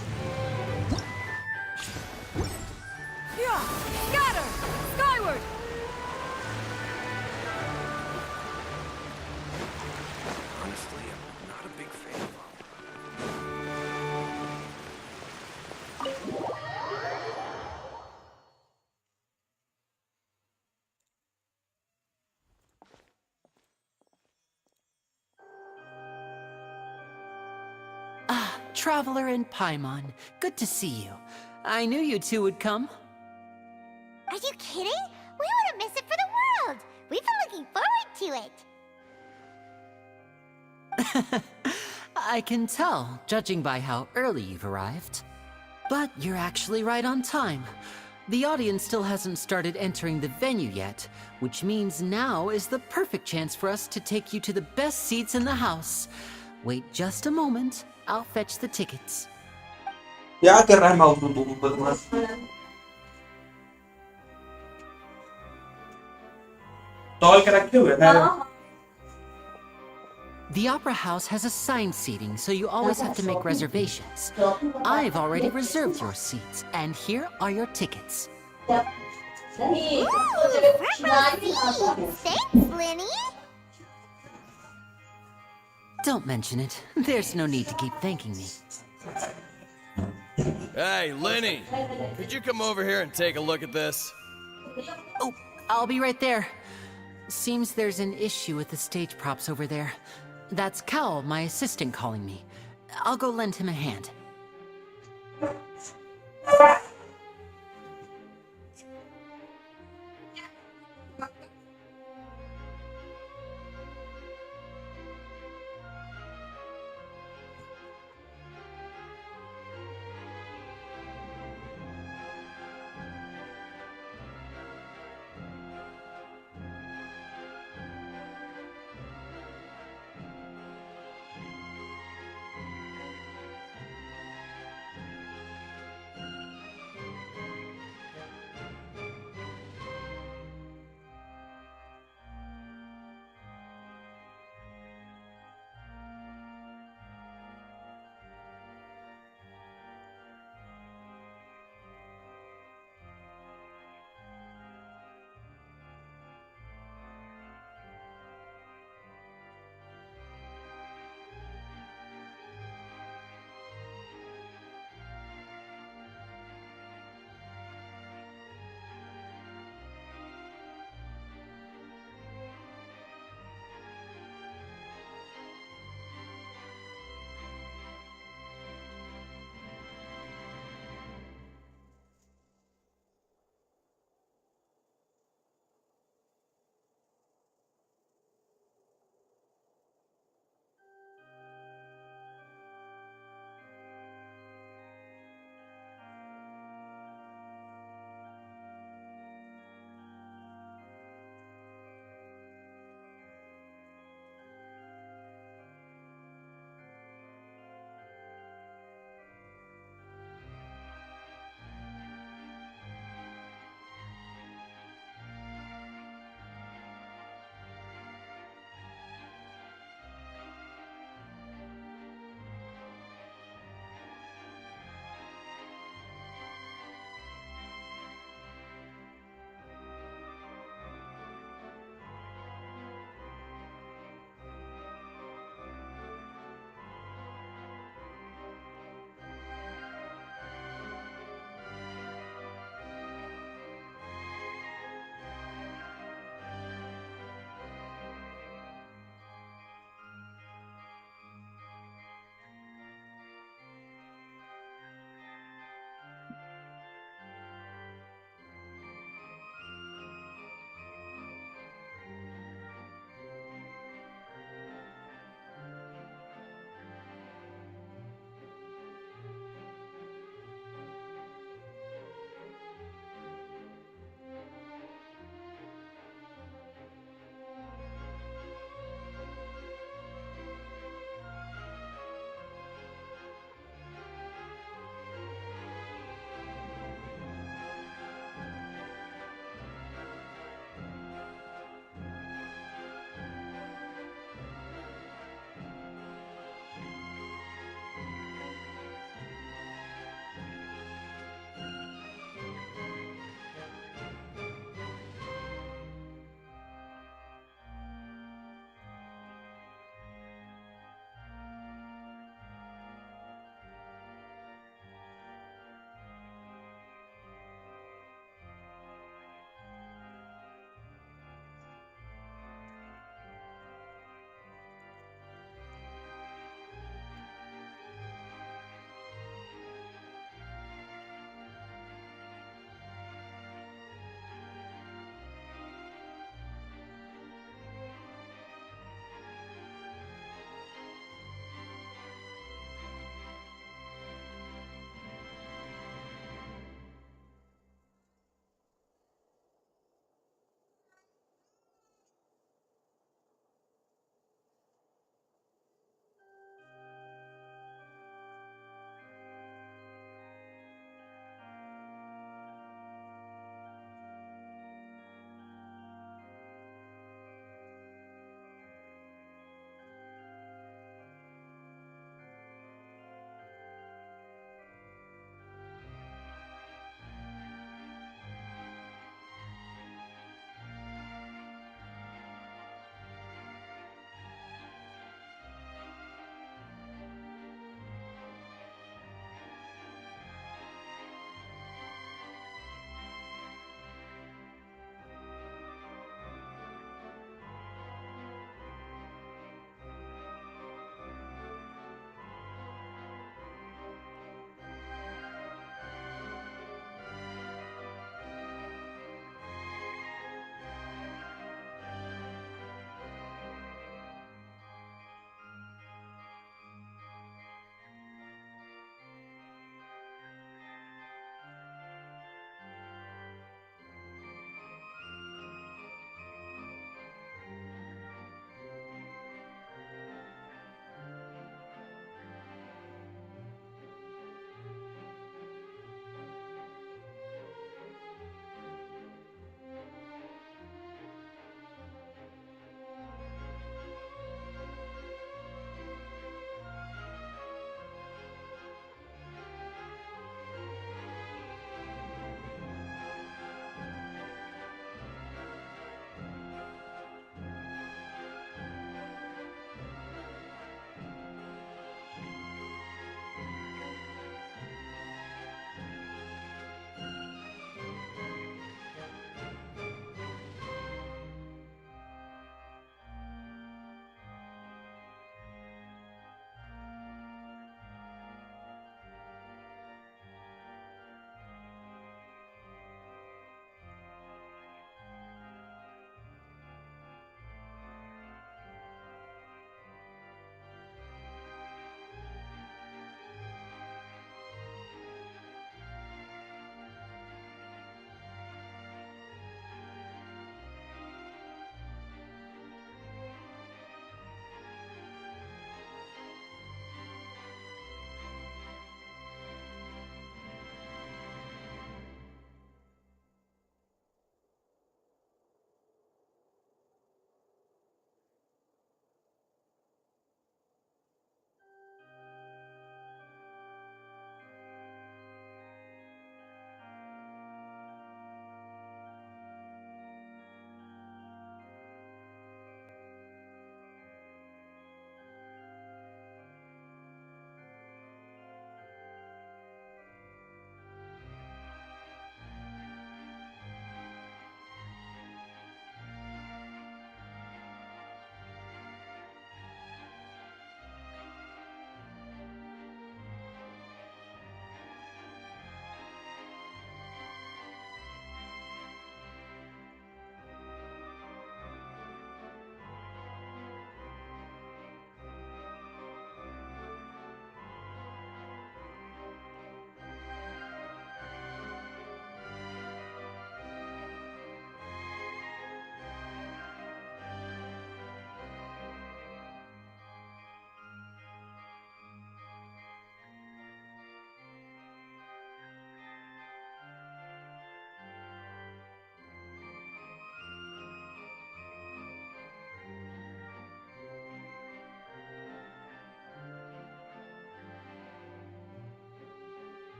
[SPEAKER 9] Traveler and Paimon, good to see you. I knew you two would come.
[SPEAKER 3] Are you kidding? We wouldn't miss it for the world! We've been looking forward to it!
[SPEAKER 9] I can tell, judging by how early you've arrived. But you're actually right on time. The audience still hasn't started entering the venue yet, which means now is the perfect chance for us to take you to the best seats in the house. Wait just a moment. I'll fetch the tickets.
[SPEAKER 2] क्या कर रहा है mouse तू बदमाश तौल के रखे हुए हैं
[SPEAKER 9] The Opera House has assigned seating, so you always have to make reservations. I've already reserved your seats, and here are your tickets.
[SPEAKER 3] Ooh, thanks, Lenny.
[SPEAKER 9] Don't mention it. There's no need to keep thanking me.
[SPEAKER 1] Hey, Lenny! Could you come over here and take a look at this?
[SPEAKER 9] Oh, I'll be right there. Seems there's an issue with the stage props over there. That's Cal, my assistant, calling me. I'll go lend him a hand.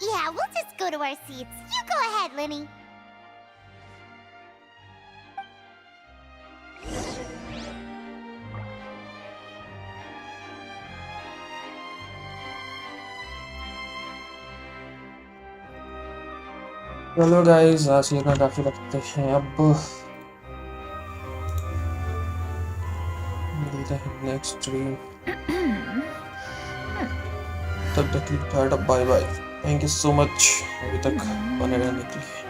[SPEAKER 3] Yeah, we'll just go to our seats. You go ahead, Lenny.
[SPEAKER 2] चलो guys आज ये ना काफी रखते हैं अब मिलते हैं नेक्स्ट स्ट्रीम तब तक के लिए tata bye bye thank you so much अभी तक बने रहने के लिए